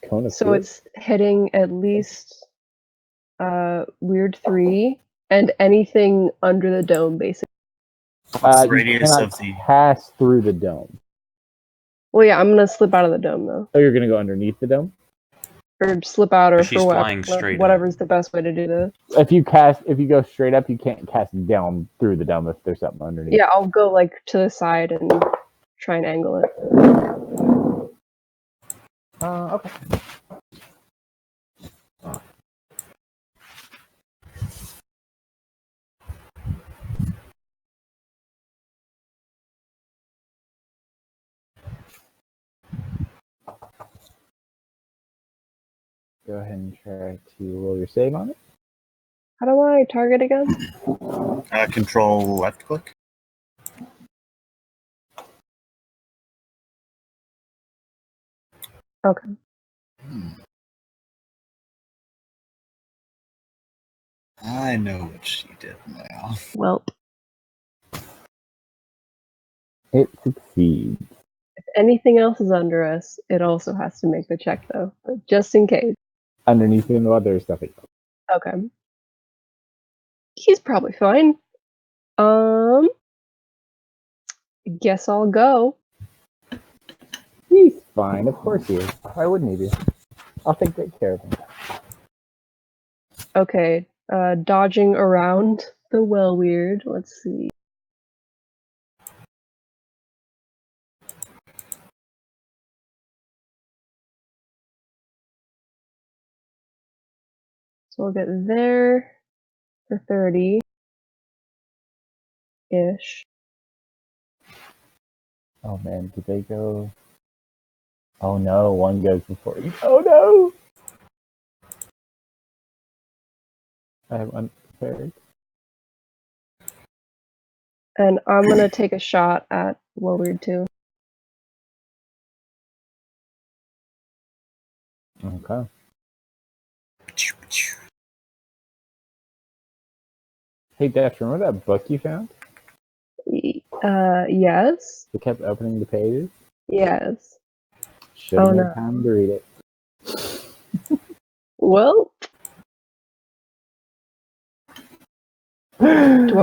Speaker 1: Cone of
Speaker 3: So
Speaker 1: Fear?
Speaker 3: it's hitting at least weird 3 and anything under the dome, basically.
Speaker 2: What's the
Speaker 1: You
Speaker 2: radius
Speaker 1: cannot
Speaker 2: of the?
Speaker 1: pass through the dome.
Speaker 3: Well, yeah, I'm gonna slip out of the dome though,
Speaker 1: Oh, you're gonna go underneath the dome?
Speaker 3: or slip out, or
Speaker 4: She's
Speaker 3: for
Speaker 4: flying straight up.
Speaker 3: whatever's the best way to do this.
Speaker 1: If you go straight up, you can't cast down through the dome if there's something underneath.
Speaker 3: Yeah, I'll go like to the side and try and angle it.
Speaker 1: Okay. Go ahead and try to roll your save on it.
Speaker 3: How do I target again?
Speaker 2: Control left click.
Speaker 3: Okay.
Speaker 2: I know what she did now.
Speaker 3: Welp.
Speaker 1: It succeeds.
Speaker 3: If anything else is under us, it also has to make the check though, but just in case.
Speaker 1: Underneath the other stuff.
Speaker 3: Okay. He's probably fine. Guess I'll go.
Speaker 1: He's fine, of course he is. Why wouldn't he be? I'll take great care of him.
Speaker 3: Okay. Dodging around the well weird. Let's see. So we'll get there for 30 ish.
Speaker 1: Oh man, did they go? Oh no, one goes before you. Oh no! I have unprepared.
Speaker 3: And I'm gonna take a shot at well weird too.
Speaker 1: Okay. Hey Dash, remember that book you found?
Speaker 3: Yes.
Speaker 1: It kept opening the pages?
Speaker 3: Yes.
Speaker 1: Should have
Speaker 3: Oh,
Speaker 1: made
Speaker 3: no.
Speaker 1: time to read it.
Speaker 3: Well, do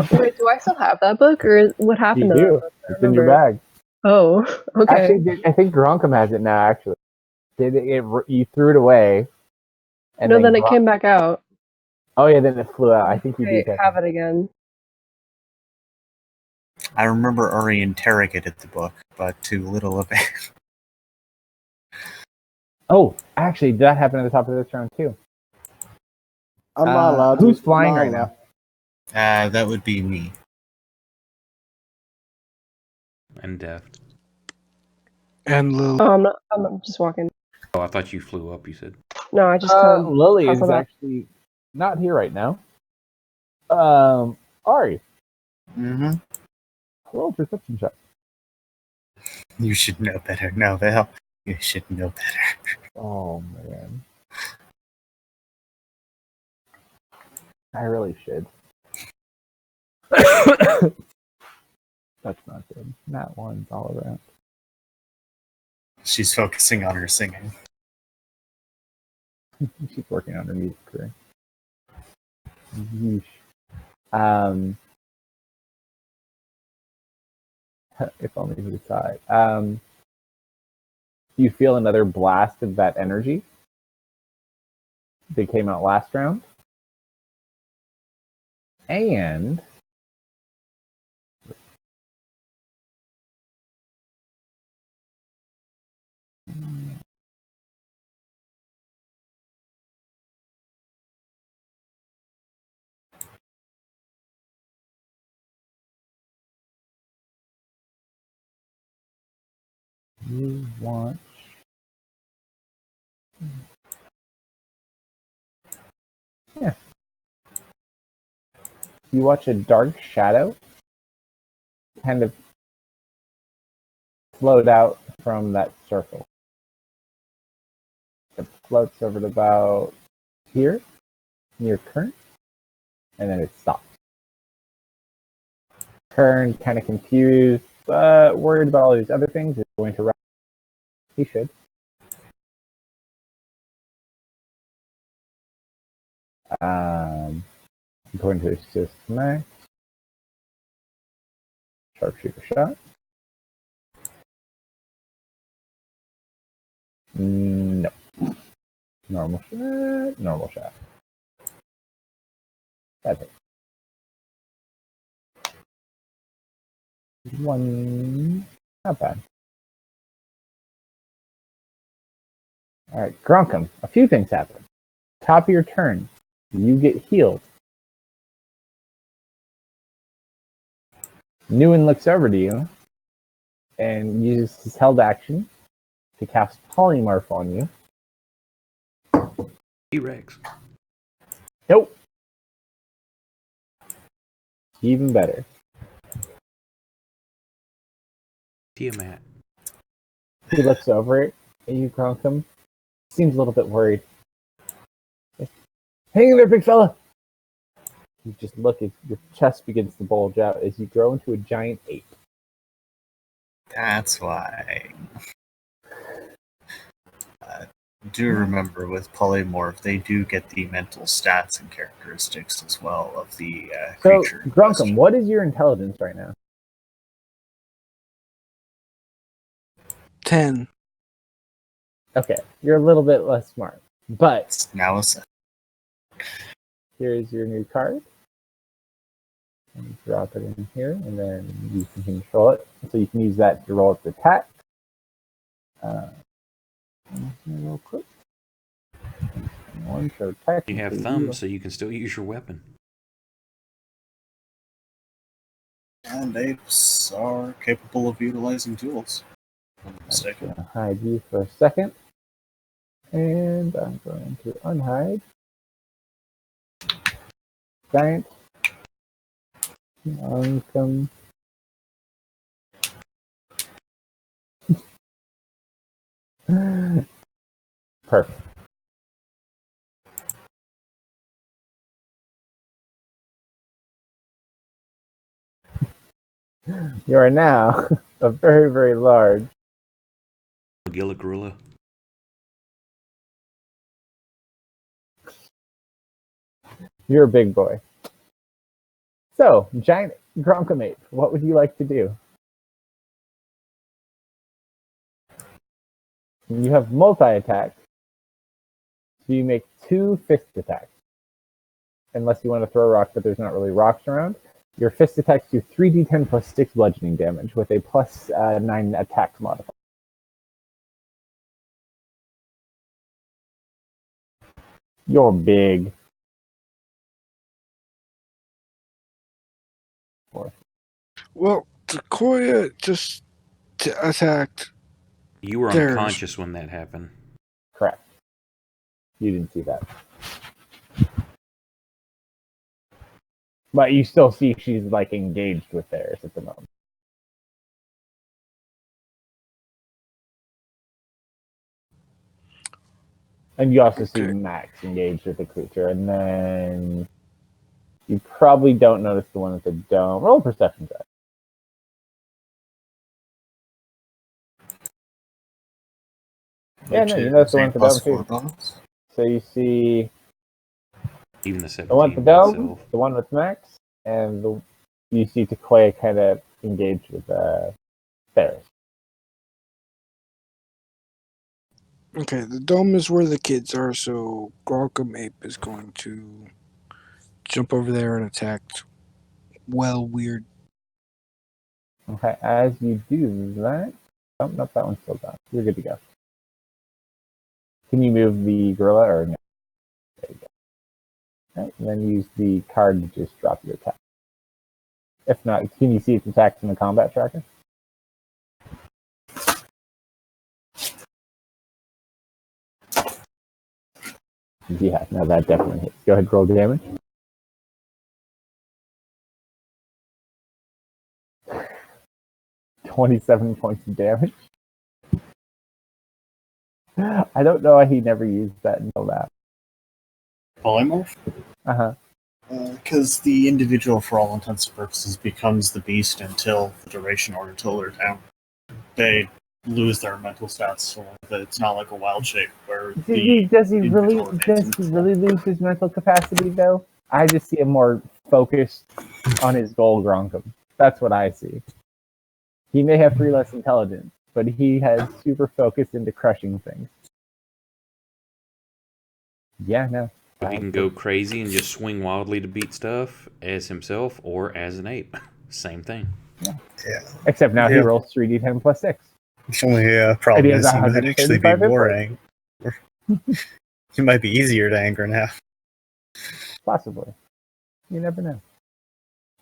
Speaker 3: I still have that book, or what happened
Speaker 1: You
Speaker 3: to that
Speaker 1: do.
Speaker 3: book?
Speaker 1: It's in your bag.
Speaker 3: Oh, okay.
Speaker 1: Actually, I think Gronkum has it now, actually. You threw it away. And
Speaker 3: No, then it came back out.
Speaker 1: Oh yeah, then it flew out. I think you do
Speaker 3: have it again.
Speaker 2: I remember Uri interrogated the book, but too little of it.
Speaker 1: Oh, actually, that happened at the top of this round too.
Speaker 6: I'm not allowed.
Speaker 1: Who's flying right now?
Speaker 2: That would be me.
Speaker 4: And Deft.
Speaker 5: And Lily.
Speaker 3: Oh, I'm just walking.
Speaker 4: Oh, I thought you flew up, you said.
Speaker 3: No, I just kind of
Speaker 1: Lily is actually not here right now. Ari.
Speaker 2: Mm-hmm.
Speaker 1: Roll perception check.
Speaker 2: You should know better. No, Val. You should know better.
Speaker 1: Oh man. I really should. That's not good. Not ones all around.
Speaker 2: She's focusing on her singing.
Speaker 1: She's working on her music career. Yeesh. If only he would try. You feel another blast of that energy that came out last round. And you want you watch a dark shadow kind of float out from that circle. It floats over to about here, near Kern, and then it stops. Kern, kind of confused, but worried about all these other things, is going to run. He should. Going to assist Max. Sharpshooter shot. No. Normal shot. Normal shot. That's it. One. Not bad. Alright, Grunkum. A few things happen. Top of your turn, you get healed. Newen looks over to you and uses his held action to cast Polymorph on you.
Speaker 4: T-Rex.
Speaker 1: Nope. Even better.
Speaker 4: Tiamat.
Speaker 1: He looks over it at you, Grunkum. Seems a little bit worried. Hang in there, big fella! You just look as your chest begins to bulge out as you grow into a giant ape.
Speaker 2: That's why. Do remember with polymorph, they do get the mental stats and characteristics as well of the creature.
Speaker 1: So, Grunkum, what is your intelligence right now?
Speaker 5: 10.
Speaker 1: Okay, you're a little bit less smart, but
Speaker 2: It's now a set.
Speaker 1: here's your new card. And drop it in here, and then you can control it. So you can use that to roll its attack. Real quick. One show attack.
Speaker 4: You have thumbs, so you can still use your weapon.
Speaker 2: And apes are capable of utilizing tools.
Speaker 1: I'm going to hide you for a second. And I'm going to unhide. Giant. Come. Perfect. You are now a very, very large
Speaker 4: Gila gorilla.
Speaker 1: You're a big boy. So, giant Gronkamate, what would you like to do? You have multi-attack. So you make 2 fist attacks. Unless you want to throw a rock, but there's not really rocks around. Your fist attacks do 3d10 plus 6 bludgeoning damage with a plus 9 attack modifier. You're big.
Speaker 5: Well, Sequoia just attacked.
Speaker 4: You were
Speaker 5: There's-
Speaker 4: unconscious when that happened.
Speaker 1: Correct. You didn't see that. But you still see she's like engaged with theirs at the moment. And you also see
Speaker 5: Okay.
Speaker 1: Max engaged with the creature, and then you probably don't notice the one at the dome. Roll a perception check. Yeah, no, you notice the one at the dome too.
Speaker 2: Bonus.
Speaker 1: So you see
Speaker 4: Even the
Speaker 1: the one at
Speaker 4: 17
Speaker 1: the dome,
Speaker 4: itself.
Speaker 1: the one with Max, and you see Takoya kind of engaged with Ferris.
Speaker 5: Okay, the dome is where the kids are, so Grockum Ape is going to jump over there and attack. Well, weird.
Speaker 1: Okay, as you do that, oh, nope, that one's still done. You're good to go. Can you move the gorilla or no? There you go. Right, and then use the card to just drop your attack. If not, can you see its attacks in the combat tracker? Yeah, no, that definitely hits. Go ahead, roll the damage. 27 points of damage. I don't know why he never used that until that.
Speaker 2: Polymorph?
Speaker 1: Uh-huh.
Speaker 2: Because the individual, for all intents and purposes, becomes the beast until the duration or until they're down. They lose their mental stats, so it's not like a wild shape where
Speaker 1: Does he really lose his mental capacity though? I just see him more focused on his goal, Gronkum. That's what I see. He may have 3 less intelligence, but he has super focused into crushing things. Yeah, no.
Speaker 4: But he can go crazy and just swing wildly to beat stuff as himself or as an ape. Same thing.
Speaker 1: Yeah. Except now he rolls 3d10 plus 6.
Speaker 2: The only problem is he might actually be
Speaker 1: 135 hit
Speaker 2: more
Speaker 1: points.
Speaker 2: angry. He might be easier to anger now.
Speaker 1: Possibly. You never know.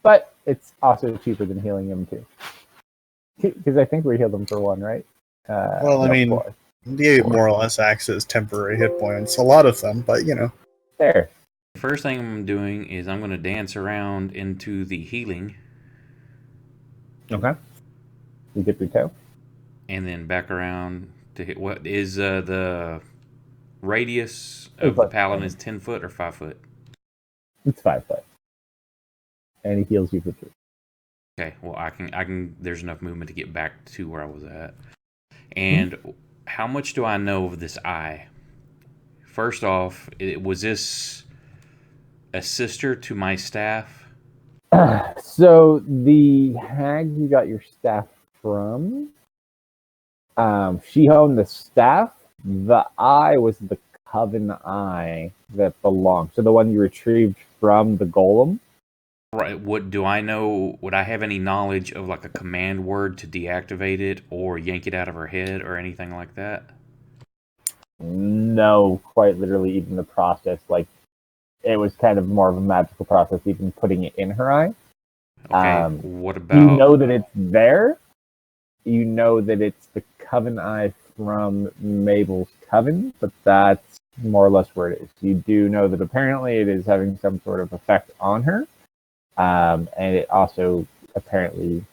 Speaker 1: But it's also cheaper than healing him too. Because I think we healed him for 1, right?
Speaker 2: Well, I mean,
Speaker 1: 4.
Speaker 2: the ape more or less acts as temporary hit points. A lot of them, but you know.
Speaker 1: There.
Speaker 4: The first thing I'm doing is I'm going to dance around into the healing.
Speaker 1: Okay. You dip your toe.
Speaker 4: And then back around to hit. What is the radius of the paladin? Is 10 foot or 5 foot?
Speaker 1: It's 5 foot. And he heals you for 3.
Speaker 4: Okay, well I can there's enough movement to get back to where I was at. And how much do I know of this eye? First off, was this a sister to my staff?
Speaker 1: So the hag you got your staff from, she owned the staff. The eye was the coven eye that belonged. So the one you retrieved from the golem.
Speaker 4: Right. What do I know? Would I have any knowledge of like a command word to deactivate it or yank it out of her head or anything like that?
Speaker 1: No, quite literally, even the process, like it was kind of more of a magical process, even putting it in her eye.
Speaker 4: Okay. What about?
Speaker 1: You know that it's there. You know that it's the coven eye from Mabel's coven, but that's more or less where it is. You do know that apparently it is having some sort of effect on her. And it also apparently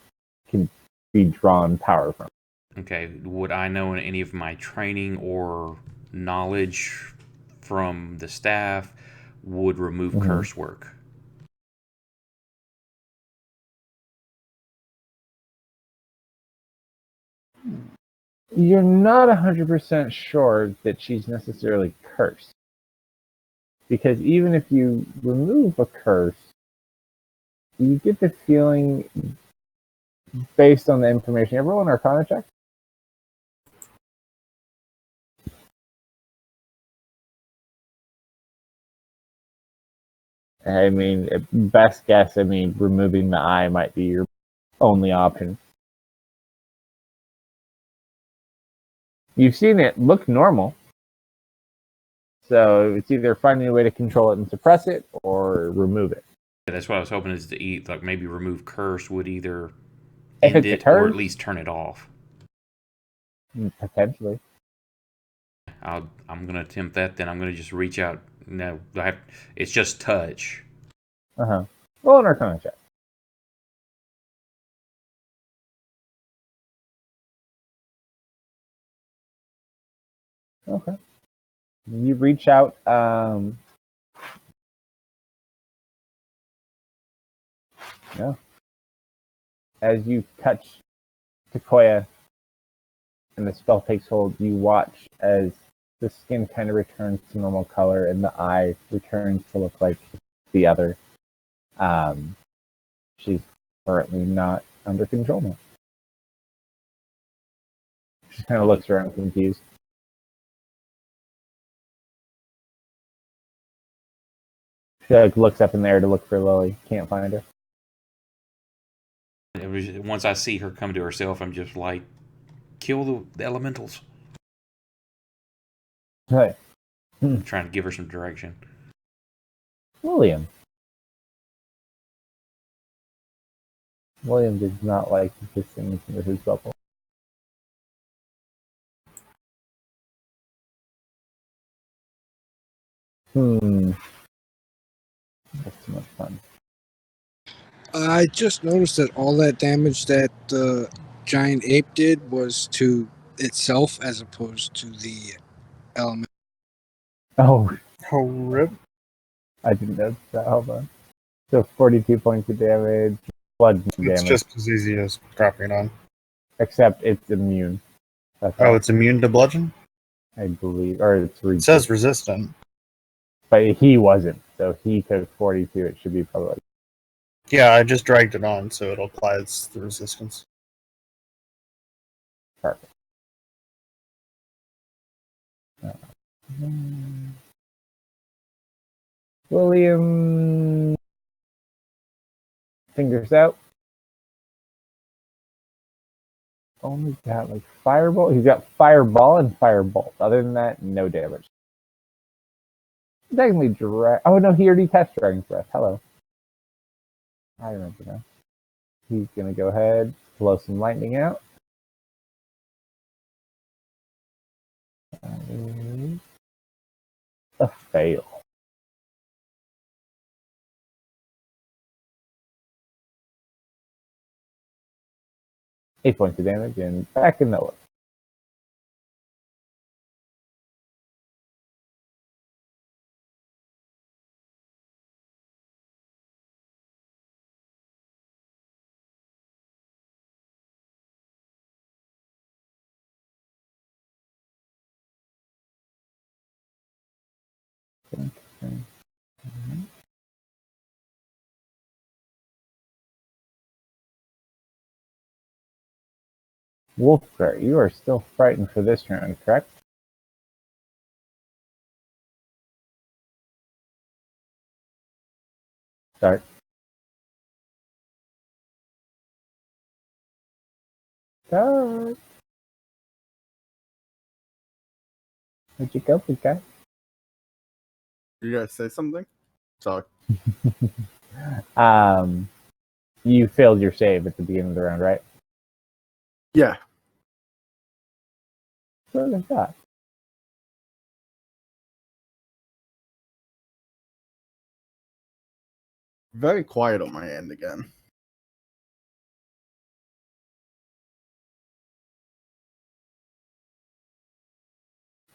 Speaker 1: can be drawn power from.
Speaker 4: Okay. Would I know in any of my training or knowledge from the staff would remove curse work?
Speaker 1: You're not 100% sure that she's necessarily cursed. Because even if you remove a curse, you get the feeling, based on the information. Everyone, Arcana check. I mean, best guess, removing the eye might be your only option. You've seen it look normal. So it's either finding a way to control it and suppress it or remove it.
Speaker 4: That's what I was hoping is to eat, like maybe remove curse would either end it or at least turn it off.
Speaker 1: Potentially.
Speaker 4: I'm going to attempt that, then I'm going to just reach out. No, it's just touch.
Speaker 1: Roll an Arcana check. Okay. You reach out. Yeah. As you touch Takoya and the spell takes hold, you watch as the skin kind of returns to normal color and the eye returns to look like the other. She's currently not under control now. She kind of looks around confused. She looks up in the air to look for Lily. Can't find her.
Speaker 4: Once I see her come to herself, I'm just like, kill the elementals.
Speaker 1: Right.
Speaker 4: I'm trying to give her some direction.
Speaker 1: William does not like this thing with his bubble. That's too much fun.
Speaker 5: I just noticed that all that damage that giant ape did was to itself as opposed to the element.
Speaker 1: Oh,
Speaker 6: Oh, rip.
Speaker 1: I didn't know that. Hold on. So 42 points of damage, blood
Speaker 6: It's
Speaker 1: damage,
Speaker 6: just as easy as dropping it on.
Speaker 1: except it's immune. That's
Speaker 6: Oh,
Speaker 1: all,
Speaker 6: it's immune to bludgeon?
Speaker 1: I believe, or it's
Speaker 6: It says resistant.
Speaker 1: but he wasn't, so he took 42. It should be probably like,
Speaker 6: Yeah, I just dragged it on, so it applies the resistance.
Speaker 1: perfect. William, fingers out. Only got like fireball. He's got fireball and firebolt. Other than that, no damage. Technically, oh no, he already cast Dragon's Breath. Hello. I remember now. He's gonna go ahead, blow some lightning out. That is a fail. Eight points of damage and back in the look. Wolfgar, you are still frightened for this round, correct? Start. Start. Where'd you go, big guy?
Speaker 6: You guys say something? Sorry.
Speaker 1: You failed your save at the beginning of the round, right?
Speaker 6: Yeah.
Speaker 1: So like that.
Speaker 6: Very quiet on my end again.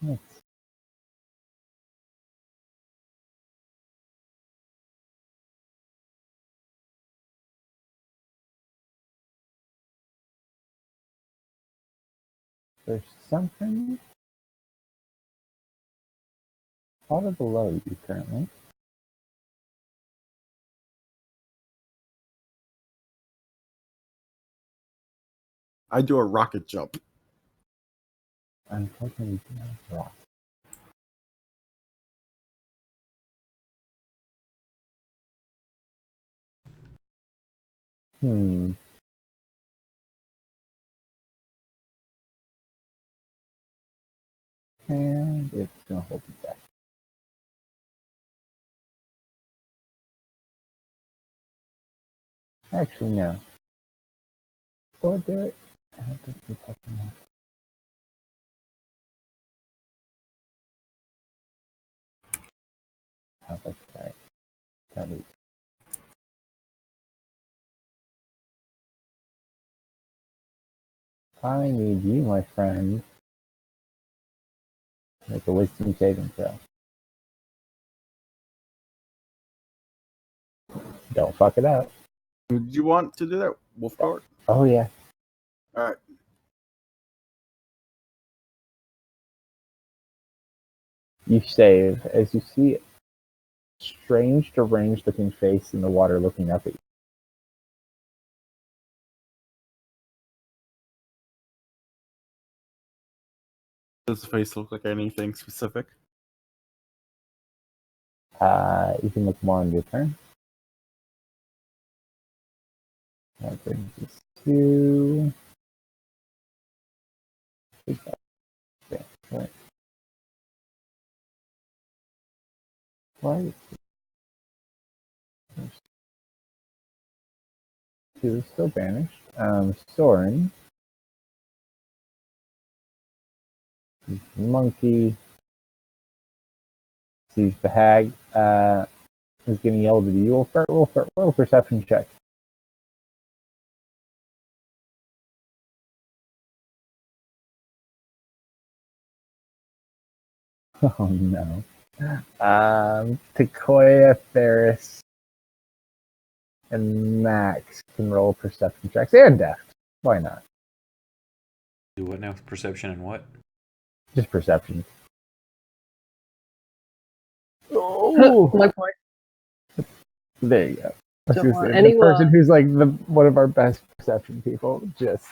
Speaker 1: Nice. There's something far below you currently.
Speaker 6: I do a rocket jump.
Speaker 1: Unfortunately, you cannot drop. Hmm. And it's gonna hold you back. Actually, no. Go do it. I don't think you're touching that. How about that? That is. I need you, my friend. Make a wisdom saving throw. Don't fuck it up.
Speaker 6: Do you want to do that, Wolfguard?
Speaker 1: Oh yeah.
Speaker 6: Alright.
Speaker 1: You save as you see a strange, deranged looking face in the water looking up at you.
Speaker 6: Does the face look like anything specific?
Speaker 1: You can look more on your turn. That brings us to. Okay, right. Why is this? Two is still banished. Soren. Monkey. Sees the hag. Is getting yelled at you. Roll perception check. Oh no. Takoya, Ferris, and Max can roll perception checks and death. Why not?
Speaker 4: Do what now? Perception and what?
Speaker 1: Just perception. Oh,
Speaker 3: 1 point.
Speaker 1: there you go. I was
Speaker 3: Don't
Speaker 1: gonna
Speaker 3: want
Speaker 1: say,
Speaker 3: any
Speaker 1: the person who's like one of our best perception people, just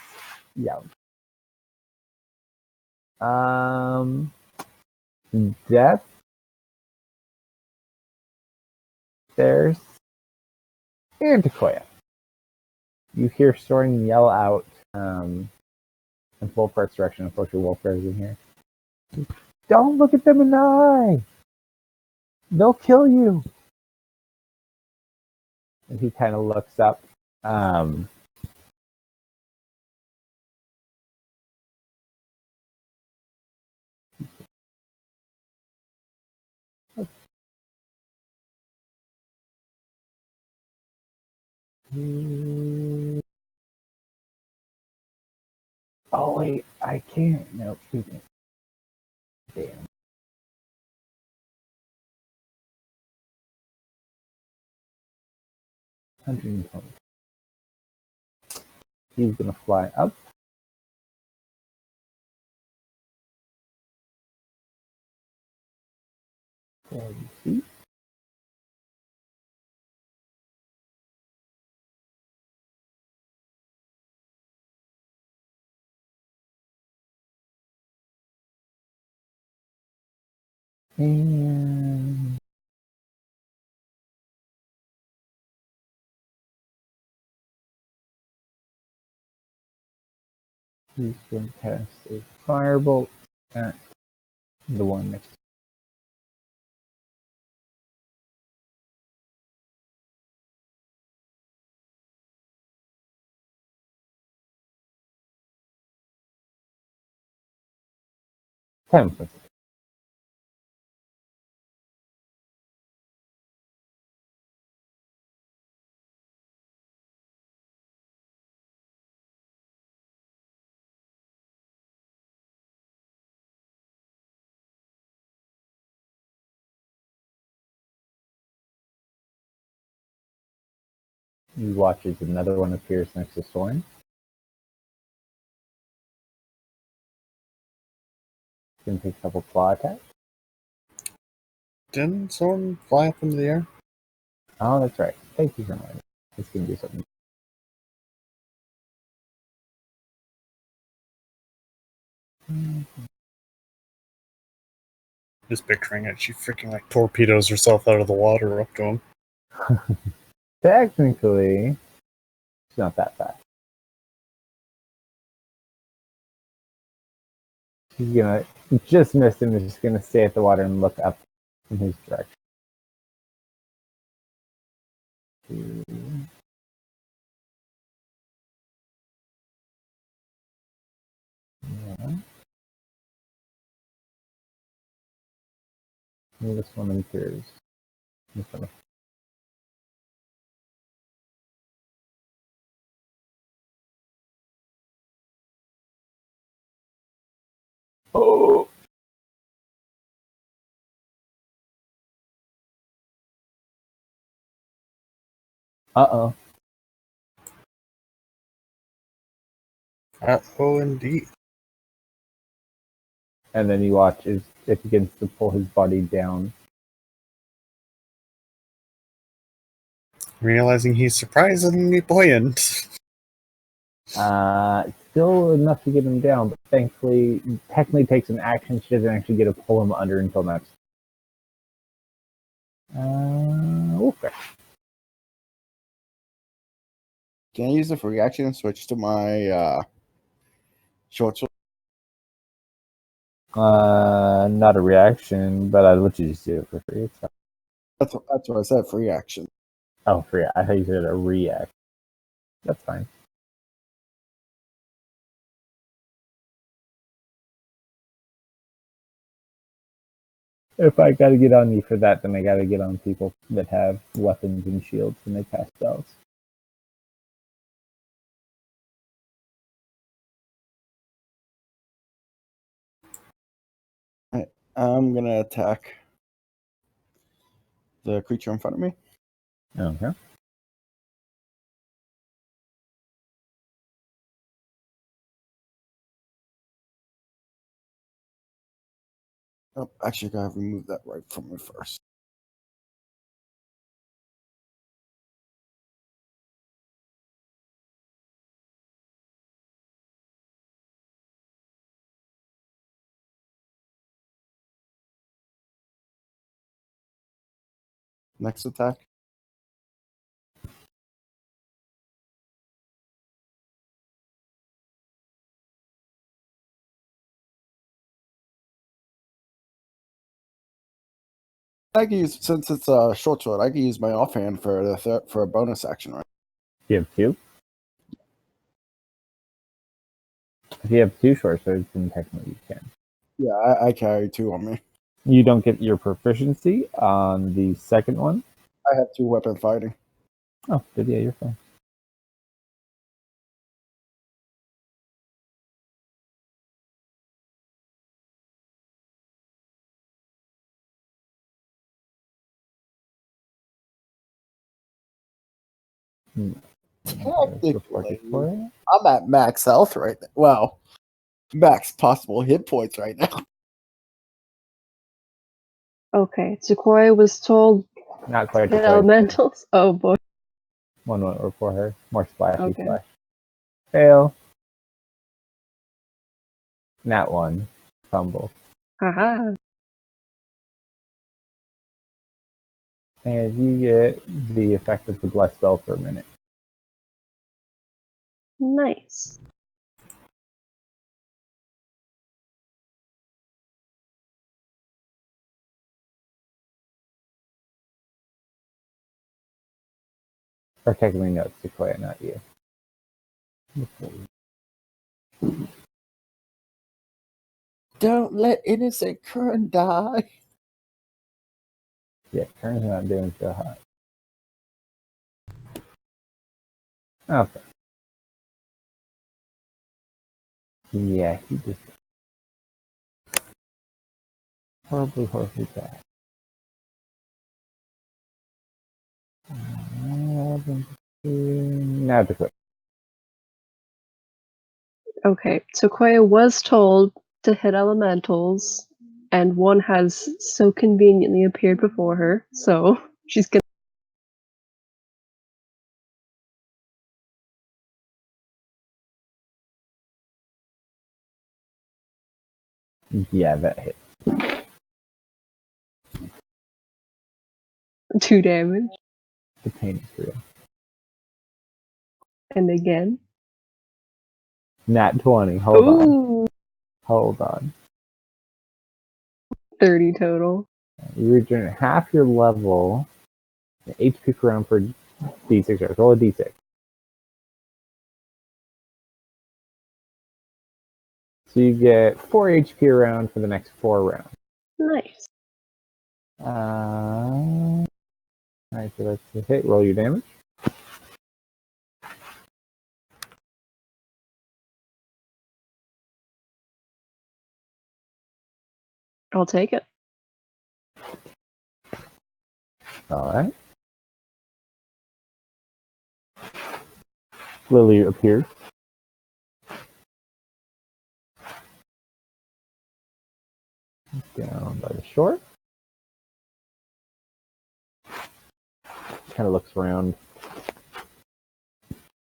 Speaker 1: death. There's and Takoya. You hear Soren yell out in Wolfgart's direction. Unfortunately, Wolfgart's in here. Don't look at them in the eye. They'll kill you. And he kind of looks up. Oh wait, I can't. No, excuse me. Damn. He's gonna fly up. Feet. And he's going to cast a firebolt at the one next. 10 foot. You watch as another one appears next to Soren. He's going to take a couple claw attacks.
Speaker 2: Didn't someone fly up into the air?
Speaker 1: Oh, that's right. Thank you for reminding me. It's going to do something.
Speaker 2: Just picturing it. She freaking like torpedoes herself out of the water up to him.
Speaker 1: Technically, it's not that fast. He's gonna just missed him. He's just gonna stay at the water and look up in his direction. Yeah. And this one appears. This one. Oh. Uh-oh.
Speaker 2: Uh-oh, indeed.
Speaker 1: And then you watch as it begins to pull his body down.
Speaker 2: Realizing he's surprisingly buoyant.
Speaker 1: Still enough to get him down, but thankfully, technically takes an action. She doesn't actually get to pull him under until next. Okay.
Speaker 6: Can I use the free action and switch to my short sword?
Speaker 1: Not a reaction, but I'd let you just do it for free.
Speaker 6: That's what I said, free action.
Speaker 1: Oh, free. I thought you said a react. That's fine. If I gotta get on you for that, then I gotta get on people that have weapons and shields when they cast spells.
Speaker 6: I'm gonna attack the creature in front of me.
Speaker 1: Okay.
Speaker 6: Oh, actually, I gotta remove that right from me first. Next attack. I can use, since it's a short sword, I can use my offhand for for a bonus action, right?
Speaker 1: You have two? If you have two short swords, then technically you can.
Speaker 6: Yeah, I carry two on me.
Speaker 1: You don't get your proficiency on the second one.
Speaker 6: I have two weapon fighting.
Speaker 1: Oh, good. Yeah, you're fine.
Speaker 6: Technically, I'm at max health right now. Well, max possible hit points right now.
Speaker 3: Okay, Sequoia was told
Speaker 1: Not quite.
Speaker 3: hit elementals. Oh boy.
Speaker 1: One or for her. More splashy
Speaker 3: Okay.
Speaker 1: splash. Fail. Nat one. Fumble.
Speaker 3: Haha.
Speaker 1: And you get the effect of the blessed spell for a minute.
Speaker 3: Nice.
Speaker 1: Or technically, no, it's Sequoia, not you.
Speaker 6: Don't let innocent Kern die.
Speaker 1: Yeah, Kern's not doing so hot. Okay. Yeah, he just horribly bad. Now to quit.
Speaker 3: Okay, Sequoia was told to hit elementals, and one has so conveniently appeared before her, so she's gonna.
Speaker 1: Yeah, that hit.
Speaker 3: 2 damage.
Speaker 1: The pain is real.
Speaker 3: And again.
Speaker 1: Nat 20. Hold on.
Speaker 3: Ooh!
Speaker 1: Hold on.
Speaker 3: 30 total.
Speaker 1: You regenerate half your level. HP per round for D6 rolls. Roll a D6. So you get 4 HP around for the next 4 rounds.
Speaker 3: Nice.
Speaker 1: Alright, so that's the hit. Roll your damage.
Speaker 3: I'll take it.
Speaker 1: Alright. Lily appears. Down by the shore. Kind of looks around.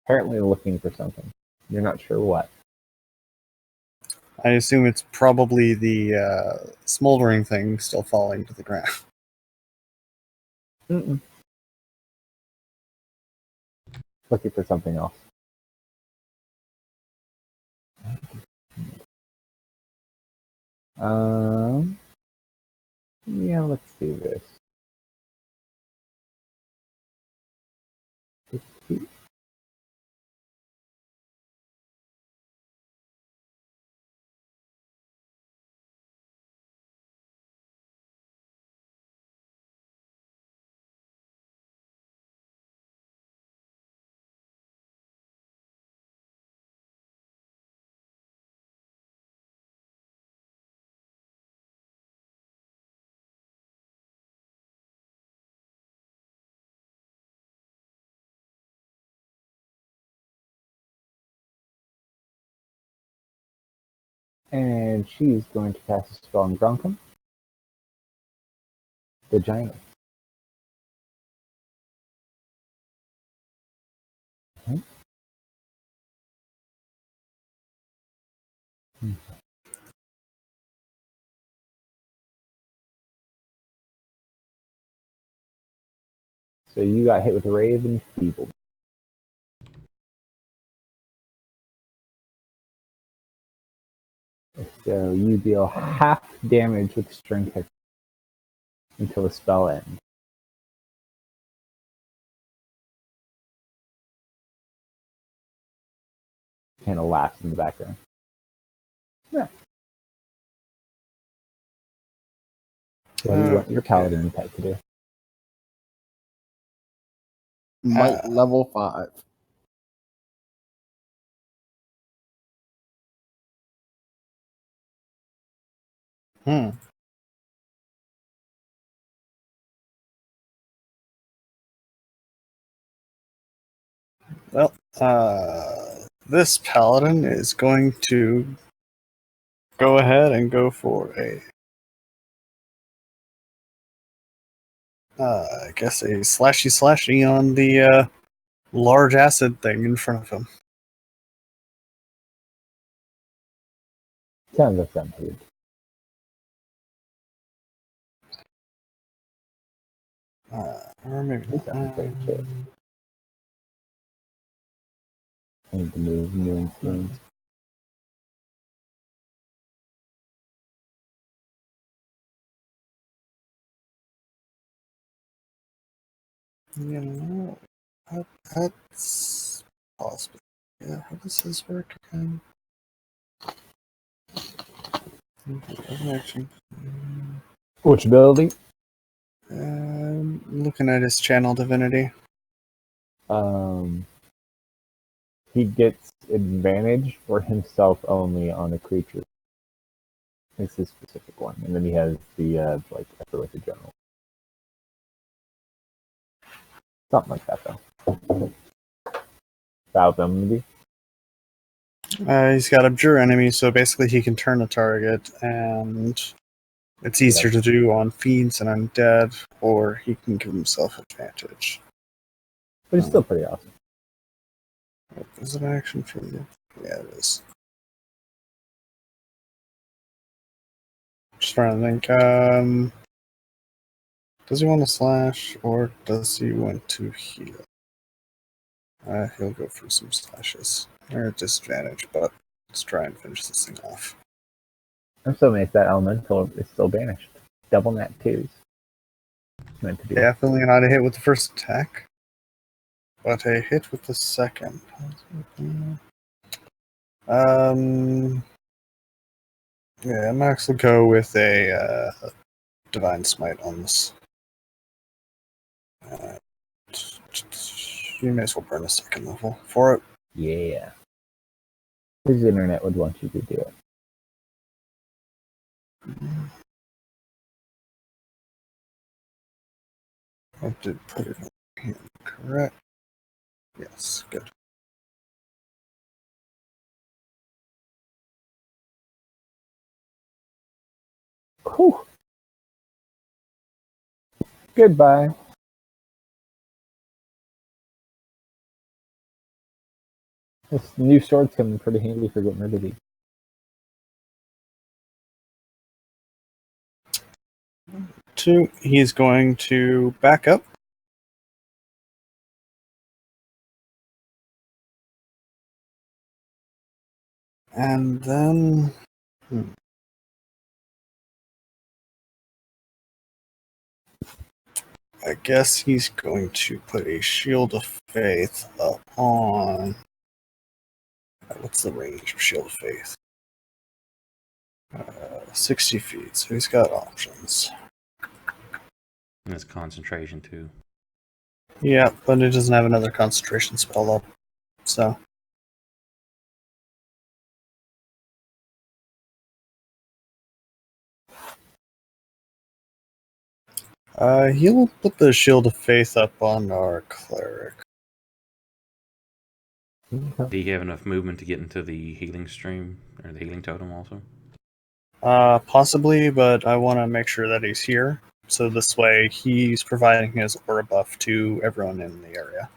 Speaker 1: Apparently looking for something. You're not sure what.
Speaker 2: I assume it's probably the smoldering thing still falling to the ground.
Speaker 1: Mm-mm. Looking for something else. Yeah, let's do this. And she's going to cast a spell on Grunkum, the giant. Mm-hmm. So you got hit with Raven Feeble. So you deal half damage with strength until the spell ends. Kind of laughs in the background. Yeah. What do you want your paladin pet to do?
Speaker 6: Might level 5.
Speaker 2: Well, this paladin is going to go ahead and go for a, I guess a slashy on the large acid thing in front of him.
Speaker 1: Sounds offensive.
Speaker 2: Or maybe
Speaker 1: He sounds like shit. I need to move new things.
Speaker 2: You know, that's possible. Yeah, how does this work again? Action.
Speaker 1: Which ability?
Speaker 2: Looking at his channel divinity.
Speaker 1: He gets advantage for himself only on a creature. It's his specific one, and then he has the effort with the general. Something like that, though. About maybe.
Speaker 2: He's got abjure enemy, so basically he can turn a target, and it's easier to do on fiends and undead, or he can give himself advantage.
Speaker 1: But it's still pretty awesome.
Speaker 2: Is it an action for you? Yeah, it is. Just trying to think. Does he want to slash, or does he want to heal? He'll go for some slashes. They're at disadvantage, but let's try and finish this thing off.
Speaker 1: I'm so amazed that elemental is still banished. Double nat 2s. Meant to be.
Speaker 2: Definitely not a hit with the first attack, but a hit with the second. Yeah, Max will go with a Divine Smite on this. You may as well burn a second level for it.
Speaker 1: Yeah. His internet would want you to do it.
Speaker 2: I did put it in correct. Yes, good.
Speaker 1: Whew. Goodbye. This new sword's coming pretty handy for getting rid of these.
Speaker 2: He's going to back up. And then... I guess he's going to put a Shield of Faith up on... What's the range of Shield of Faith? 60 feet, so he's got options.
Speaker 4: And it's concentration too.
Speaker 2: Yeah, but it doesn't have another concentration spell up, so... He'll put the Shield of Faith up on our Cleric.
Speaker 4: Do you have enough movement to get into the healing stream, or the healing totem also?
Speaker 2: Possibly, but I want to make sure that he's here. So this way, he's providing his aura buff to everyone in the area.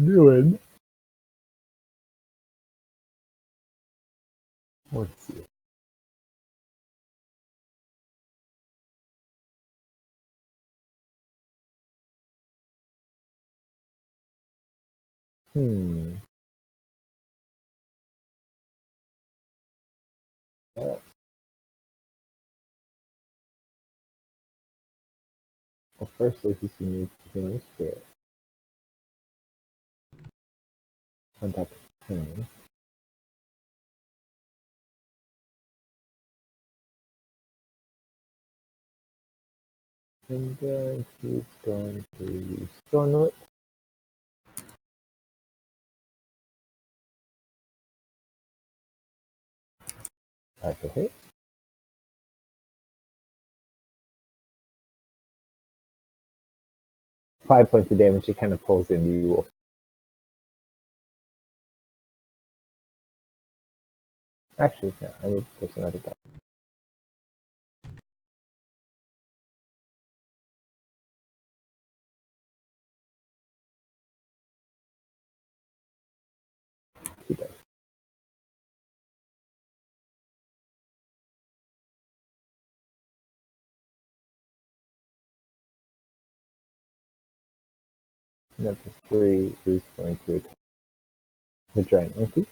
Speaker 1: Doing. Let's see. Well, firstly, he's going to use spirit. Contact him. And then he's going to use Stormlight. That's a hit. 5 points of damage. It kind of pulls in you. Wolf. Actually, yeah, I need to push another die. He does. That's 3 is going to attack the giant monkey.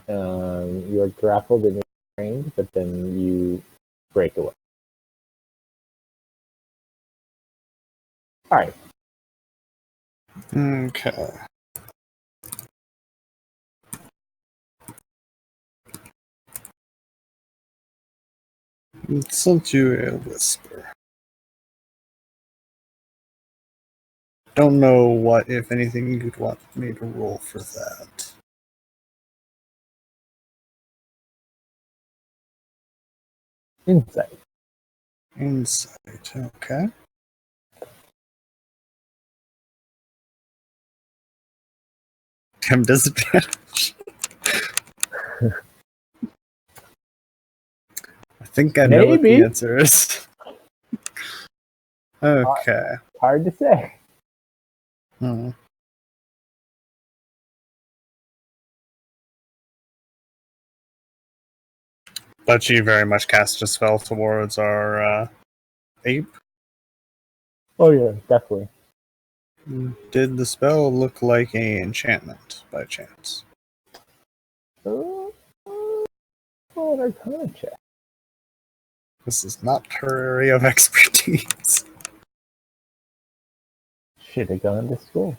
Speaker 1: You are grappled and restrained, but then you break away. All right.
Speaker 2: Okay. Sent you a whisper. Don't know what, if anything, you'd want me to roll for that.
Speaker 1: Insight.
Speaker 2: Insight, okay. Damn disadvantage. I think I know what the
Speaker 1: Maybe.
Speaker 2: answer is. Okay.
Speaker 1: Hard to say.
Speaker 2: But you very much cast a spell towards our ape.
Speaker 1: Oh yeah, definitely.
Speaker 2: Did the spell look like an enchantment by chance?
Speaker 1: Oh, they're kind of check.
Speaker 2: This is not her area of expertise.
Speaker 1: Should have gone to school.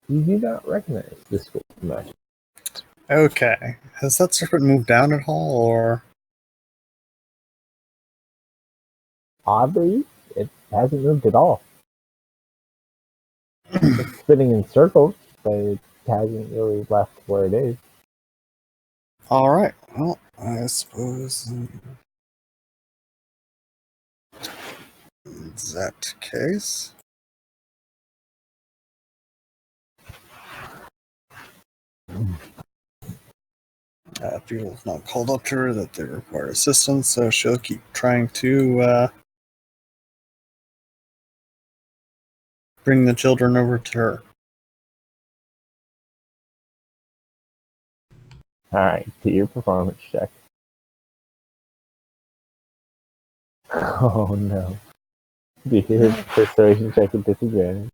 Speaker 1: You do not recognize this school much.
Speaker 2: Okay. Has that serpent moved down at all, or?
Speaker 1: Oddly, it hasn't moved at all. It's spinning in circles, but it hasn't really left where it is.
Speaker 2: Alright. Well, I suppose in that case. People have not called up to her that they require assistance, so she'll keep trying to bring the children over to her.
Speaker 1: Alright, do your performance check. Oh no. Do your persuasion check at disadvantage.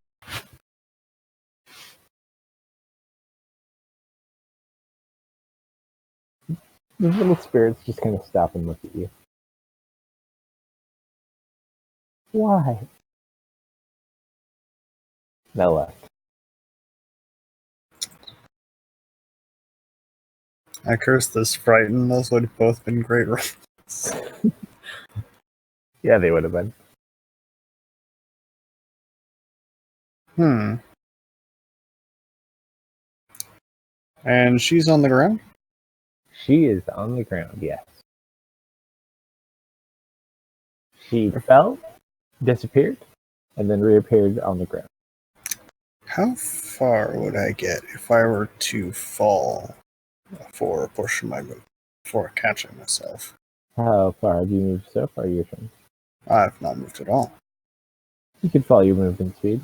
Speaker 1: The little spirits just kind of stop and look at you. Why? No left.
Speaker 2: I curse this frightened. Those would have both been great rolls.
Speaker 1: Yeah, they would have been.
Speaker 2: And she's on the ground?
Speaker 1: She is on the ground, yes. She fell, disappeared, and then reappeared on the ground.
Speaker 2: How far would I get if I were to fall for a portion of my move before catching myself?
Speaker 1: How far have you moved so far, your turn?
Speaker 2: I've not moved at all.
Speaker 1: You can follow your movement speed.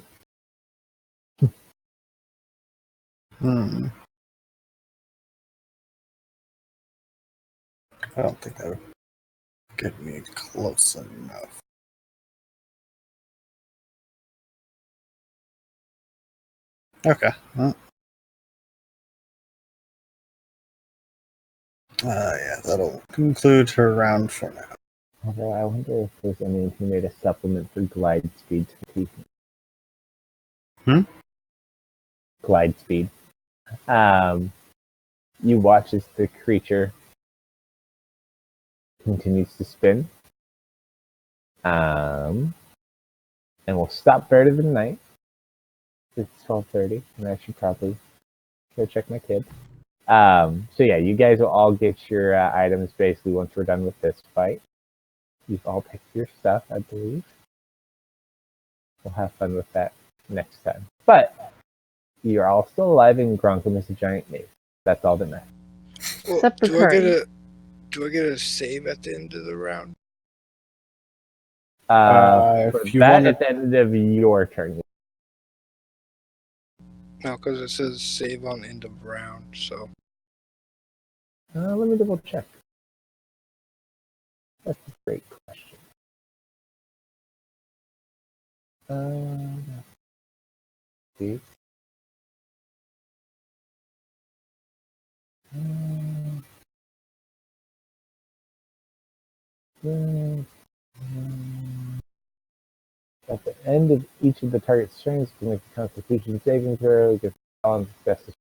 Speaker 2: I don't think that would get me close enough. Okay. Yeah, that'll conclude her round for now.
Speaker 1: Although I wonder if there's anyone who made a supplement for glide speed to teeth. Glide speed. You watch as the creature continues to spin. And we'll stop better than night. It's 12:30, and I should probably go check my kid. So yeah, you guys will all get your items basically once we're done with this fight. You've all picked your stuff, I believe. We'll have fun with that next time. But you're all still alive, and Gronkum is a giant mace. That's all that matters.
Speaker 5: Well,
Speaker 3: Except for
Speaker 5: do I get
Speaker 3: Curry.
Speaker 5: a save at the end of the round?
Speaker 1: For
Speaker 2: if you
Speaker 1: that,
Speaker 2: want
Speaker 1: at the end of your turn.
Speaker 5: No, because it says save on end of round, so.
Speaker 1: Let me double check. That's a great question. See. At the end of each of the target's turns, you can make a Constitution saving throw. Get on success.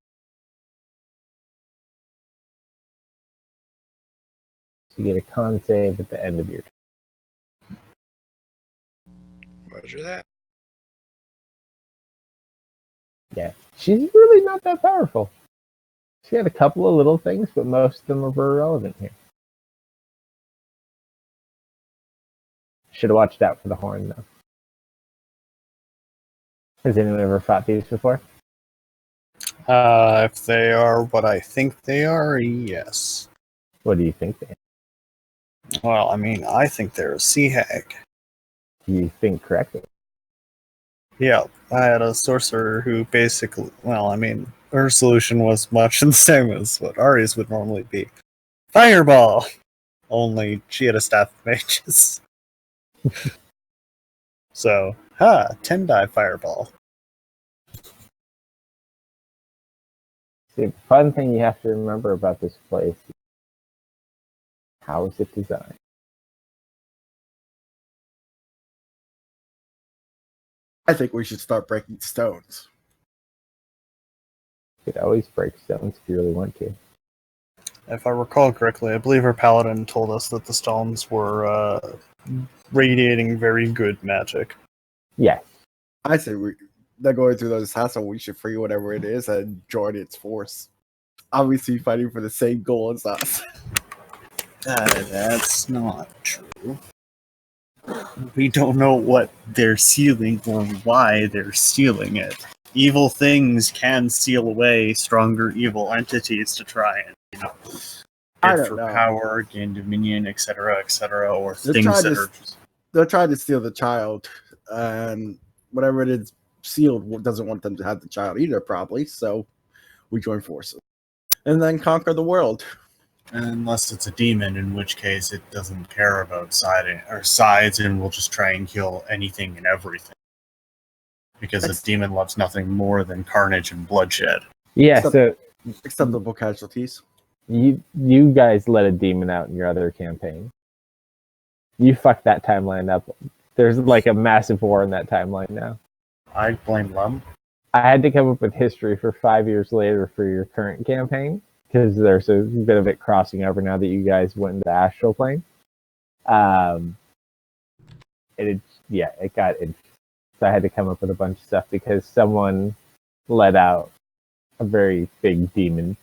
Speaker 1: You get a con save at the end of your turn.
Speaker 5: Roger that.
Speaker 1: Yeah, she's really not that powerful. She had a couple of little things, but most of them are very relevant here. Should have watched out for the horn, though. Has anyone ever fought these before?
Speaker 2: if they are what I think they are, yes.
Speaker 1: What do you think they are?
Speaker 2: Well, I mean, I think they're a sea hag.
Speaker 1: Do you think correctly?
Speaker 2: Yeah, I had a sorcerer who basically, well, I mean, her solution was much the same as what Ari's would normally be. Fireball! Only she had a staff of mages. So, 10 die fireball.
Speaker 1: See, the fun thing you have to remember about this place, how is it designed?
Speaker 6: I think we should start breaking stones.
Speaker 1: You could always break stones if you really want to.
Speaker 2: If I recall correctly, I believe our paladin told us that the stones were radiating very good magic.
Speaker 1: Yes.
Speaker 6: I say they're going through those hassle. We should free whatever it is and join its force. Obviously, fighting for the same goal as us.
Speaker 2: That's not true. We don't know what they're sealing or why they're sealing it. Evil things can seal away stronger evil entities to try and, get for power, gain dominion, etc., or things that are.
Speaker 6: They're trying to steal the child, and whatever it is sealed doesn't want them to have the child either, probably. So we join forces and then conquer the world.
Speaker 2: Unless it's a demon, in which case it doesn't care about sides and will just try and kill anything and everything. Because a demon loves nothing more than carnage and bloodshed.
Speaker 1: Yeah,
Speaker 6: Acceptable casualties.
Speaker 1: You guys let a demon out in your other campaign. You fucked that timeline up. There's like a massive war in that timeline now.
Speaker 2: I blame Lum.
Speaker 1: I had to come up with history for 5 years later for your current campaign because there's a bit of it crossing over now that you guys went into the astral plane. It got. So I had to come up with a bunch of stuff because someone let out a very big demon